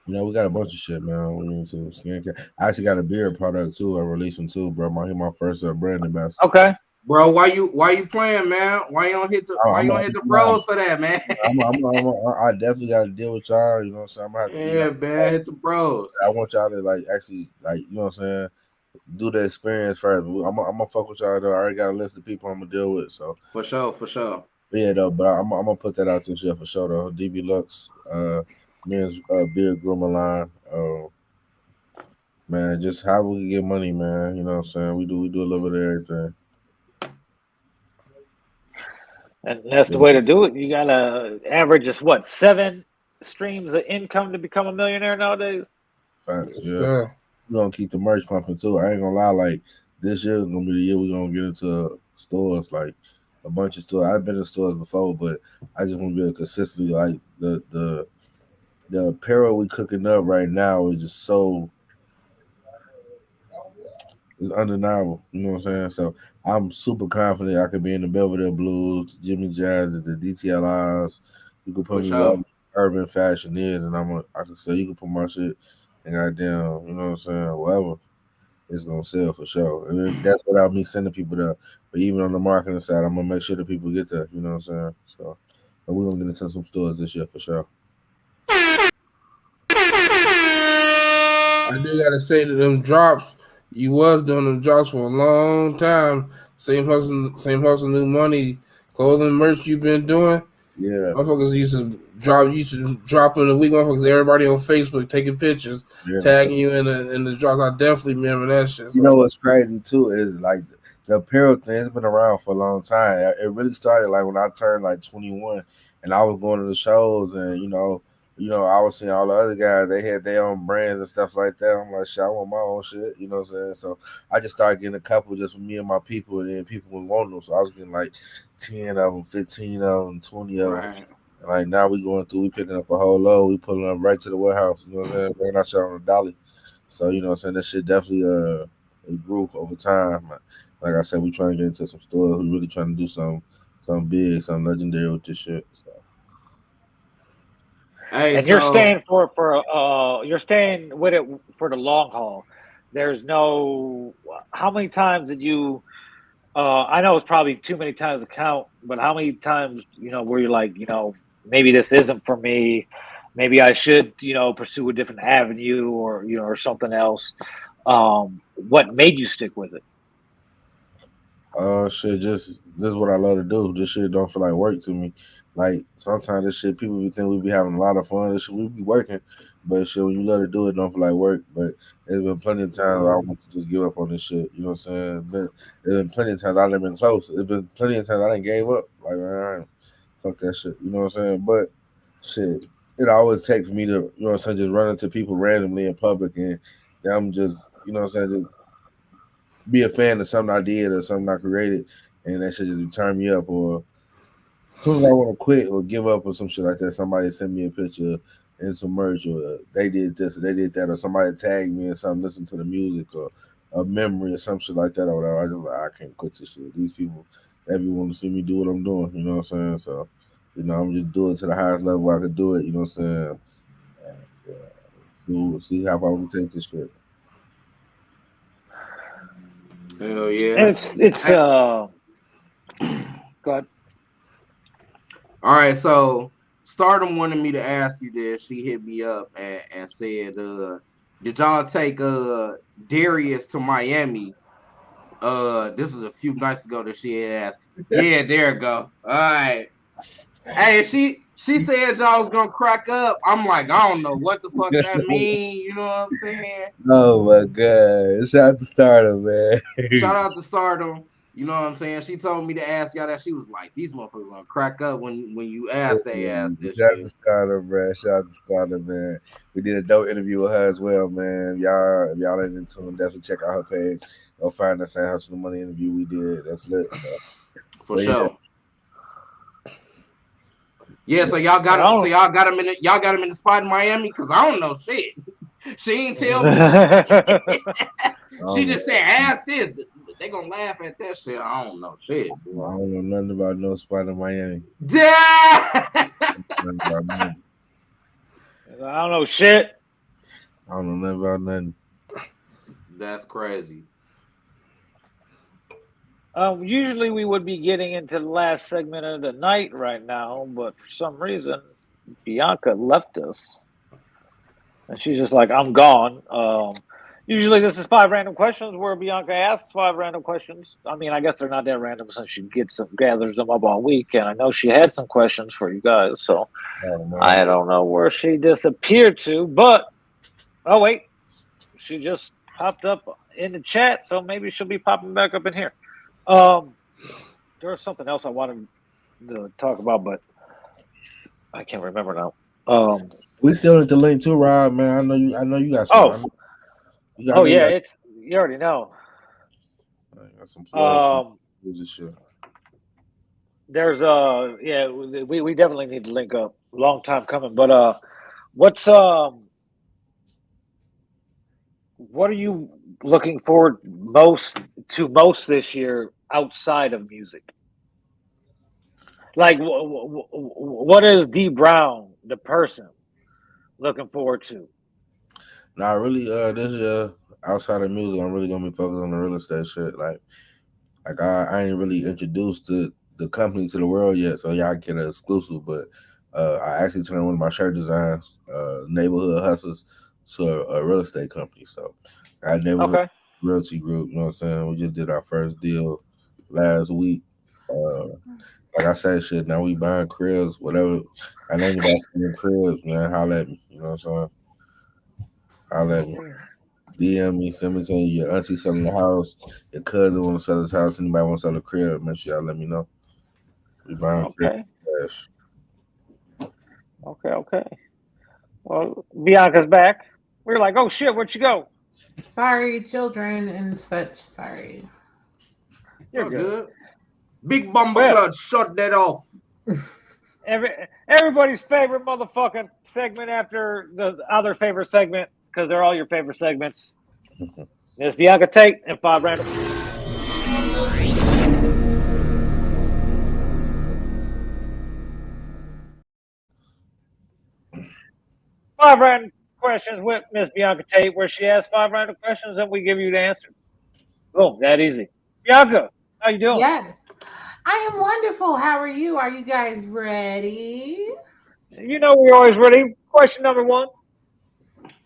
You know, we got a bunch of shit, man. We into skincare. I actually got a beard product too. I released them too, bro. My first brand ambassador. Okay. Bro, why you playing, man? Why you don't hit the bros for that, man? I definitely got to deal with y'all. You know what I'm saying? I'm gonna have to man, hit the bros. I want y'all to actually you know what I'm saying, do the experience first. I'm gonna fuck with y'all though. I already got a list of people I'm gonna deal with. So for sure. But yeah, though. But I'm gonna put that out this year for sure though. DB Lux, men's beard grooming line. Man, just how we can get money, man. You know what I'm saying? We do a little bit of everything. And that's the way to do it. You gotta average just 7 streams of income to become a millionaire nowadays. Facts, yeah. We're gonna keep the merch pumping too. I ain't gonna lie, like this year is gonna be the year we're gonna get into stores, like a bunch of stores. I've been in stores before, but I just want to be able to consistently like the apparel we cooking up right now is just so it's undeniable. You know what I'm saying? So I'm super confident I could be in the Belvedere Blues, Jimmy Jazz, the DTLIs. You could put me up Urban Fashioneers, and I can say you can put my shit and goddamn, you know what I'm saying? Whatever, it's gonna sell for sure. And that's without me sending people there. But even on the marketing side, I'm gonna make sure that people get there. You know what I'm saying? So we're gonna get into some stores this year for sure. I do gotta say that them drops, you was doing them drops for a long time. Same hustle, new money, clothing merch you've been doing. Yeah, motherfuckers used to drop in a week. Motherfuckers, everybody on Facebook taking pictures, tagging you in the drops. I definitely remember that shit. So. You know what's crazy too is like the apparel thing has been around for a long time. It really started like when I turned like 21, and I was going to the shows, and you know, I was seeing all the other guys. They had their own brands and stuff like that. I'm like, shit, I want my own shit. You know what I'm saying? So I just started getting a couple just for me and my people, and then people would want them. So I was getting like 10 of them, 15 of them, 20 of them. And like now we picking up a whole load. We pulling them right to the warehouse. You know what I'm saying? Bringing our shit on the dolly. So you know what I'm saying? That shit definitely it grew over time. Like I said, we trying to get into some stores. We really trying to do something big, something legendary with this shit. So. Hey, and you're staying you're staying with it for the long haul. There's no. How many times did you? I know it's probably too many times to count, but how many times where you're like, maybe this isn't for me. Maybe I should, pursue a different avenue or or something else. What made you stick with it? Shit, just this is what I love to do. This shit don't feel like work to me. Like sometimes this shit, people be think we be having a lot of fun. This shit we be working, but shit when you love to do it, don't feel like work. But there's been plenty of times I want to just give up on this shit. You know what I'm saying? But there's been plenty of times I done been close. There's been plenty of times I done gave up. Like man, fuck that shit. You know what I'm saying? But shit, it always takes me to you know what I'm saying, just run into people randomly in public and them just you know what I'm saying, just be a fan of something I did or something I created, and that shit just turn me up. Or as soon as I want to quit or give up or some shit like that, somebody send me a picture and some merch, or they did this or they did that, or somebody tagged me or something, listen to the music or a memory or some shit like that or whatever. I just like I can't quit this shit. These people, they be want to see me do what I'm doing. You know what I'm saying? So, you know, I'm just doing it to the highest level I could do it. You know what I'm saying? We'll see how far we take this shit. Hell yeah. It's go ahead. All right, so Stardom wanted me to ask you this. She hit me up and said, did y'all take Darius to Miami? This is a few nights ago that she had asked. Yeah, there you go. All right. Hey, she said y'all was gonna crack up. I'm like, I don't know what the fuck that mean. You know what I'm saying? Oh my god! Shout out to Stardom, man. Shout out to Stardom. You know what I'm saying? She told me to ask y'all that. She was like, these motherfuckers gonna crack up when you ask they ass this Shout out shit. to Stardom, man. Shout out to Stardom, man. We did a dope interview with her as well, man. Y'all, if y'all ain't in tune, definitely check out her page. Go find the San Hustle Money interview we did. That's lit. So. For sure. Yeah, so y'all got him. So y'all got him in the spot in Miami because I don't know shit. She ain't tell me. She just said, "Ask this." They gonna laugh at that shit. I don't know shit. Well, I don't know nothing about no spot in Miami. I don't know shit. I don't know nothing about nothing. That's crazy. Usually we would be getting into the last segment of the night right now, but for some reason, Bianca left us. And she's just like, I'm gone. Usually this is 5 random questions where Bianca asks 5 random questions. I mean, I guess they're not that random since she gathers them up all week. And I know she had some questions for you guys. So I don't know where she disappeared to. But, oh, wait. She just popped up in the chat. So maybe she'll be popping back up in here. There was something else I wanted to talk about, but I can't remember now. We still need the link too, Rob. Man, I know you got some. You already know. I got some plugs. There's we definitely need to link up. Long time coming, but what are you looking forward most this year outside of music? Like, what is D Brown, the person, looking forward to? Nah, really, this year outside of music, I'm really gonna be focused on the real estate shit. Like I ain't really introduced the company to the world yet, so y'all get an exclusive. But I actually turned one of my shirt designs, Neighborhood Hustlers, to a real estate company. So I Neighborhood Realty Group. You know what I'm saying? We just did our first deal last week. Like I said, shit. Now we buying cribs, whatever. I know anybody selling cribs, man. Holla at me. You know what I'm saying? Holla at me. DM me, send me saying your auntie selling the house, your cousin want to sell his house, anybody want to sell a crib, make sure y'all let me know. We buying cribs. Okay. Well, Bianca's back. We were like, oh shit, where'd you go? Sorry, children and such. Sorry. You're good. Big Bumble Club, shut that off. Everybody's favorite motherfucking segment after the other favorite segment, because they're all your favorite segments. There's Bianca Tate and 5 random. 5 random questions with Miss Bianca Tate, where she asks 5 random questions and we give you the answer. Boom, that easy. Bianca, how you doing? Yes, I am wonderful. How are you? Are you guys ready? You know we're always ready. Question number 1.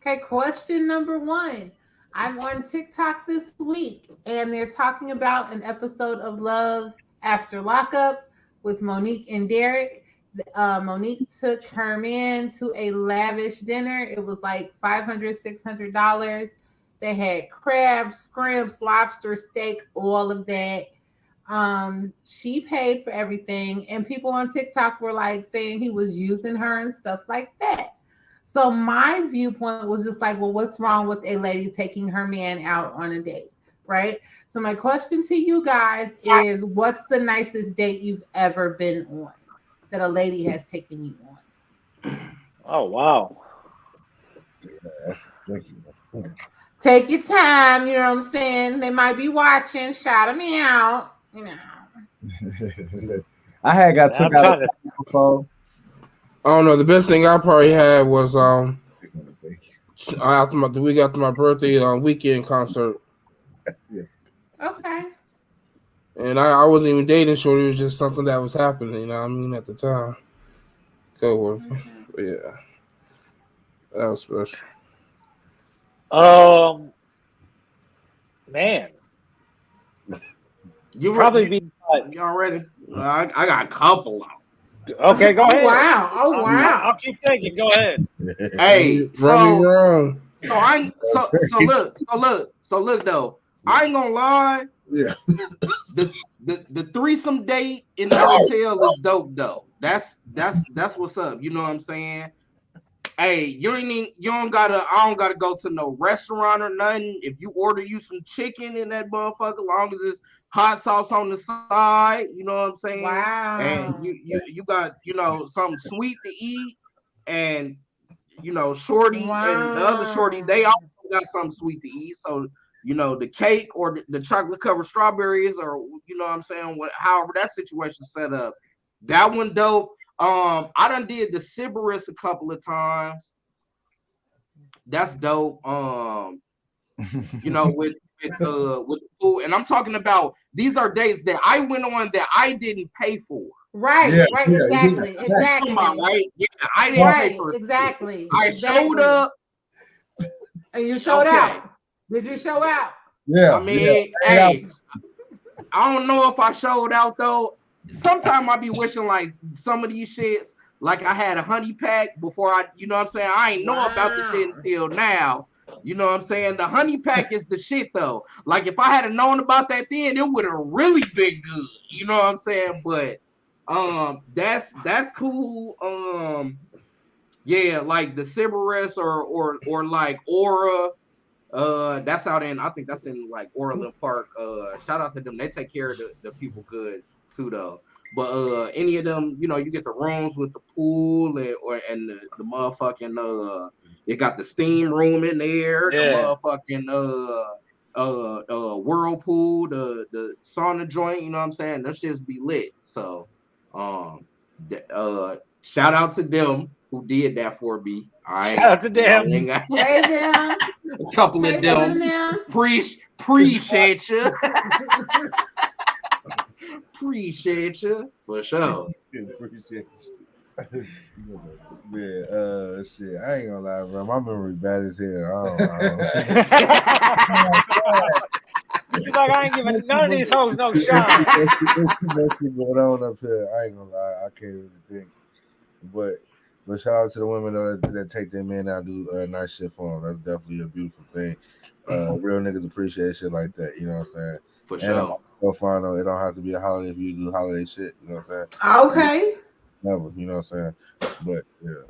Okay, question number 1. I'm on TikTok this week, and they're talking about an episode of Love After Lockup with Monique and Derek. Monique took her man to a lavish dinner. It was like $500, $600. They had crabs, scrimps, lobster, steak, all of that. She paid for everything, and people on TikTok were like saying he was using her and stuff like that. So my viewpoint was just like, well, what's wrong with a lady taking her man out on a date, right? So my question to you guys is, what's the nicest date you've ever been on that a lady has taken you on? Oh wow. Thank you. Take your time, you know what I'm saying? They might be watching. Shout them out, you know. I had got took out of before. I don't know. The best thing I probably had was after the week after my birthday, weekend concert. Yeah. Okay. And I wasn't even dating shorty. It was just something that was happening. You know what I mean? At the time. Co-worker. But yeah, that was special. Man. You probably ready? be. Y'all ready? I got a couple. Okay, go ahead. Wow! Oh wow! I'll keep thinking. Go ahead. Hey, so look though. I ain't gonna lie. Yeah. The threesome date in the hotel is dope though. That's what's up. You know what I'm saying? Hey, I don't gotta go to no restaurant or nothing. If you order you some chicken in that motherfucker, long as it's hot sauce on the side, you know what I'm saying? Wow. And you got, something sweet to eat, and shorty and the other shorty, they also got something sweet to eat. So, the cake or the chocolate covered strawberries, or you know what I'm saying, however that situation set up. That one dope. I done did the Sybaris a couple of times. That's dope. With the pool, and I'm talking about these are days that I went on that I didn't pay for. Right, Yeah, right, yeah, exactly, yeah. exactly. Right? Yeah, I didn't pay for it. Exactly. I showed up. And you showed out. Did you show out? Yeah. I mean, hey, I don't know if I showed out though. Sometimes I be wishing like some of these shits, like I had a honey pack before I, you know what I'm saying? I ain't know about the shit until now. You know what I'm saying? The honey pack is the shit though. Like if I had known about that then, it would have really been good. You know what I'm saying? But that's cool. Yeah, like the Sybaris or like Aura. That's out in, I think that's in like Orland Park. Shout out to them. They take care of the people good too though. But any of them, you get the rooms with the pool and the motherfucking it got the steam room in there, the motherfucking whirlpool, the sauna joint, you know what I'm saying? That shit's be lit. So shout out to them who did that for me. All right. Shout out to them. Hey them. A couple of them. Appreciate you. Appreciate you for sure. Appreciate you. Man, shit, I ain't gonna lie, bro. My memory bad as hell. She's like, I ain't giving none of these hoes no shot. There's shit going on up here. I ain't gonna lie, I can't really think. But shout out to the women that take their men out and do nice shit for them. That's definitely a beautiful thing. Real niggas appreciate shit like that. You know what I'm saying? For sure. It don't have to be a holiday if you do holiday shit. You know what I'm saying? Okay. Never. You know what I'm saying? But yeah.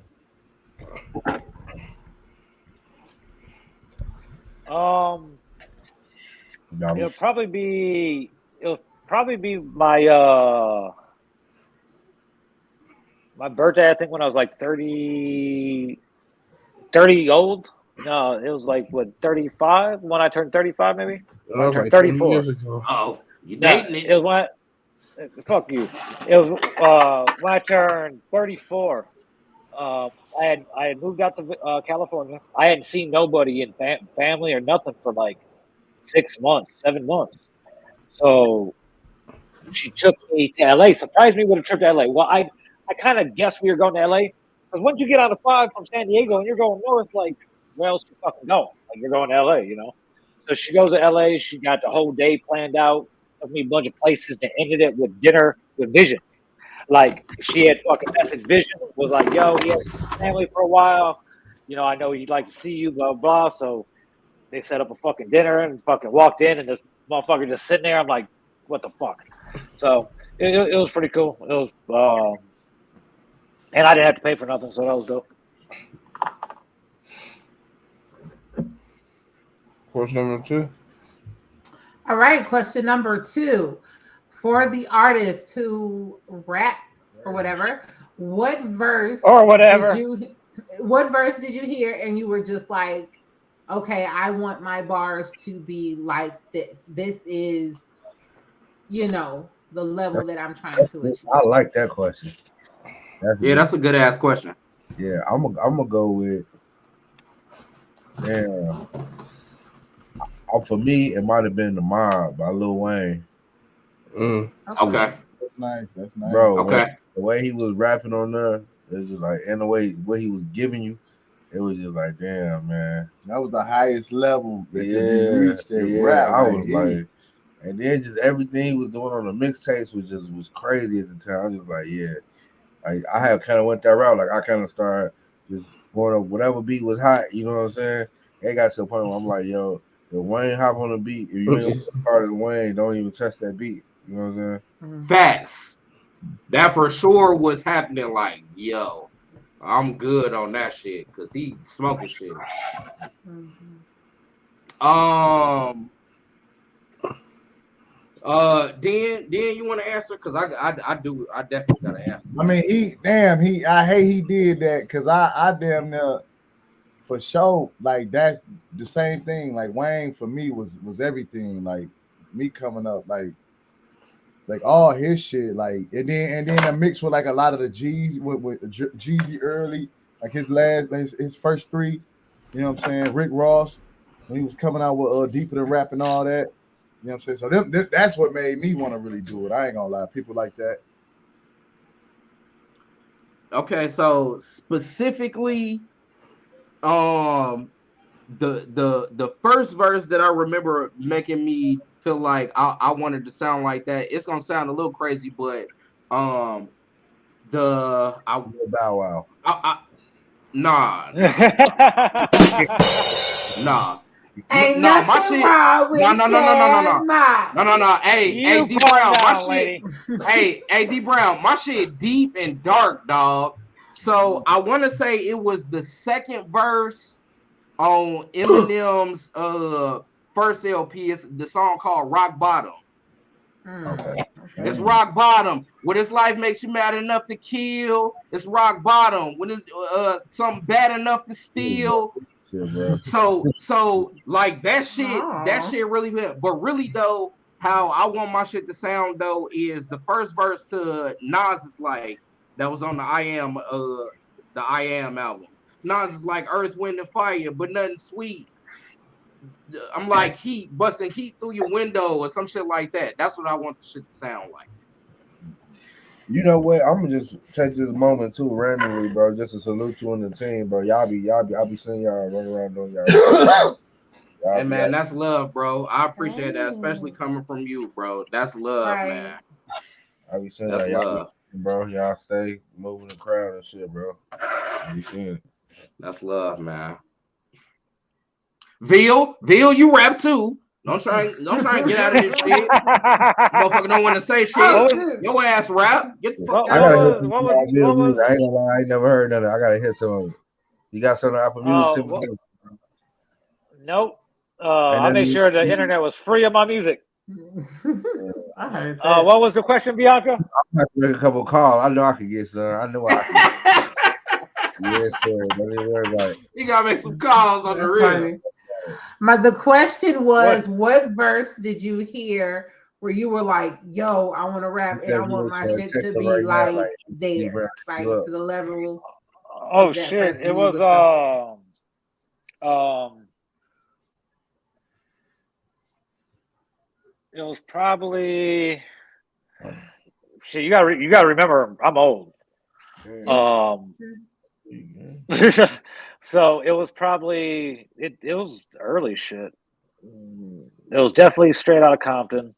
It'll probably be my my birthday, I think, when I was like 30 old. No, it was like, what, 35? When I turned 35, maybe? That was like 34. years ago. Oh, you dating it. It was fuck you. It was when I turned 34. I had moved out to California. I hadn't seen nobody in family or nothing for like 6 months, 7 months. So she took me to LA, surprised me with a trip to LA. Well, I kind of guessed we were going to LA, because once you get on the 5 from San Diego and you're going north, like, where else you fucking going? Like, you're going to LA, you know? So she goes to LA. She got the whole day planned out. Took me a bunch of places and ended it with dinner with Vision. Like she had fucking message Vision, was like, yo, he has family for a while. You know, I know he'd like to see you, blah, blah. So they set up a fucking dinner and fucking walked in and this motherfucker just sitting there. I'm like, what the fuck? So it was pretty cool. It was, and I didn't have to pay for nothing, so that was dope. Question number 2. All right, question number 2. For the artist who rap or whatever, what verse did you hear and you were just like, okay, I want my bars to be like this. This is, you know, the level that I'm trying to achieve. I like that question. That's a good ass question. Yeah, I'm gonna go with. Yeah, for me, it might have been The Mob by Lil Wayne. Okay. That's nice. That's nice. Bro, Okay. the way he was rapping on there, it's just like, and the way what he was giving you, it was just like, damn, man. That was the highest level that could be reached. I was like, and then just everything he was doing on the mixtapes was crazy at the time. I was just like, yeah. I have kind of went that route. Like I kind of started just going up whatever beat was hot, you know what I'm saying? It got to a point where I'm like, yo, if Wayne hop on the beat, if you ain't part of Wayne, don't even touch that beat. You know what I'm saying? Facts. That for sure was happening. Like, yo, I'm good on that shit because he smoking shit. Dan, you want to answer? Because I definitely gotta answer. I mean, I hate he did that because I damn near for sure, like that's the same thing. Like Wayne for me was everything. Like me coming up, like all his shit, like and then a mix with like a lot of the G's with Jeezy early, like his first 3. You know what I'm saying? Rick Ross when he was coming out with Deeper Than Rap and all that. You know what I'm saying? So that's what made me want to really do it. I ain't gonna lie, people like that. Okay, so specifically, the first verse that I remember making me feel like I wanted to sound like that. It's gonna sound a little crazy, but Bow Wow. Nah. Ain't no, my nothing shit. wrong with No. Hey, You D Brown, down, my shit. lady. Hey, D Brown, my shit deep and dark, dog. So I want to say it was the second verse on Eminem's first LP. It's the song called Rock Bottom. Okay. It's rock bottom. When this life makes you mad enough to kill, it's rock bottom. When it's something bad enough to steal. Yeah, So like that shit really hit. But really though, how I want my shit to sound though is the first verse to Nas is like that was on the I Am album. Nas is like Earth, Wind, and Fire, but nothing sweet. I'm like heat, busting heat through your window or some shit like that. That's what I want the shit to sound like. You know what? I'm gonna just take this moment too randomly, bro, just to salute you and the team, bro. I'll be seeing y'all running around doing y'all. Hey man, that's love, bro. I appreciate that, especially coming from you, bro. That's love, man. I'll be seeing that's y'all, love, bro. Y'all stay moving the crowd and shit, bro. I'll be seeing it. That's love, man. Veal, you rap too. Don't try and get out of this shit. Motherfucker don't want to say shit. Your ass rap. Get the fuck out of here. I ain't gonna lie, I ain't never heard none of it. I gotta hit some of it. You got something on Apple Music? Nope. I made sure the internet was free of my music. I heard that. What was the question, Bianca? I have to make a couple calls. I know I could get some. I know I can. Yes, sir. Don't even worry about it. You gotta make some calls on the real. The question was, what verse did you hear where you were like, yo, I want to rap and I want my shit to be like there, like to the level. Oh shit! It was it was probably shit. You gotta remember, I'm old. So it was probably it was early shit. It was definitely straight out of Compton.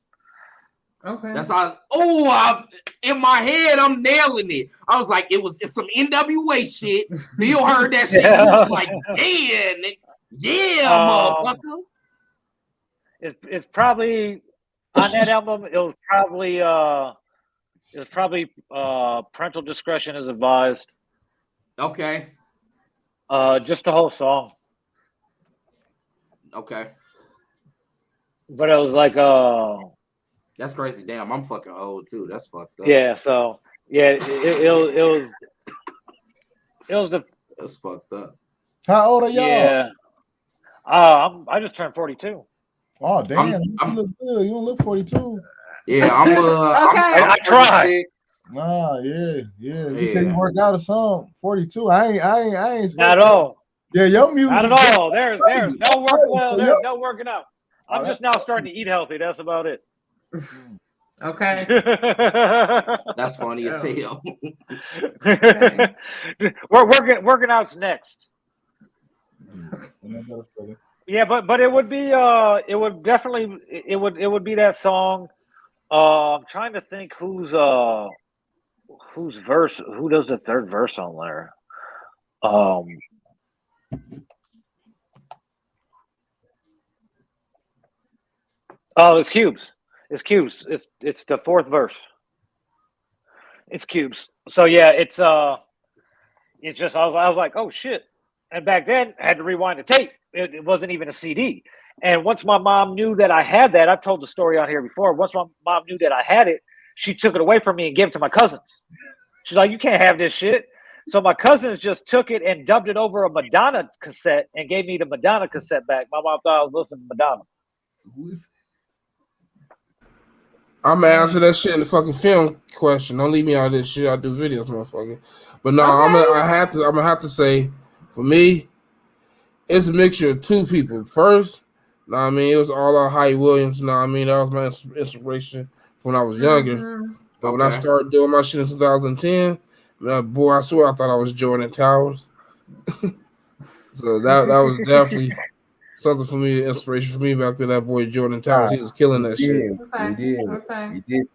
Okay. That's all. Oh, in my head, I'm nailing it. I was like, it's some NWA shit. Bill heard that shit. He was like, motherfucker. It's probably on that album. It was probably parental discretion is advised. Okay. Just the whole song. Okay. But it was like that's crazy. Damn, I'm fucking old too. That's fucked up. Yeah, so yeah, it was the that's fucked up. How old are y'all? Yeah. I just turned 42. Oh damn, you look good. You don't look 42. Yeah, I'm I tried. Nah, yeah. You said you worked out or something. 42. I ain't Not at all. Yeah, your music. Not at all. There's no work. Well, there's no working out. I'm just now starting to eat healthy. That's about it. Okay. That's funny as hell. We're working out's next. Yeah, but it would be it would definitely it would be that song. I'm trying to think whose verse, who does the third verse on there. Oh, it's Cubes. It's Cubes. It's the fourth verse. It's Cubes. So yeah, it's just I was like, oh shit. And back then I had to rewind the tape. It wasn't even a CD. And once my mom knew that I had that, I've told the story on here before. Once my mom knew that I had it, she took it away from me and gave it to my cousins. She's like, you can't have this shit. So my cousins just took it and dubbed it over a Madonna cassette and gave me the Madonna cassette back. My mom thought I was listening to Madonna. I'm gonna answer that shit in the fucking film question. Don't leave me out of this shit. I do videos, motherfucker. But no, I'm gonna have to say, for me, it's a mixture of two people. First, I mean, it was all out Hype Williams. I mean, that was my inspiration when I was younger. But when I started doing my shit in 2010, boy, I swear I thought I was Jordan Towers. So that was definitely something for me, inspiration for me back then. That boy Jordan Towers, he was killing that shit. He did.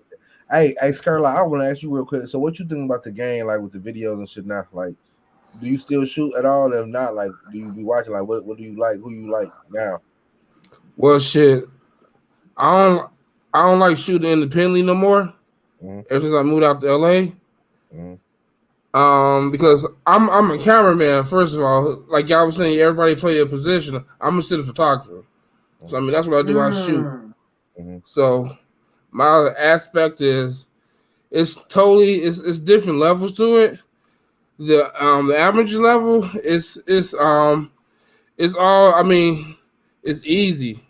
Hey, Scarlett, I want to ask you real quick. So, what you think about the game, like with the videos and shit now? Like, do you still shoot at all? If not, like, do you be watching? Like, what do you like? Who you like now? Well, shit, I don't like shooting independently no more. Ever since I moved out to LA. Because I'm a cameraman. First of all, like y'all was saying, everybody play a position. I'm a city photographer, so I mean that's what I do. I shoot. So my aspect is it's different levels to it. The average level is all. I mean, it's easy.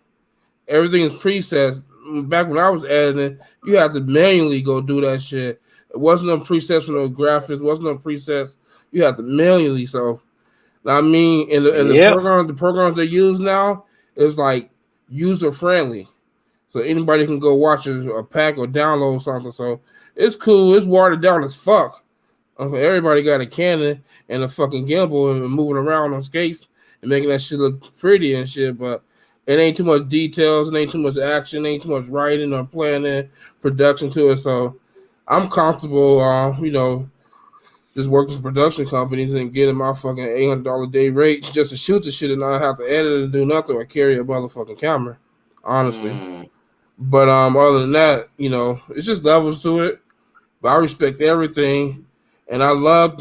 Everything is presets. Back when I was editing, you had to manually go do that shit. It wasn't no presets for no graphics. Wasn't no presets. You had to manually. So, I mean, in the programs they use now is like user friendly. So anybody can go watch a pack or download something. So it's cool. It's watered down as fuck. Everybody got a Canon and a fucking gimbal and moving around on skates and making that shit look pretty and shit, but it ain't too much details, it ain't too much action, it ain't too much writing or planning, production to it. So I'm comfortable, just working for production companies and getting my fucking $800 day rate just to shoot the shit and not have to edit and do nothing or carry a motherfucking camera, honestly. But other than that, it's just levels to it. But I respect everything, and I love,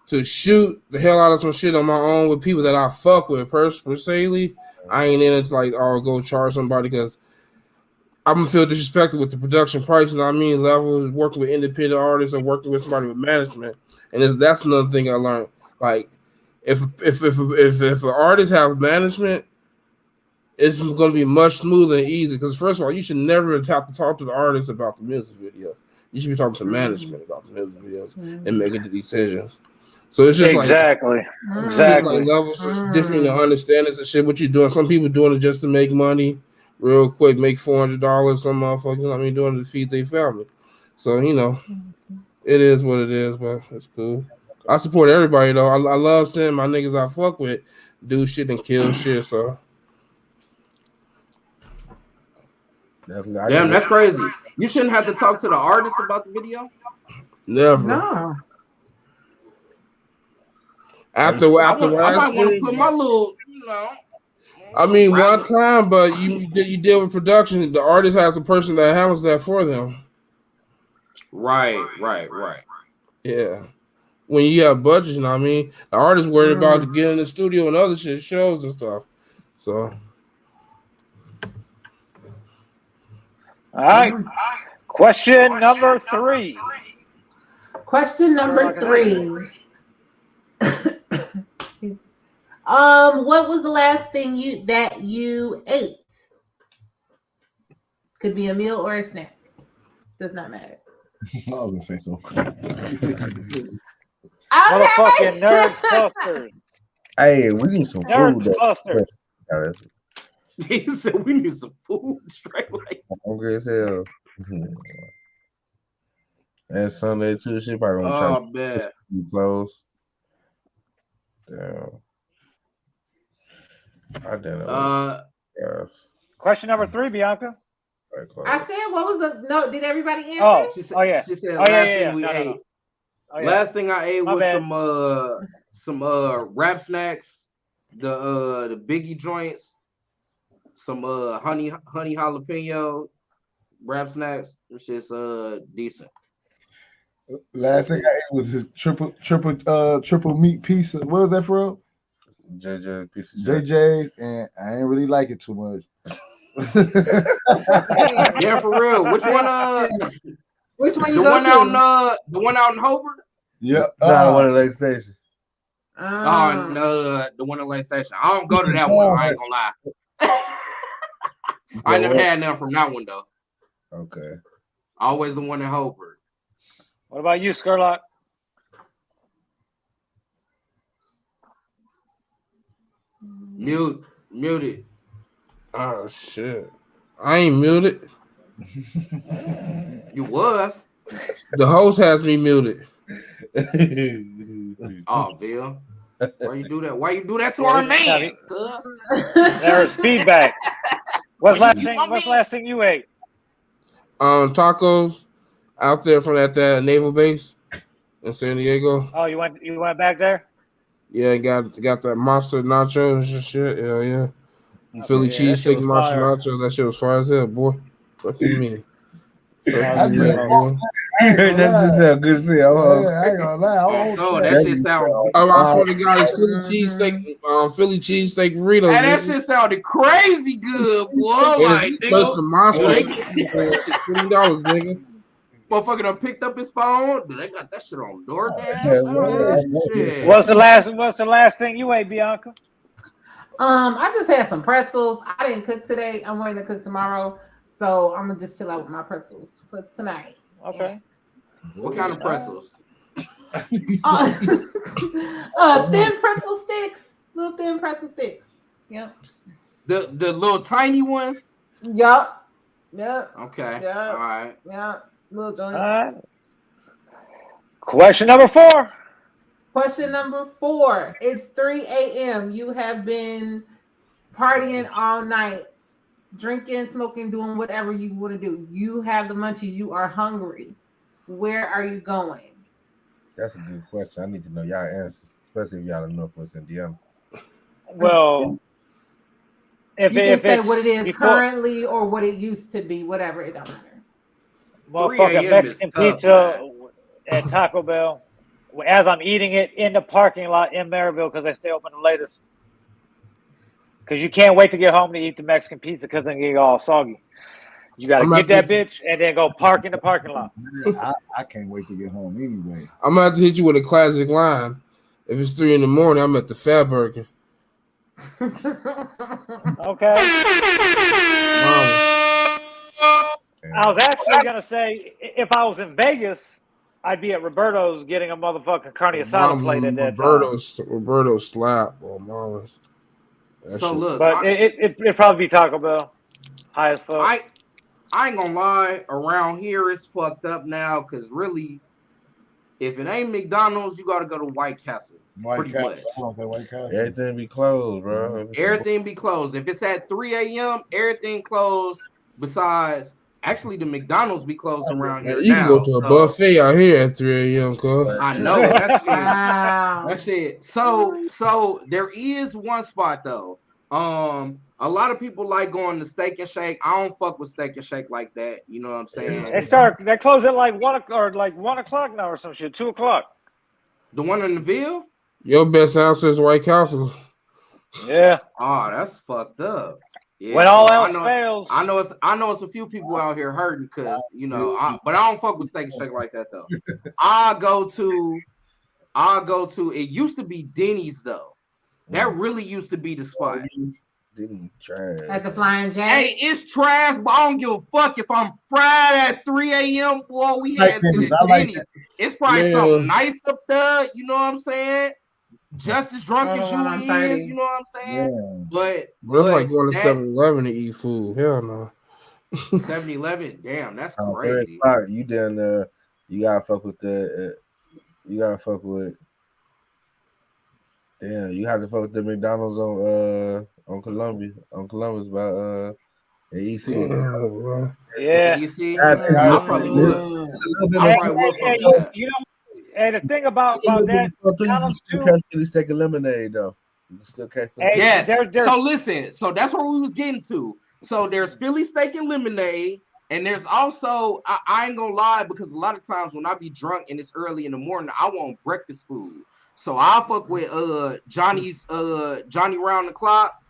to shoot the hell out of some shit on my own with people that I fuck with personally. I ain't in it to go charge somebody because I'm gonna feel disrespected with the production price. Level working with independent artists or working with somebody with management, and that's another thing I learned. Like, if an artist have management, it's gonna be much smoother and easy. Because first of all, you should never have to talk to the artist about the music video. You should be talking to management about the music videos and making the decisions. So it's just exactly. Levels different understandings and shit. What you doing? Some people doing it just to make money, real quick, make $400. Some motherfuckers, doing it to feed their family. So it is what it is, but it's cool. I support everybody though. I love seeing my niggas I fuck with do shit and kill shit. So Damn, that's crazy. You shouldn't have to talk to the artist about the video. Never. No. After I last might want to year, put my little, I mean, one time, but you deal with production. The artist has a person that handles that for them. Right. Yeah. When you have budget, you know what I mean? The artist worried about to get in the studio and other shit, shows and stuff. So. All right. Question number 3. Question number 3. What was the last thing you ate? Could be a meal or a snack. Does not matter. I was gonna say so. Motherfucking Nerds Busters. Hey, we need some Nerds food. Busters. He said we need some food straight like. Hungry as hell. And Sunday too. She probably gonna try to be close. Damn. I didn't know. Question number 3, Bianca. I said, what was the no? Did everybody answer? Oh, She said, yeah. She said Oh, last yeah, thing yeah. we No, no, ate. no. Oh, yeah. Last thing I ate My was bad. some wrap snacks, the Biggie joints, some honey jalapeno wrap snacks. It's just decent. Last thing I ate was this triple meat pizza. What was that from? JJ pizza. JJ's, and I didn't really like it too much. Yeah, for real. Which one? Which one you the go one to? the one out in Hobart? Yeah. Nah, one at Lake Station. Oh no, the one at Lake Station. I don't go to that one. I ain't gonna lie. I never had none from that one though. Okay. Always the one in Hobart. What about you, Skurlock? Muted. Oh shit! I ain't muted. You was. The host has me muted. Oh, Bill. Why you do that? Why you do that to our man? There's feedback. What's last thing you ate? Tacos out there from that naval base in San Diego. Oh, you went back there? Yeah, got that monster nachos and shit. Hell yeah. Philly cheesesteak monster nachos. That shit was fire as hell, boy. Fucking me. I heard that shit sound good as hell. I ain't gonna lie. So that shit sound. Oh, I swear to God, Philly cheesesteak burritos. And that shit sounded crazy good, boy. Like, the monster. $20, nigga. Motherfucker done picked up his phone. They got that shit on DoorDash. Shit. What's the last thing you ate, Bianca? I just had some pretzels. I didn't cook today. I'm going to cook tomorrow. So I'm gonna just chill out with my pretzels for tonight. Okay. What kind of pretzels? Thin pretzel sticks. Little thin pretzel sticks. Yep. The little tiny ones? Yep. Okay. Yep. All right. Yep. Little joints. All right. Question number 4. Question number 4. It's 3 a.m. You have been partying all night. Drinking, smoking, doing whatever you want to do. You have the munchies. You are hungry. Where are you going? That's a good question. I need to know y'all answers, especially if y'all don't know what's in DM. Well, you can say it's what it is before, currently or what it used to be. Whatever, it don't matter. Motherfucking Mexican pizza at Taco Bell. As I'm eating it in the parking lot in Maryville because they stay open the latest. Because you can't wait to get home to eat the Mexican pizza because then get all soggy. You got to get that bitch and then go park in the parking lot. I can't wait to get home anyway. I'm going to have to hit you with a classic line. If it's 3 a.m, I'm at the Fat Burger. Okay. I was actually going to say, if I was in Vegas, I'd be at Roberto's getting a motherfucking carne asada plate at that time. Roberto's slap. Oh, mama. So look, but it'd probably be Taco Bell. High as fuck. I ain't gonna lie, around here it's fucked up now because really, if it ain't McDonald's, you gotta go to White Castle. White Castle. Everything be closed, bro. Everything be closed. If it's at 3 a.m., everything closed besides, actually, the McDonald's be closed around here You now. can go to a buffet out here at 3 a.m. Cuz. I know that shit. Wow. That shit. So there is one spot though. A lot of people like going to Steak and Shake. I don't fuck with Steak and Shake like that. You know what I'm saying? They close at like 1 o'clock now or some shit. 2 o'clock. The one in the Ville? Your best answer is White Castle. Yeah. Oh, that's fucked up. Yeah, When all else fails, I know it's a few people out here hurting because but I don't fuck with Steak and Shake like that though. I'll go to. It used to be Denny's though. That really used to be the spot. Denny's trash. At the Flying J. Hey, it's trash, but I don't give a fuck if I'm fried at 3 a.m. Boy, we had to the Denny's. It's probably something nice up there. You know what I'm saying? Just as drunk as you is. You know what I'm saying? Yeah. But it's like going to 7-Eleven to eat food. Hell no. 7-Eleven, damn, that's crazy. You down there? You gotta fuck with the. You gotta fuck with. Damn, you have to fuck with the McDonald's on Columbus by EC. Yeah. EC. And the thing about that, you still catch Philly steak and lemonade though. You still catch. Yes. So listen. So that's what we was getting to. So there's Philly steak and lemonade. And there's also, I ain't gonna lie, because a lot of times when I be drunk and it's early in the morning, I want breakfast food. So I'll fuck with Johnny Round the Clock,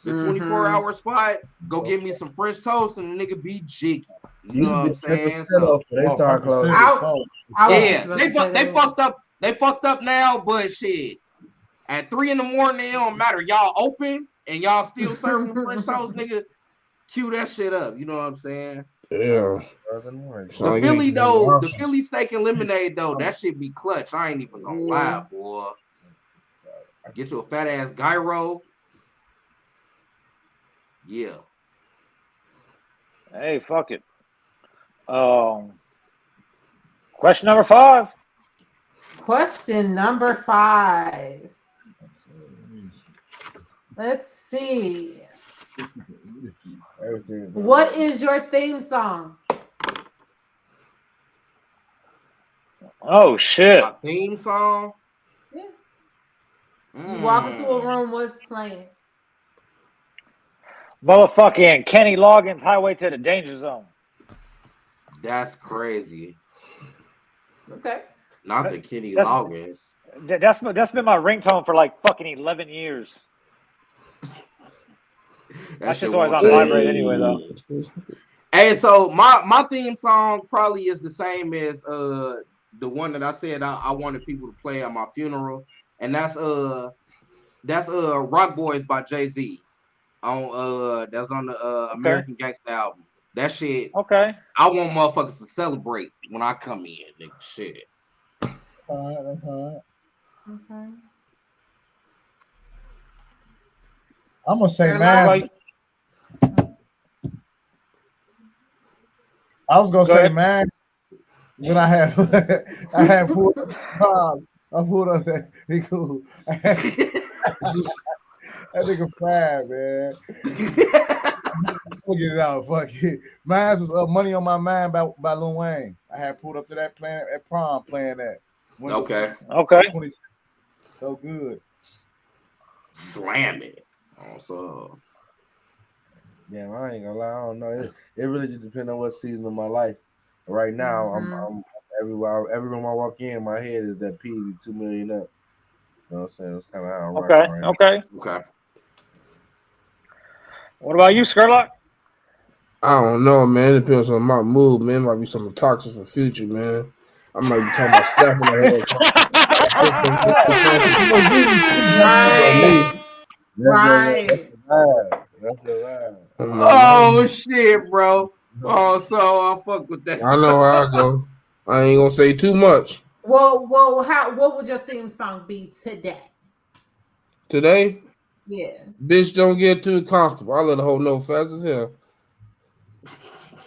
the 24-hour spot. Go get me some French toast and the nigga be jiggy. You know what I'm saying? So they start closing. Yeah, they fucked up. They fucked up now, but shit. At 3 a.m, it don't matter. Y'all open and y'all still serving French toast, nigga. Cue that shit up, you know what I'm saying? Yeah. The Philly though, the Philly steak and lemonade though, that shit be clutch. I ain't even gonna lie, boy. Get you a fat ass gyro. Yeah. Hey, fuck it. Question number 5. Question number 5. Let's see. What is your theme song? Oh shit! My theme song. Yeah. You walk into a room, what's playing? Motherfucking Kenny Loggins' Highway to the Danger Zone. That's crazy. Okay. Not the Kenny Loggins. That's been my ringtone for like fucking 11 years. That shit's always on vibrate anyway, though. Hey, so my theme song probably is the same as the one that I said I wanted people to play at my funeral, and that's Rock Boys by Jay-Z on that's on the American Gangsta album. That shit. Okay. I want motherfuckers to celebrate when I come in, nigga. Shit. That's all right. Okay. I'm gonna say, man. I was gonna say, man. When I had pulled up, I pulled up that he cool. That nigga Fab, man. We'll get it out. Fuck it. Mine was Money on My Mind by Lil Wayne. I had pulled up to that playing at prom playing that. Okay. So good. Slam it. Also. Yeah, I ain't gonna lie. I don't know. It really just depends on what season of my life. Right now, I'm every room I walk in, my head is that Peasy 2 million up. You know what I'm saying? That's kind of how I rock right Okay. What about you, Skurlock? I don't know, man. It depends on my mood, man. It might be something toxic for future, man. I might be talking about snapping my head. Right. That's a lie. Oh shit, bro. Oh, so I fuck with that. I know how I go. I ain't gonna say too much. Well, what would your theme song be today? Today? Yeah. Bitch, don't get too comfortable. I let the whole know fast as hell.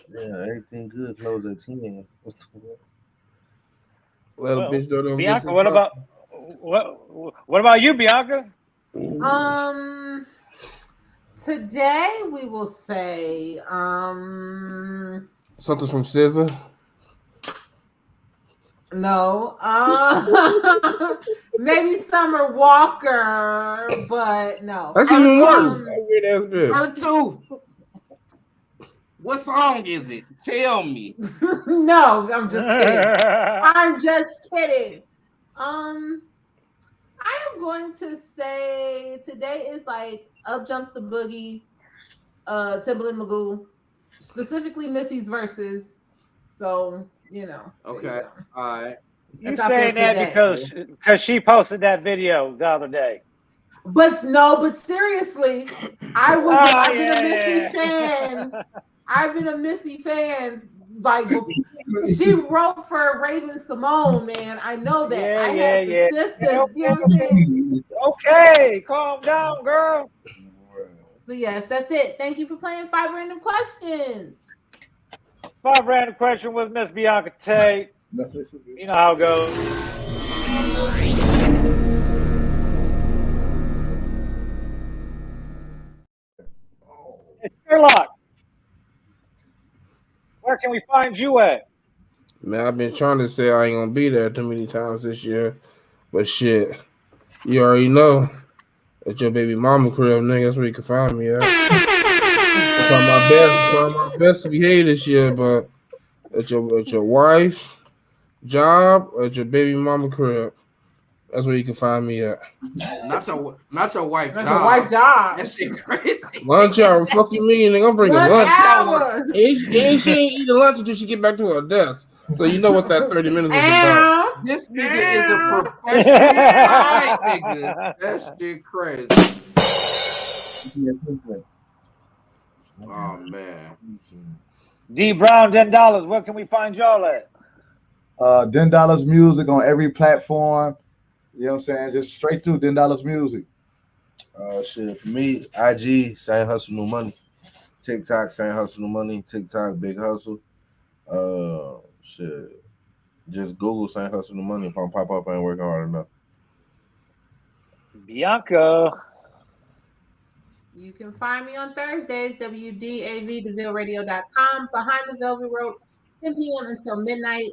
Yeah, everything good. Close at 10. Let a bitch don't Bianca, get too what about you, Bianca? Today we will say Something from SZA. no. Maybe Summer Walker, but no. That's even worse. Weird ass bitch. Her too. What song is it? Tell me. No, I'm just kidding. I'm just kidding. I am going to say today is like Up Jumps the Boogie, Timbaland Magoo, specifically Missy's verses. So, you know. Okay. All right. You saying that because she posted that video the other day. But seriously, I've been a Missy fan. I've been a Missy fan. Like she wrote for Raven Simone, man. I know that. I had the sisters. You know what I'm saying? Okay, calm down, girl. But yes, that's it. Thank you for playing 5 Random Questions. 5 Random Question with Miss Bianca Tate. You know how it goes. It's Sherlock. Where can we find you at? Man, I've been trying to say I ain't gonna be there too many times this year, but shit, you already know at your baby mama crib, nigga. That's where you can find me at. I'm trying my best to behave this year, but at your wife's job, or at your baby mama crib, that's where you can find me at. Not your wife's job. Your wife's job. That shit crazy. Lunch hour, fuck you mean, nigga? I'm bringing lunch hour. And she ain't eating lunch until she get back to her desk. So you know what that 30 minutes is about. This nigga is a professional side nigga. That shit crazy. Oh man. D Brown, Denn Dollarz. Where can we find y'all at? Denn Dollarz Music on every platform. You know what I'm saying? Just straight through Denn Dollarz Music. Shit, for me, IG, Same Hustle New Money. TikTok, Same Hustle New Money. TikTok, Big Hustle. Shit. Just Google Same Hustle New Money. If I pop up, I ain't working hard enough. Bianca. You can find me on Thursdays, WDAV, Behind the Velvet Rope, 10 p.m. until midnight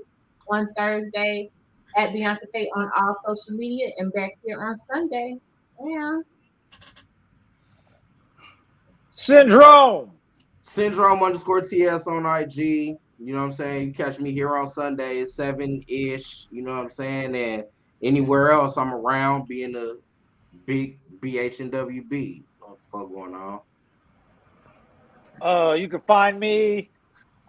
on Thursday at Bianca Tate on all social media and back here on Sunday. Yeah. Syndrome _TS on IG. You know what I'm saying? You catch me here on Sundays, 7-ish. You know what I'm saying? And anywhere else I'm around, being a big BHNWB. What the fuck going on? You can find me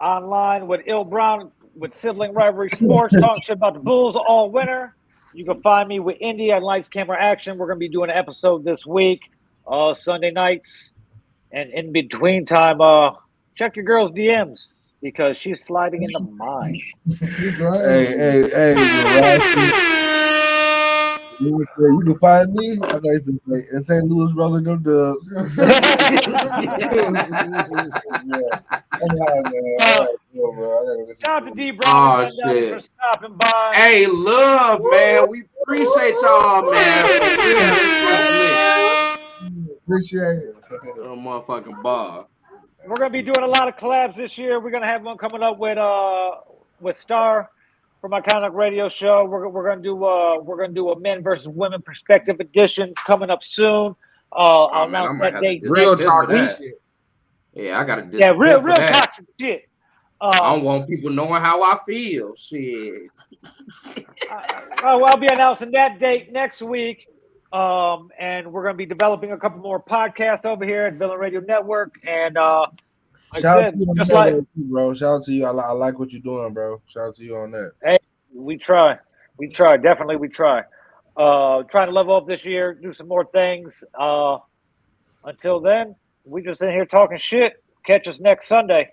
online with Il Brown with Sibling Rivalry Sports, talking shit about the Bulls all winter. You can find me with Indy at Lights Camera Action. We're gonna be doing an episode this week, Sunday nights, and in between time, check your girl's DMs because she's sliding into mine. Hey, you can find me. I thought you could say in St. Louis rolling them dubs. Shout out to D Brown for stopping by. Hey, love, man. We appreciate y'all, man. Appreciate it. Motherfucking bar. We're gonna be doing a lot of collabs this year. We're gonna have one coming up with Star for my Iconic Radio show. We're gonna do a men versus women perspective edition coming up soon. I'll announce that date. Real toxic shit. Yeah, I gotta. Real toxic shit. I don't want people knowing how I feel. Shit. I'll be announcing that date next week. And we're going to be developing a couple more podcasts over here at Villain Radio Network. And shout out to you, too, bro. Shout out to you. I like what you're doing, bro. Shout out to you on that. Hey, we try. Definitely, we try. Trying to level up this year, do some more things. Until then, we just in here talking shit. Catch us next Sunday.